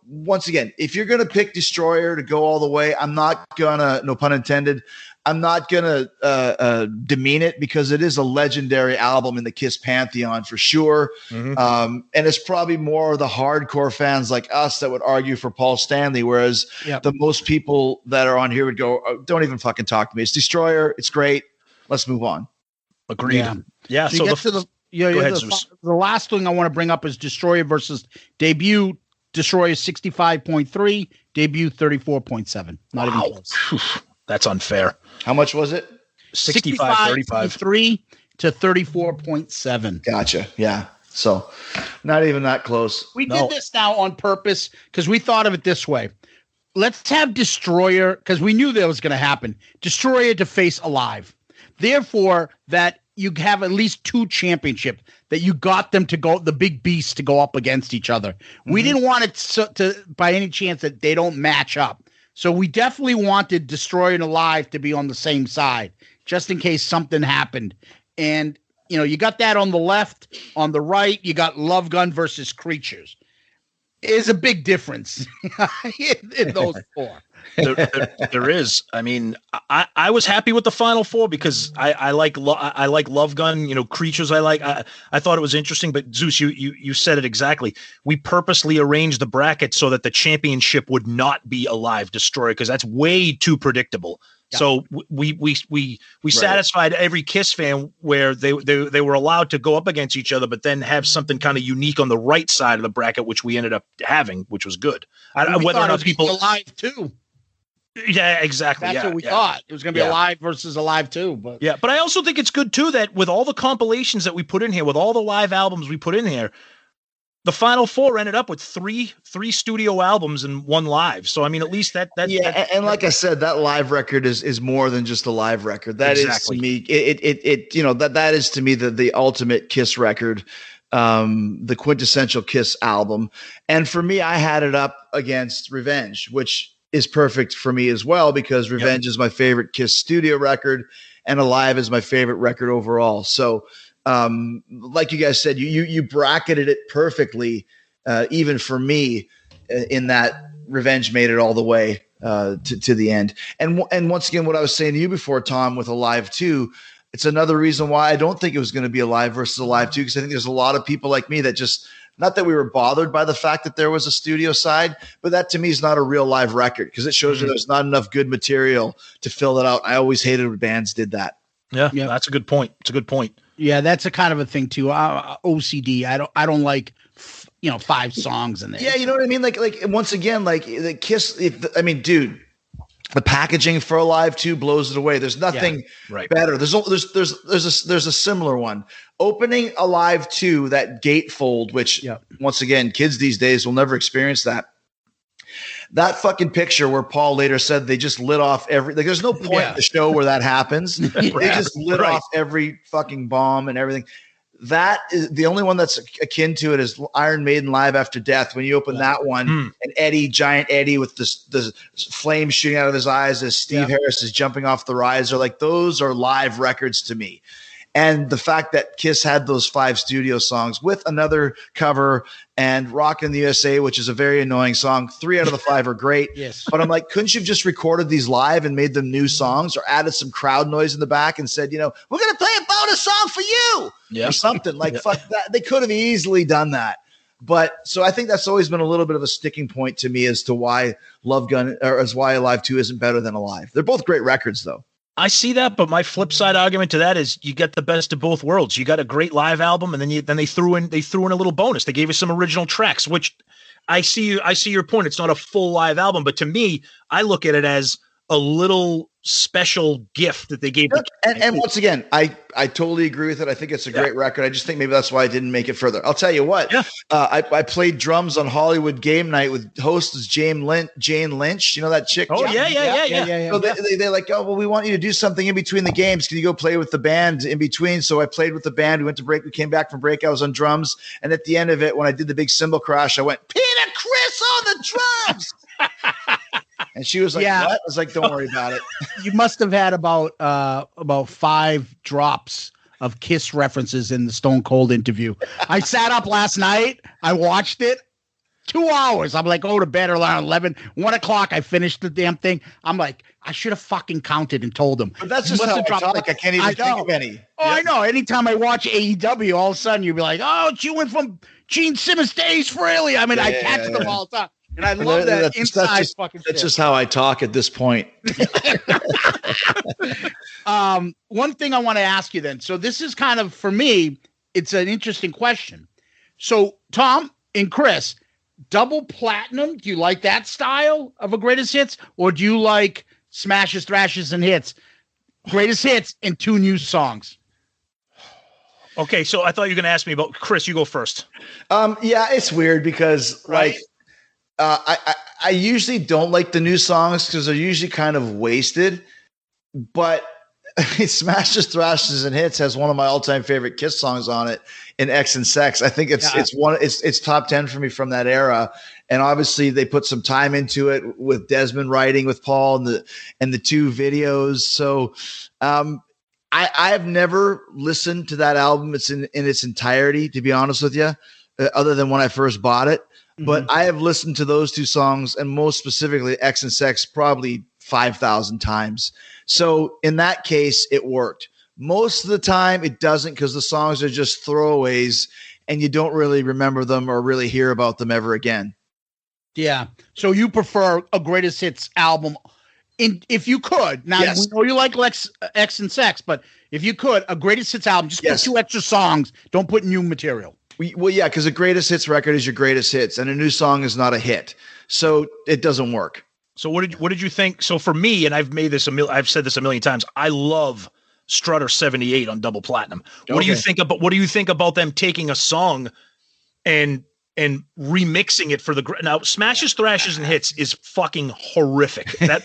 Once again, if you're going to pick Destroyer to go all the way, I'm not going to, no pun intended, I'm not going to demean it because it is a legendary album in the Kiss pantheon for sure. Mm-hmm. And it's probably more the hardcore fans like us that would argue for Paul Stanley, whereas the most people that are on here would go, don't even fucking talk to me. It's Destroyer. It's great. Let's move on. Agreed. Yeah. So the last thing I want to bring up is Destroyer versus debut. Destroyer 65.3, debut 34.7. Not even close. That's unfair. How much was it? 65.35 to 34.7. Gotcha. Yeah. So not even that close. We did this now on purpose because we thought of it this way. Let's have Destroyer, because we knew that was going to happen, Destroyer to face Alive. Therefore, that you have at least 2 championships that you got them to go, the big beasts to go up against each other. Mm-hmm. We didn't want it to by any chance that they don't match up. So we definitely wanted Destroyer and Alive to be on the same side, just in case something happened. And, you got that on the left. On the right, you got Love Gun versus Creatures. Is a big difference in those 4. There is. I mean, I was happy with the final 4 because I like Love Gun, Creatures. I thought it was interesting, but Zeus, you said it exactly. We purposely arranged the bracket so that the championship would not be Alive Destroyer because that's way too predictable. So we satisfied every KISS fan where they were allowed to go up against each other, but then have something kind of unique on the right side of the bracket, which we ended up having, which was good. Whether or not people alive too. Yeah, exactly. That's what we thought. It was going to be alive versus alive too. But but I also think it's good too that with all the compilations that we put in here, with all the live albums we put in here, the final four ended up with three studio albums and one live. So I mean, at least that and like I said, that live record is more than just a live record. That is to me, that is to me the ultimate KISS record, the quintessential KISS album. And for me, I had it up against Revenge, which is perfect for me as well, because Revenge is my favorite KISS studio record and Alive is my favorite record overall. So like you guys said, you bracketed it perfectly, even for me, in that Revenge made it all the way to the end. And once again, what I was saying to you before, Tom, with Alive 2, it's another reason why I don't think it was going to be Alive versus Alive 2, because I think there's a lot of people like me that just, not that we were bothered by the fact that there was a studio side, but that to me is not a real live record, because it shows you there's not enough good material to fill it out. I always hated when bands did that. Yeah, that's a good point. It's a good point. Yeah, that's a kind of a thing too. OCD. I don't like 5 songs in there. Yeah, you know what I mean. Like once again, like the KISS. Dude, the packaging for Alive 2 blows it away. There's nothing better. There's a similar one. Opening Alive 2, that gatefold, which once again, kids these days will never experience that. That fucking picture where Paul later said they just lit off there's no point in the show where that happens. They just lit off every fucking bomb and everything. That is the only one that's akin to it is Iron Maiden Live After Death. When you open that one, and Giant Eddie with the flame shooting out of his eyes as Steve Harris is jumping off the riser, like those are live records to me. And the fact that KISS had those 5 studio songs with another cover and Rockin' the USA, which is a very annoying song. 3 out of the 5 are great. Yes. But I'm like, couldn't you have just recorded these live and made them new songs, or added some crowd noise in the back and said, we're going to play a bonus song for you or something like fuck that. They could have easily done that. But so I think that's always been a little bit of a sticking point to me as to why why Alive 2 isn't better than Alive. They're both great records though. I see that, but my flip side argument to that is you get the best of both worlds. You got a great live album, and then they threw in a little bonus. They gave us some original tracks, which I see your point. It's not a full live album, but to me, I look at it as a little special gift that they gave. And once again, I totally agree with it. I think it's a great record. I just think maybe that's why I didn't make it further. I'll tell you what. Yeah. I played drums on Hollywood Game Night with host Jane Lynch. You know that chick? Oh, yeah. So they're like, oh, well, we want you to do something in between the games. Can you go play with the band in between? So I played with the band. We went to break. We came back from break. I was on drums. And at the end of it, when I did the big cymbal crash, I went, Peter Chris on the drums. And she was like, what? I was like, don't worry about it. You must have had about 5 drops of KISS references in the Stone Cold interview. I sat up last night. I watched it. 2 hours. I'm like, go to bed around 11, 1 o'clock. I finished the damn thing. I'm like, I should have fucking counted and told him. But that's just how I talk. I can't even think of any. Oh, I know. Anytime I watch AEW, all of a sudden you'll be like, oh, you went from Gene Simmons to Ace Frehley. I mean, I catch them all the time. And I love that inside fucking shit. That's just how I talk at this point. One thing I want to ask you then. So this is kind of, for me, it's an interesting question. So Tom and Chris, double platinum, do you like that style of a greatest hits? Or do you like smashes, thrashes, and hits? Greatest hits and 2 new songs. Okay, so I thought you were going to ask me about Chris. You go first. Yeah, it's weird because I usually don't like the new songs because they're usually kind of wasted, but Smashes, Thrashes, and Hits has one of my all-time favorite KISS songs on it in X and Sex. I think it's top 10 for me from that era. And obviously they put some time into it with Desmond writing with Paul and the 2 videos. So I've never listened to that album. It's in its entirety, to be honest with you, other than when I first bought it. But I have listened to those 2 songs, and most specifically X and Sex, probably 5,000 times. So in that case, it worked. Most of the time, it doesn't, because the songs are just throwaways, and you don't really remember them or really hear about them ever again. Yeah. So you prefer a greatest hits album if you could, now Yes. we know you like X and Sex, but if you could, a greatest hits album, just put 2 extra songs. Don't put new material. Well, yeah, because a greatest hits record is your greatest hits, and a new song is not a hit, so it doesn't work. So what did you think? So for me, and I've said this a million times, I love Strutter 78 on double platinum. What do you think about them taking a song and remixing it for now? Smashes, Thrashes, and Hits is fucking horrific. That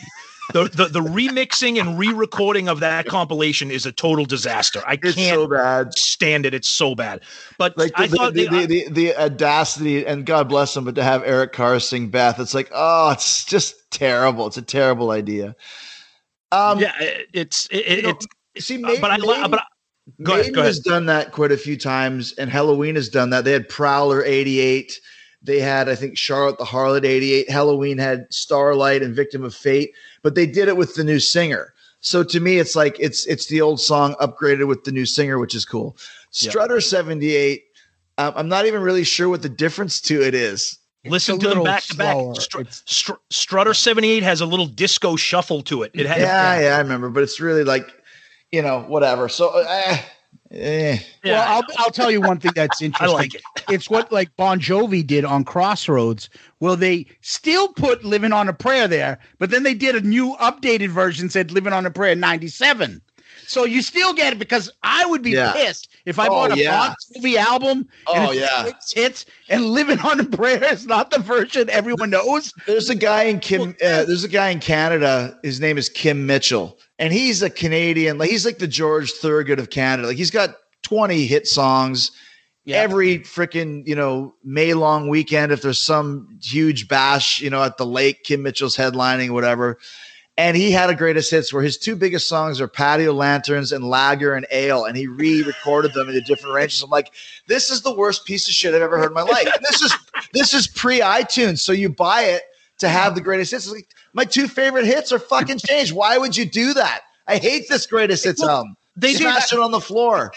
the remixing and re-recording of that compilation is a total disaster. It's can't so bad. Stand it. It's so bad. But like I thought the audacity, and God bless him, but to have Eric Carr sing Beth, it's like, oh, it's just terrible. It's a terrible idea. Maiden has done that quite a few times, and Halloween has done that. They had Prowler 88. They had, I think, Charlotte the Harlot 88. Halloween had Starlight and Victim of Fate, but they did it with the new singer. So to me, it's like it's the old song upgraded with the new singer, which is cool. Strutter 78, I'm not even really sure what the difference to it is. Listen to them back to back. Strutter 78 has a little disco shuffle to it. I remember, but it's really like, whatever. So, Well, I'll tell you one thing that's interesting. I like it. It's what like Bon Jovi did on Crossroads. Well, they still put "Living on a Prayer" there, but then they did a new updated version said "Living on a Prayer" 97. So you still get it, because I would be pissed if I bought a Bon Jovi album and it's hits and "Living on a Prayer" is not the version everyone knows. There's a guy in Canada. His name is Kim Mitchell, and he's a Canadian. Like, he's like the George Thorogood of Canada. Like, he's got 20 hit songs. Every freaking, May long weekend, if there's some huge bash, at the lake, Kim Mitchell's headlining, whatever. And he had a greatest hits where his 2 biggest songs are Patio Lanterns and Lager and Ale. And he re-recorded them into different ranges. I'm like, this is the worst piece of shit I've ever heard in my life. And this is pre-iTunes. So you buy it to have the greatest hits. Like, my 2 favorite hits are fucking changed. Why would you do that? I hate this greatest hits album. They smashed it on the floor.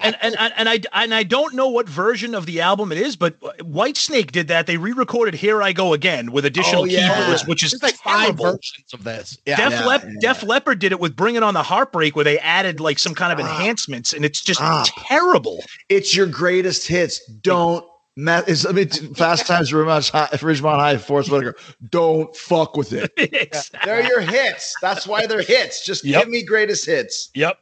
And I don't know what version of the album it is, but Whitesnake did that. They re-recorded "Here I Go Again" with additional keyboards, which is like terrible. 5 versions of this. Def Leppard did it with "Bring It On the Heartbreak," where they added like some kind of enhancements, and it's just terrible. It's your greatest hits. Don't Fast Times at Ridgemont High, Forest Whitaker. Don't fuck with it. Exactly. They're your hits. That's why they're hits. Just give me greatest hits. Yep.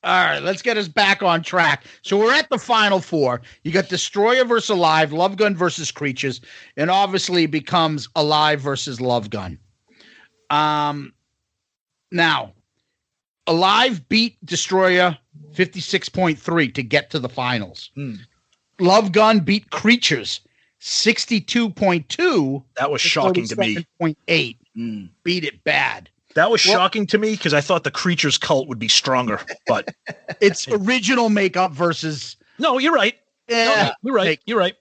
All right, let's get us back on track. So we're at the final 4. You got Destroyer versus Alive, Love Gun versus Creatures, and obviously it becomes Alive versus Love Gun. Now, Alive beat Destroyer 56.3 to get to the finals. Love Gun beat Creatures 62.2. That was shocking to me. 37.8. Beat it bad. That was shocking to me because I thought the Creatures cult would be stronger, but it's original makeup versus. No, you're right. Yeah, you're right. You're right.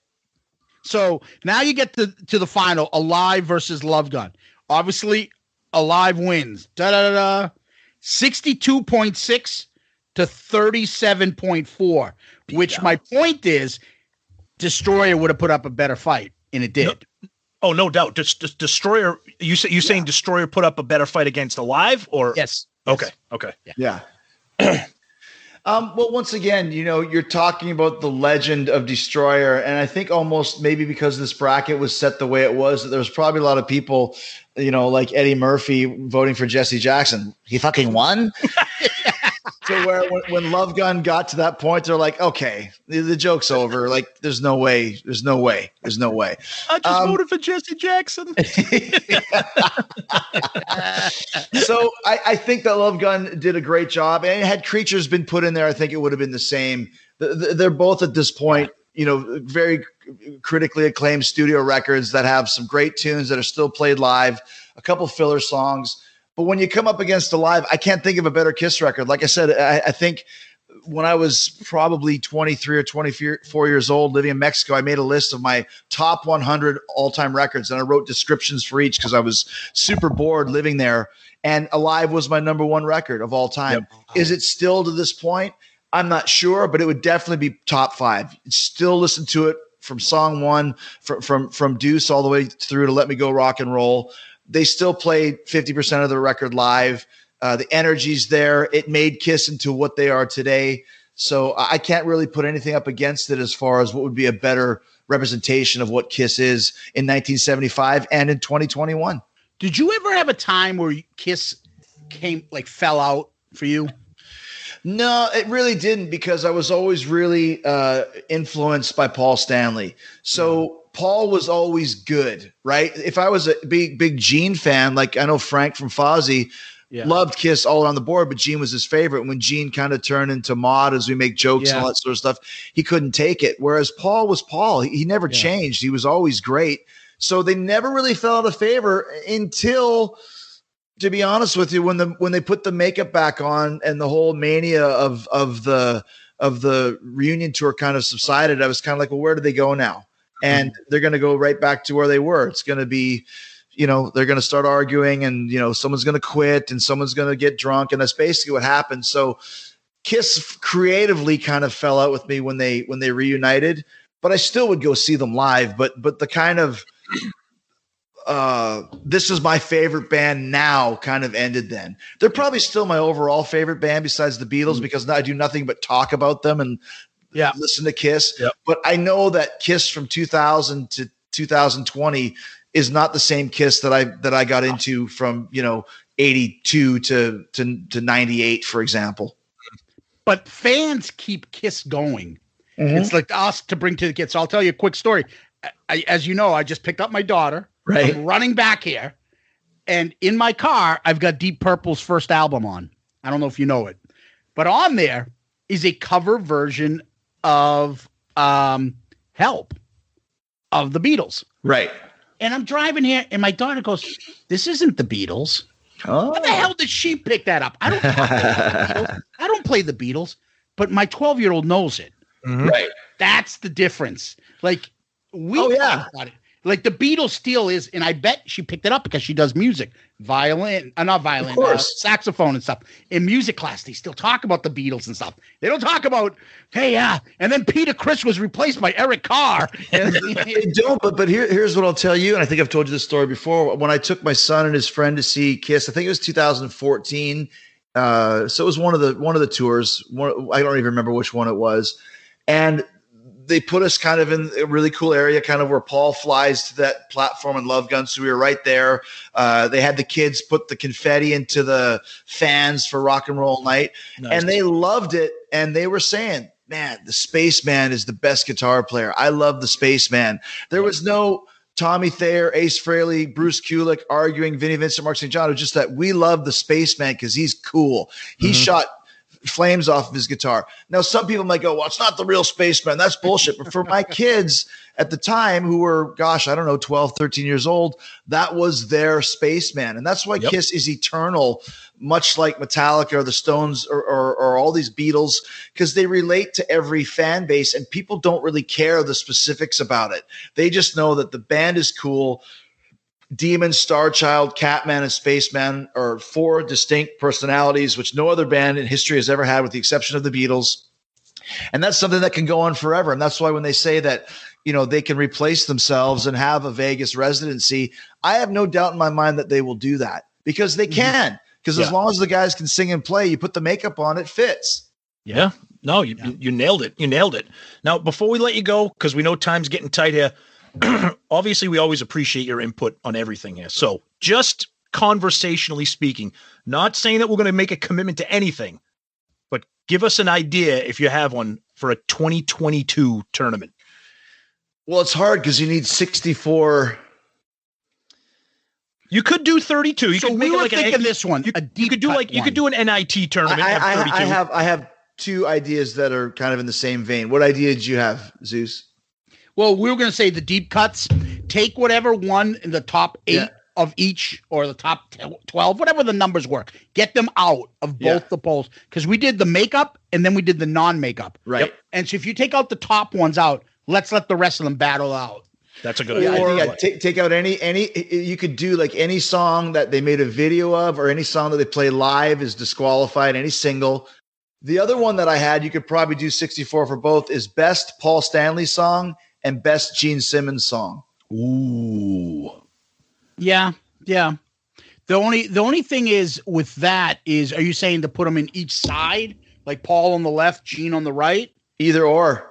So now you get to the final, Alive versus Love Gun. Obviously, Alive wins. 62.6 to 37.4. Which my point is, Destroyer would have put up a better fight, and it did. No doubt. Just Destroyer. You saying Destroyer put up a better fight against Alive, or yes? Okay. Yeah. Well, once again, you're talking about the legend of Destroyer, and I think almost maybe because this bracket was set the way it was, that there was probably a lot of people, like Eddie Murphy voting for Jesse Jackson. He fucking won. To where when Love Gun got to that point, they're like, okay, the joke's over. Like, there's no way. I just voted for Jesse Jackson. So I think that Love Gun did a great job. And had Creatures been put in there, I think it would have been the same. They're both at this point, very critically acclaimed studio records that have some great tunes that are still played live, a couple filler songs. But when you come up against Alive, I can't think of a better Kiss record. Like I said, I think when I was probably 23 or 24 years old living in Mexico, I made a list of my top 100 all-time records, and I wrote descriptions for each because I was super bored living there. And Alive was my number 1 record of all time. Yep. Is it still to this point? I'm not sure, but it would definitely be top 5. Still listen to it from song 1, from Deuce all the way through to Let Me Go Rock and Roll. they still played 50% of the record live. The energy's there. It made KISS into what they are today. So I can't really put anything up against it as far as what would be a better representation of what KISS is in 1975 and in 2021. Did you ever have a time where KISS fell out for you? No, it really didn't, because I was always really influenced by Paul Stanley. So Paul was always good, right? If I was a big Gene fan, like I know Frank from Fozzy loved KISS all around the board, but Gene was his favorite. When Gene kind of turned into Mod, as we make jokes and all that sort of stuff, he couldn't take it. Whereas Paul was Paul. He never changed. He was always great. So they never really fell out of favor until, to be honest with you, when they put the makeup back on and the whole mania of the reunion tour kind of subsided. I was kind of like, well, where do they go now? And they're going to go right back to where they were. It's going to be, they're going to start arguing, and someone's going to quit and someone's going to get drunk, and that's basically what happened. So KISS creatively kind of fell out with me when they reunited, but I still would go see them live. But the kind of this is my favorite band now kind of ended then. They're probably still my overall favorite band besides the Beatles, because I do nothing but talk about them and listen to KISS. Yep. But I know that KISS from 2000 to 2020 is not the same KISS that I got into from 82 to 98, for example. But fans keep KISS going. It's like us to bring to the kids. So I'll tell you a quick story. As you know, I just picked up my daughter. Right. I'm running back here, and in my car, I've got Deep Purple's first album on. I don't know if you know it, but on there is a cover version of Help of the Beatles. Right. And I'm driving here, and my daughter goes, "This isn't the Beatles." Oh. What the hell did she pick that up? I don't play the Beatles, but my 12-year-old knows it. Mm-hmm. Right. That's the difference. Like, we talk about it. Like, the Beatles still is, and I bet she picked it up because she does music, saxophone and stuff. In music class, they still talk about the Beatles and stuff. They don't talk about, and then Peter Criss was replaced by Eric Carr. They don't, but here's what I'll tell you, and I think I've told you this story before. When I took my son and his friend to see KISS, I think it was 2014. So it was one of the tours. I don't even remember which one it was, and they put us kind of in a really cool area, kind of where Paul flies to that platform in Love Gun. So we were right there. They had the kids put the confetti into the fans for Rock and Roll Night. Nice. And they loved it. And they were saying, man, the Spaceman is the best guitar player. I love the Spaceman. There was no Tommy Thayer, Ace Frehley, Bruce Kulick arguing, Vinnie Vincent, Mark St. John. It was just that we love the Spaceman because he's cool. He shot flames off of his guitar. Now, some people might go, well, it's not the real Spaceman. That's bullshit. But for my kids at the time, who were, 12, 13 years old, that was their Spaceman. And that's why KISS is eternal, much like Metallica or the Stones or all these Beatles, because they relate to every fan base, and people don't really care the specifics about it. They just know that the band is cool. Demon, Starchild, Catman, and Spaceman are 4 distinct personalities, which no other band in history has ever had, with the exception of the Beatles. And that's something that can go on forever. And that's why when they say that, they can replace themselves and have a Vegas residency, I have no doubt in my mind that they will do that, because they can. Because as long as the guys can sing and play, you put the makeup on, it fits. Yeah. No, you nailed it. You nailed it. Now, before we let you go, because we know time's getting tight here, obviously we always appreciate your input on everything here. So just conversationally speaking, not saying that we're going to make a commitment to anything, but give us an idea, if you have one, for a 2022 tournament. Well, it's hard because you need 64. You could do 32. You so could make we it were like thinking this one. You could do you could do an NIT tournament. I have 2 ideas that are kind of in the same vein. What idea did you have, Zeus? Well, we were going to say the deep cuts. Take whatever one in the top 8 of each, or the top 12, whatever the numbers were. Get them out of both the polls, because we did the makeup and then we did the non-makeup. Right. Yep. And so if you take out the top ones out, let's let the rest of them battle out. That's a good idea. Take out any. You could do like any song that they made a video of, or any song that they play live is disqualified. Any single. The other one that I had, you could probably do 64 for both, is best Paul Stanley song and best Gene Simmons song. Ooh. Yeah, Yeah. The only thing is with that is, are you saying to put them in each side, like Paul on the left, Gene on the right? Either or.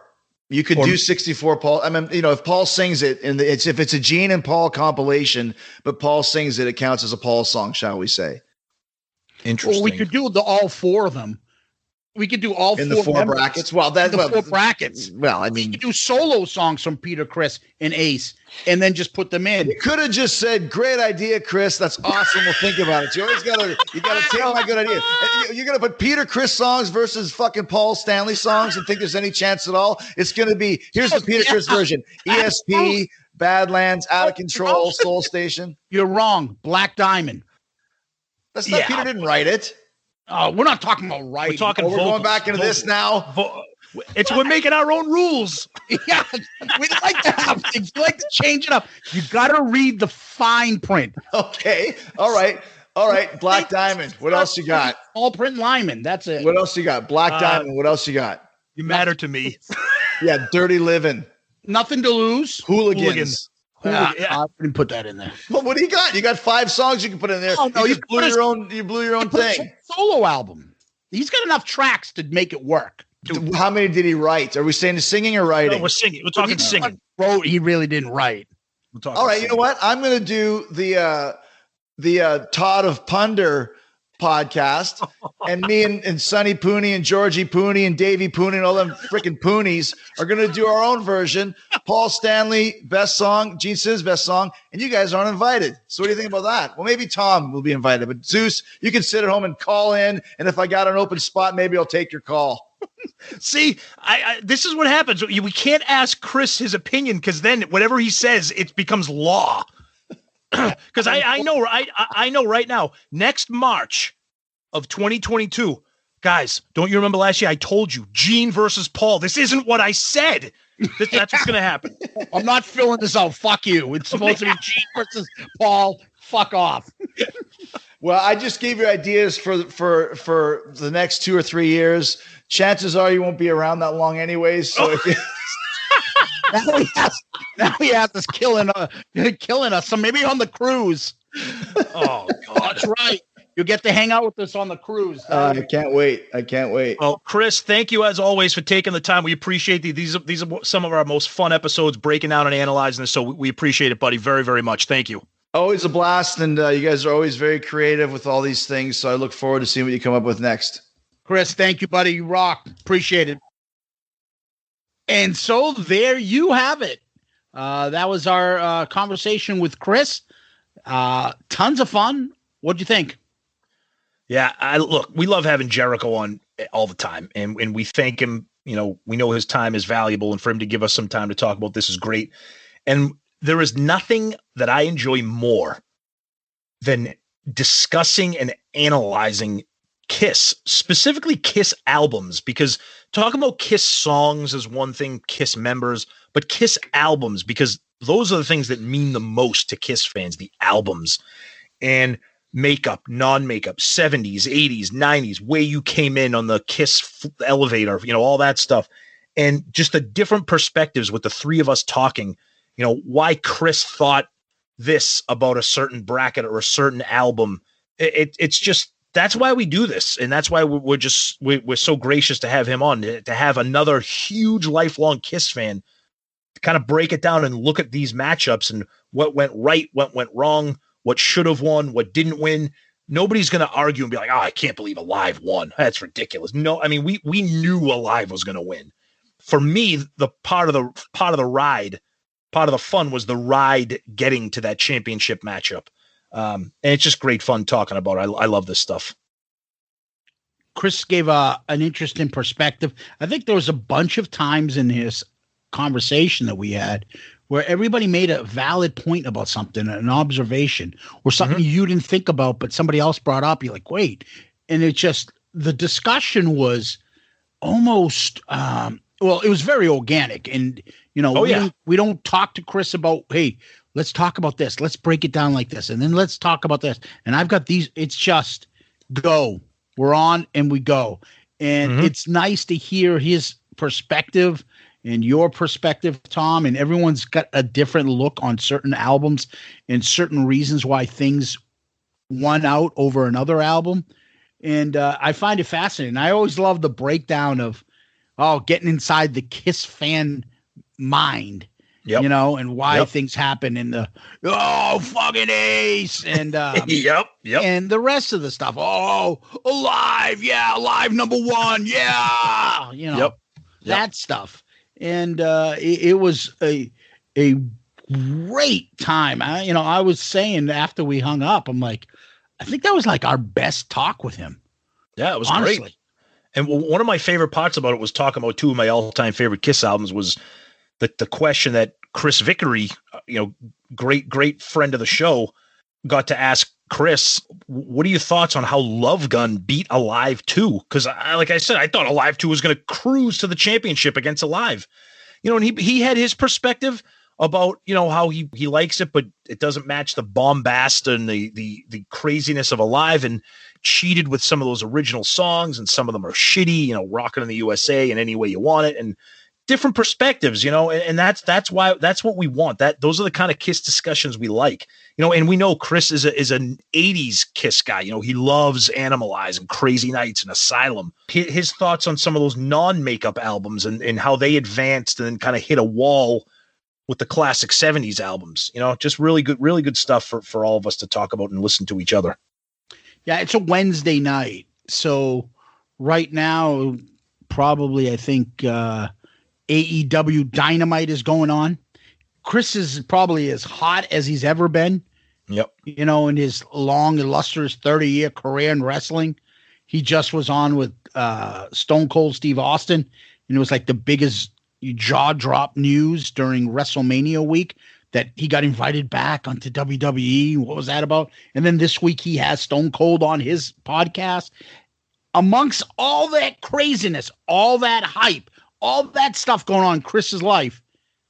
You could do 64 Paul. I mean, if Paul sings it, and if it's a Gene and Paul compilation, but Paul sings it, it counts as a Paul song, shall we say? Well, Interesting. we could do all four of them. We could do all in the four brackets. Well, four brackets. Well, I we mean, could do solo songs from Peter, Chris, and Ace, and then just put them in. You could have just said, "Great idea, Chris. That's awesome. We'll think about it." You always gotta take my good idea. You're gonna put Peter, Chris songs versus fucking Paul Stanley songs, and think there's any chance at all? It's gonna be here's the Peter, Chris version: ESP, Badlands, Out of Control, Soul Station. You're wrong. Black Diamond. That's not Peter didn't write it. We're not talking about writing. We're talking. We're going back into this now. We're making our own rules. Yeah, we like to have things. We like to change it up. You got to read the fine print. Okay. All right. Black Diamond. What else you got? Small print Lyman. That's it. What else you got? Black Diamond. What else you got? You matter to me. Yeah. Dirty Living. Nothing to lose. Hooligans. I didn't put that in there. Well, what do you got? You got 5 songs you can put in there. Oh, no, you blew your own thing. Solo album. He's got enough tracks to make it work. Dude. How many did he write? Are we saying singing or writing? No, we're singing. We're talking singing. He really didn't write. All right, you know what? I'm going to do the Todd of Punder podcast, and me and Sonny Pooney and Georgie Pooney and Davey Pooney and all them freaking Poonies are going to do our own version. Paul Stanley, best song, Gene Simmons, best song, and you guys aren't invited. So what do you think about that? Well, maybe Tom will be invited, but Zeus, you can sit at home and call in, and if I got an open spot, maybe I'll take your call. See, I this is what happens. We can't ask Chris his opinion because then whatever he says, it becomes law. Because I know right now, next March of 2022, guys, don't you remember last year? I told you, Gene versus Paul. This isn't what I said. That's what's going to happen. I'm not filling this out. Fuck you. It's supposed to be Gene versus Paul. Fuck off. Well, I just gave you ideas for the next 2 or 3 years. Chances are you won't be around that long anyways. So now he has us killing us. So maybe on the cruise. Oh God, that's right. You get to hang out with us on the cruise. I can't wait. Well, Chris, thank you as always for taking the time. We appreciate these are some of our most fun episodes, breaking down and analyzing this. So we appreciate it, buddy, very, very much. Thank you. Always a blast, and you guys are always very creative with all these things. So I look forward to seeing what you come up with next. Chris, thank you, buddy. You rock. Appreciate it. And so there you have it. That was our conversation with Chris. Tons of fun. What'd you think? Yeah, look, we love having Jericho on all the time, and we thank him. You know, we know his time is valuable, and for him to give us some time to talk about this is great. And there is nothing that I enjoy more than discussing and analyzing KISS, specifically KISS albums, because talking about KISS songs is one thing, KISS members, but KISS albums, because those are the things that mean the most to KISS fans, the albums. And makeup, non-makeup, 70s, 80s, 90s, way you came in on the KISS elevator, you know, all that stuff. And just the different perspectives with the three of us talking, you know, why Chris thought this about a certain bracket or a certain album. It's just, that's why we do this. And that's why we're so gracious to have him on, to have another huge lifelong KISS fan to kind of break it down and look at these matchups and what went right, what went wrong, what should have won, what didn't win. Nobody's going to argue and be like, oh, I can't believe Alive won. That's ridiculous. No, I mean, we knew Alive was going to win. For me, the part of the ride, part of the fun was the ride getting to that championship matchup. And it's just great fun talking about it. I love this stuff. Chris gave an interesting perspective. I think there was a bunch of times in his conversation that we had where everybody made a valid point about something, an observation, or something you didn't think about, but somebody else brought up. You're like, wait. And it just, the discussion was almost, it was very organic. And, you know, we don't talk to Chris about, hey, let's talk about this. Let's break it down like this. And then let's talk about this. And I've got these, it's just go. We're on and we go. And it's nice to hear his perspective and your perspective, Tom, and everyone's got a different look on certain albums and certain reasons why things won out over another album. And I find it fascinating. I always love the breakdown of, getting inside the KISS fan mind, and why things happen in the, fucking Ace and, and the rest of the stuff. Oh, Alive. Yeah. Alive #1. Yeah. That stuff. And it was a great time. I was saying after we hung up, I'm like, I think that was like our best talk with him. Yeah, it was great. And one of my favorite parts about it was talking about two of my all-time favorite KISS albums was the question that Chris Vickery, great friend of the show, got to ask Chris, what are your thoughts on how Love Gun beat Alive 2? Because like I said, I thought Alive 2 was going to cruise to the championship against Alive. And he had his perspective about, how he likes it, but it doesn't match the bombast and the craziness of Alive, and cheated with some of those original songs, and some of them are shitty, Rockin' in the USA and Any Way You Want It, and different perspectives, and that's why, that's what we want. Those are the kind of KISS discussions we like, and we know Chris is an 80s KISS guy. He loves Animalize and Crazy Nights and Asylum. His thoughts on some of those non-makeup albums and how they advanced and then kind of hit a wall with the classic 70s albums, just really good stuff for all of us to talk about and listen to each other. Yeah, it's a Wednesday night. So right now, probably, I think AEW Dynamite is going on. Chris is probably as hot as he's ever been. Yep. In his long, illustrious 30-year career in wrestling. He just was on with Stone Cold Steve Austin, and it was like the biggest jaw-drop news during WrestleMania week that he got invited back onto WWE. What was that about? And then this week he has Stone Cold on his podcast. Amongst all that craziness, all that hype, all that stuff going on in Chris's life.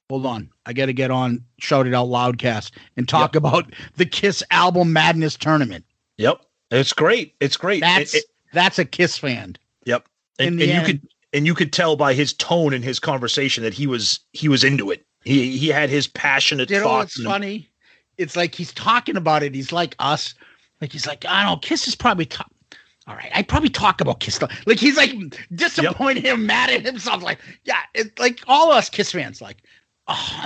Hold on. I got to get on Shout It Out Loudcast and talk about the KISS Album Madness Tournament. Yep. It's great. That's a KISS fan. Yep. And you could tell by his tone in his conversation that he was into it. He had his passionate thoughts. It's funny. It's like he's talking about it. He's like us. Like he's like, I don't know, KISS is probably all right. I probably talk about KISS. Like he's like disappointed him, mad at himself. Like, yeah, it's like all us KISS fans. Like,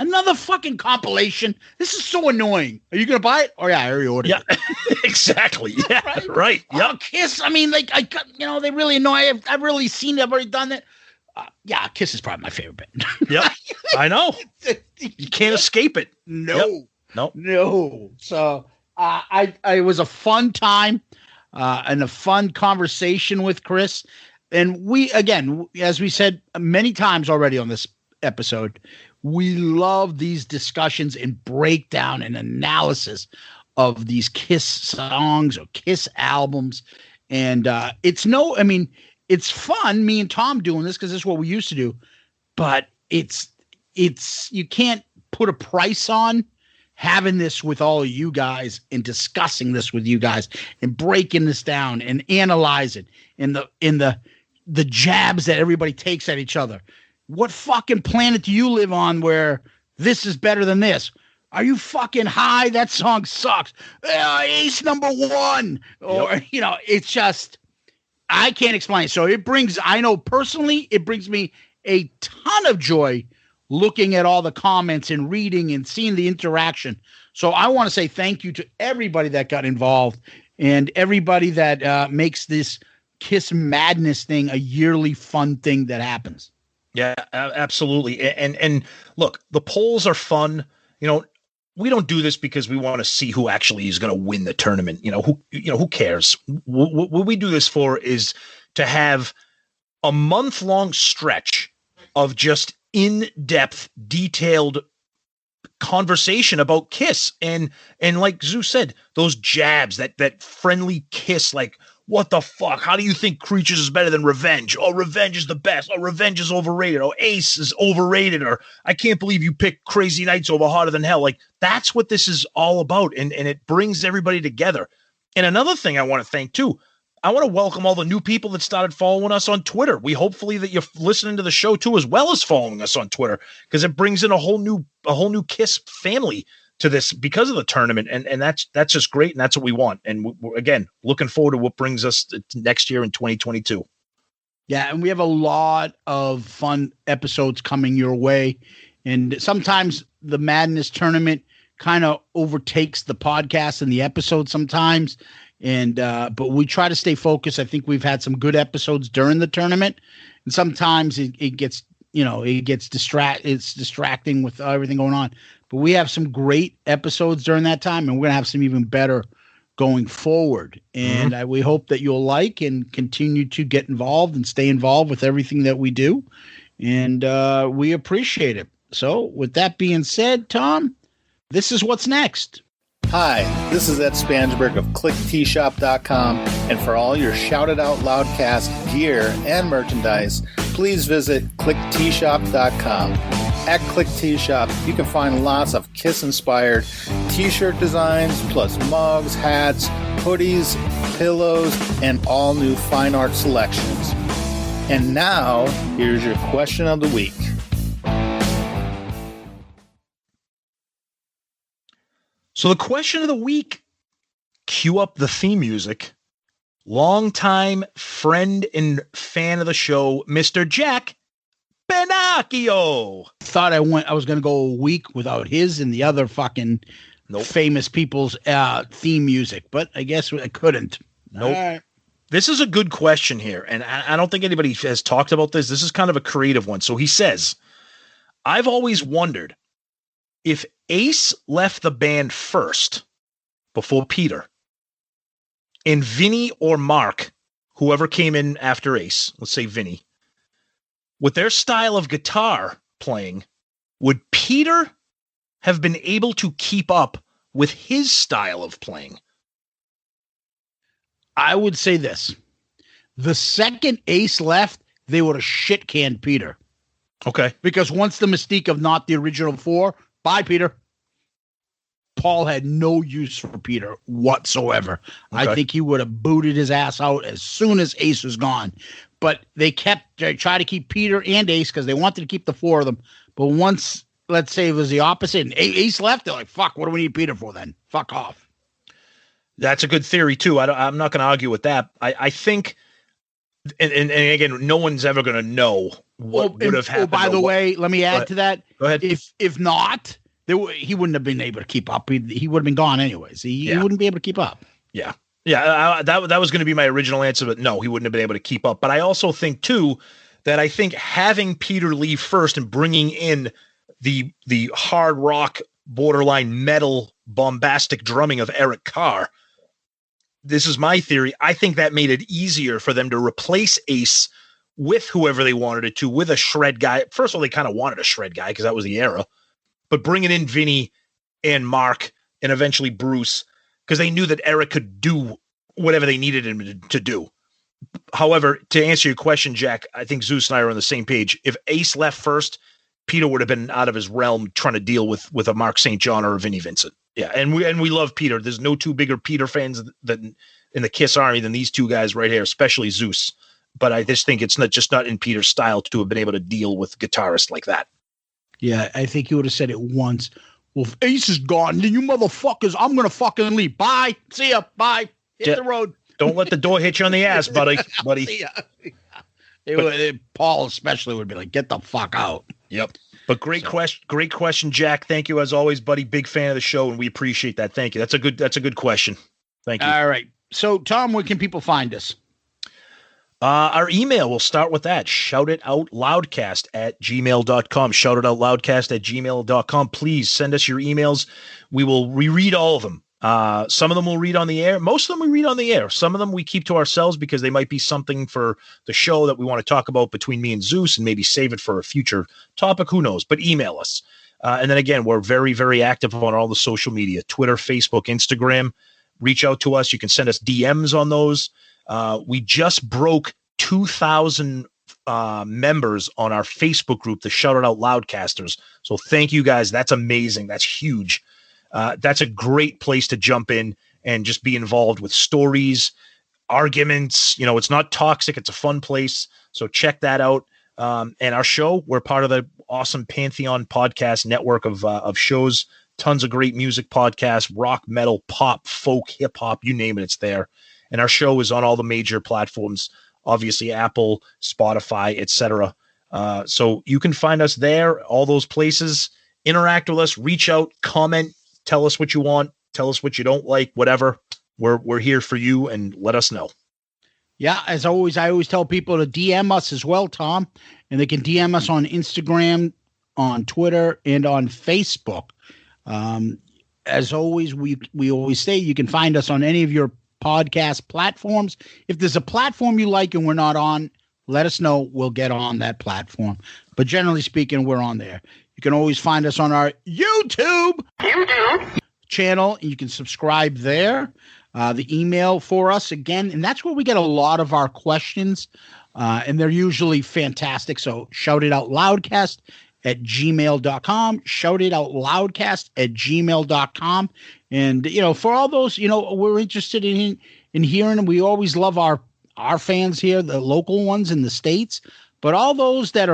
another fucking compilation. This is so annoying. Are you gonna buy it? Oh yeah, I already ordered it. Exactly. Yeah, right. Yeah, KISS. I mean, like I got, they really annoy. I've really seen it. I've already done it. Yeah, KISS is probably my favorite band. Yep, I know. You can't escape it. No, yep. No. So it was a fun time and a fun conversation with Chris. And we, again, as we said many times already on this episode, we love these discussions and breakdown and analysis of these KISS songs or KISS albums. And it's fun, me and Tom doing this because this is what we used to do, but it's you can't put a price on having this with all of you guys and discussing this with you guys and breaking this down and analyzing in the jabs that everybody takes at each other. What fucking planet do you live on where this is better than this? Are you fucking high? That song sucks. Ace #1. Or, it's just, I can't explain. So I know personally, it brings me a ton of joy looking at all the comments and reading and seeing the interaction. So I want to say thank you to everybody that got involved and everybody that makes this KISS Madness thing a yearly fun thing that happens. Yeah, absolutely. And look, the polls are fun. We don't do this because we want to see who actually is going to win the tournament. Who cares? What we do this for is to have a month-long stretch of just in-depth, detailed conversation about KISS. And like Zeus said, those jabs, that friendly kiss, like, what the fuck? How do you think Creatures is better than Revenge? Oh, Revenge is the best. Oh, Revenge is overrated. Oh, Ace is overrated. Or I can't believe you picked Crazy Nights over Hotter Than Hell. Like, that's what this is all about. And it brings everybody together. And another thing I want to thank too, welcome all the new people that started following us on Twitter. We hopefully that you're listening to the show too, as well as following us on Twitter, because it brings in a whole new KISS family to this because of the tournament. And that's just great. And that's what we want. And we're, again, looking forward to what brings us to next year in 2022. Yeah. And we have a lot of fun episodes coming your way. And sometimes the Madness tournament kind of overtakes the podcast and the episode sometimes. And, but we try to stay focused. I think we've had some good episodes during the tournament, and sometimes it gets, it's distracting with everything going on, but we have some great episodes during that time, and we're going to have some even better going forward. And we hope that you'll like and continue to get involved and stay involved with everything that we do. And, we appreciate it. So with that being said, Tom, this is what's next. Hi, this is Ed Spansberg of ClickTshop.com, and for all your Shouted Out Loudcast gear and merchandise, please visit ClickTshop.com. At ClickTshop, you can find lots of KISS-inspired t-shirt designs, plus mugs, hats, hoodies, pillows, and all new fine art selections. And now, here's your question of the week. So the question of the week, cue up the theme music. Longtime friend and fan of the show, Mr. Jack Benacchio. Thought I was going to go a week without his and the other fucking famous people's theme music, but I guess I couldn't. Nope. Right. This is a good question here, and I don't think anybody has talked about this. This is kind of a creative one. So he says, I've always wondered if Ace left the band first before Peter, and Vinny or Mark, whoever came in after Ace, let's say Vinny, with their style of guitar playing, would Peter have been able to keep up with his style of playing? I would say this. The second Ace left, they would have shit-canned Peter. Okay. Because once the mystique of not the original four, bye, Peter. Paul had no use for Peter whatsoever. Okay. I think he would have booted his ass out as soon as Ace was gone. But they tried to keep Peter and Ace because they wanted to keep the four of them. But once, let's say it was the opposite, and Ace left, they're like, fuck, what do we need Peter for then? Fuck off. That's a good theory, too. I'm not going to argue with that. I think, and again, no one's ever going to know what would have happened. By the way, let me add to that. Go ahead. If not, he wouldn't have been able to keep up. He would have been gone anyways. He wouldn't be able to keep up. Yeah. Yeah, that was going to be my original answer, but no, he wouldn't have been able to keep up. But I also think, too, that I think having Peter leave first and bringing in the hard rock, borderline metal, bombastic drumming of Eric Carr, this is my theory, I think that made it easier for them to replace Ace with whoever they wanted it to, with a shred guy. First of all, they kind of wanted a shred guy because that was the era. But bringing in Vinny and Mark and eventually Bruce, because they knew that Eric could do whatever they needed him to do. However, to answer your question, Jack, I think Zeus and I are on the same page. If Ace left first, Peter would have been out of his realm trying to deal with a Mark St. John or a Vinnie Vincent. Yeah, and we love Peter. There's no two bigger Peter fans than in the KISS Army than these two guys right here, especially Zeus. But I just think it's not in Peter's style to have been able to deal with guitarists like that. Yeah, I think you would have said it once. Well, if Ace is gone, then you motherfuckers, I'm going to fucking leave. Bye. See ya. Bye. Hit the road. Don't let the door hit you on the ass, buddy. See ya. Paul especially would be like, get the fuck out. Yep. But great question, Jack. Thank you as always, buddy. Big fan of the show, and we appreciate that. Thank you. That's a good question. Thank you. All right. So, Tom, where can people find us? Our email, we'll start with that. shoutitoutloudcast@gmail.com. Shoutitoutloudcast@gmail.com. Please send us your emails. We will reread all of them. Some of them we'll read on the air. Most of them we read on the air. Some of them we keep to ourselves because they might be something for the show that we want to talk about between me and Zeus and maybe save it for a future topic. Who knows? But email us. And then again, we're very, very active on all the social media, Twitter, Facebook, Instagram. Reach out to us. You can send us DMs on those. We just broke 2,000 members on our Facebook group, the Shout It Out Loudcasters. So thank you guys. That's amazing. That's huge. That's a great place to jump in and just be involved with stories, arguments. It's not toxic. It's a fun place. So check that out. And our show, we're part of the awesome Pantheon podcast network of shows. Tons of great music podcasts, rock, metal, pop, folk, hip hop, you name it, it's there. And our show is on all the major platforms, obviously Apple, Spotify, etc. So you can find us there, all those places. Interact with us, reach out, comment, tell us what you want, tell us what you don't like, whatever. We're here for you, and let us know. Yeah, as always, I always tell people to DM us as well, Tom, and they can DM us on Instagram, on Twitter, and on Facebook. As always, we always say you can find us on any of your podcast platforms. If there's a platform you like and we're not on, let us know. We'll get on that platform. But generally speaking, we're on there. You can always find us on our YouTube channel, and you can subscribe there. The email for us again, and that's where we get a lot of our questions, and they're usually fantastic. So shout it out loudcast at gmail.com, shoutitoutloudcast@gmail.com. And, for all those, we're interested in hearing, we always love our fans here, the local ones in the States, but all those that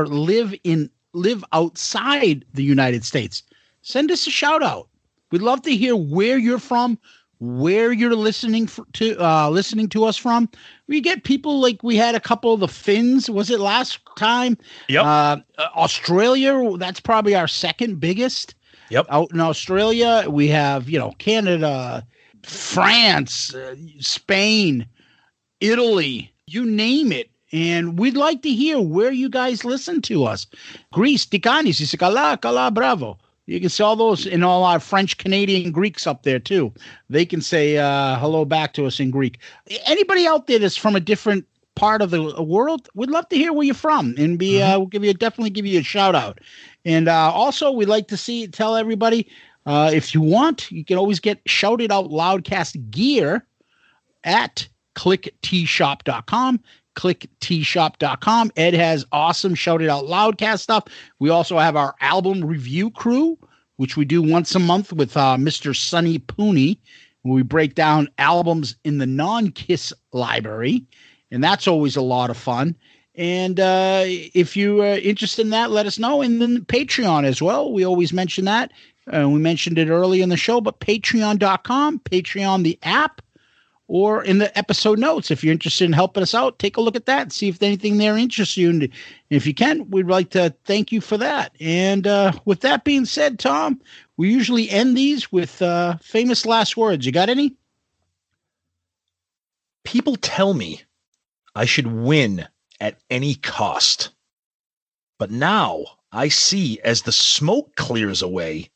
live outside the United States, send us a shout out. We'd love to hear where you're from, where you're listening to us from. We get people like we had a couple of the Finns. Was it last time? Yep. Australia, that's probably our second biggest. Yep. Out in Australia, we have, Canada, France, Spain, Italy, you name it. And we'd like to hear where you guys listen to us. Greece, Tikanis, Kala, bravo. You can see all those and all our French, Canadian Greeks up there too. They can say hello back to us in Greek. Anybody out there that's from a different part of the world, we'd love to hear where you're from, and we'll definitely give you a shout out. And also, we'd like to tell everybody if you want, you can always get Shouted Out Loudcast gear at clicktshop.com. clicktshop.com. Ed has awesome Shouted Out Loudcast stuff. We also have our album review crew, which we do once a month with Mr. Sonny Pooney, where we break down albums in the non-KISS library, and that's always a lot of fun. And if you're interested in that, let us know. And then Patreon as well. We always mention that. We mentioned it early in the show, but patreon.com, Patreon the app, or in the episode notes. If you're interested in helping us out, take a look at that and see if anything there interests you. And if you can, we'd like to thank you for that. And with that being said, Tom, we usually end these with famous last words. You got any? People tell me I should win at any cost. But now I see, as the smoke clears away,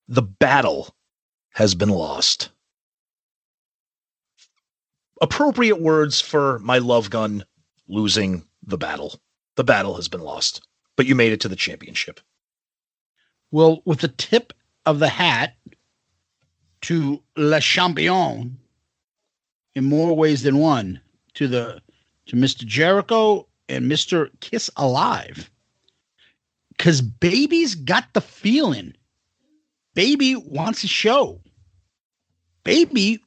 the battle has been lost. Appropriate words for my love gun losing the battle. The battle has been lost, but you made it to the championship. Well, with the tip of the hat to LeChampion, in more ways than one, to Mr. Jericho and Mr. Kiss Alive, because Baby's got the feeling. Baby wants a show. Baby,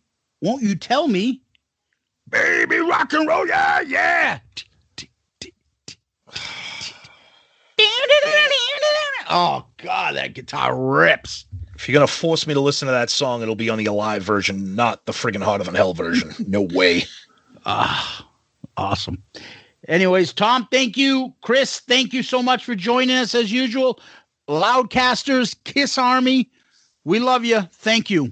won't you tell me? Baby, rock and roll, yeah. Oh, God, that guitar rips. If you're going to force me to listen to that song, it'll be on the Alive version, not the friggin' Harder Than Hell version. No way. Awesome. Anyways, Tom, thank you. Chris, thank you so much for joining us as usual. Loudcasters, Kiss Army, we love you. Thank you.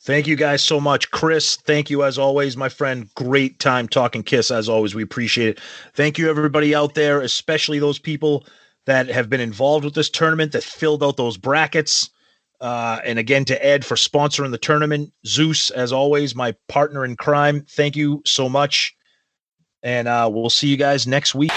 Thank you guys so much. Chris, thank you as always, my friend. Great time talking Kiss as always. We appreciate it. Thank you, everybody out there, especially those people that have been involved with this tournament, that filled out those brackets. And again, to Ed for sponsoring the tournament. Zeus, as always, my partner in crime. Thank you so much. And we'll see you guys next week.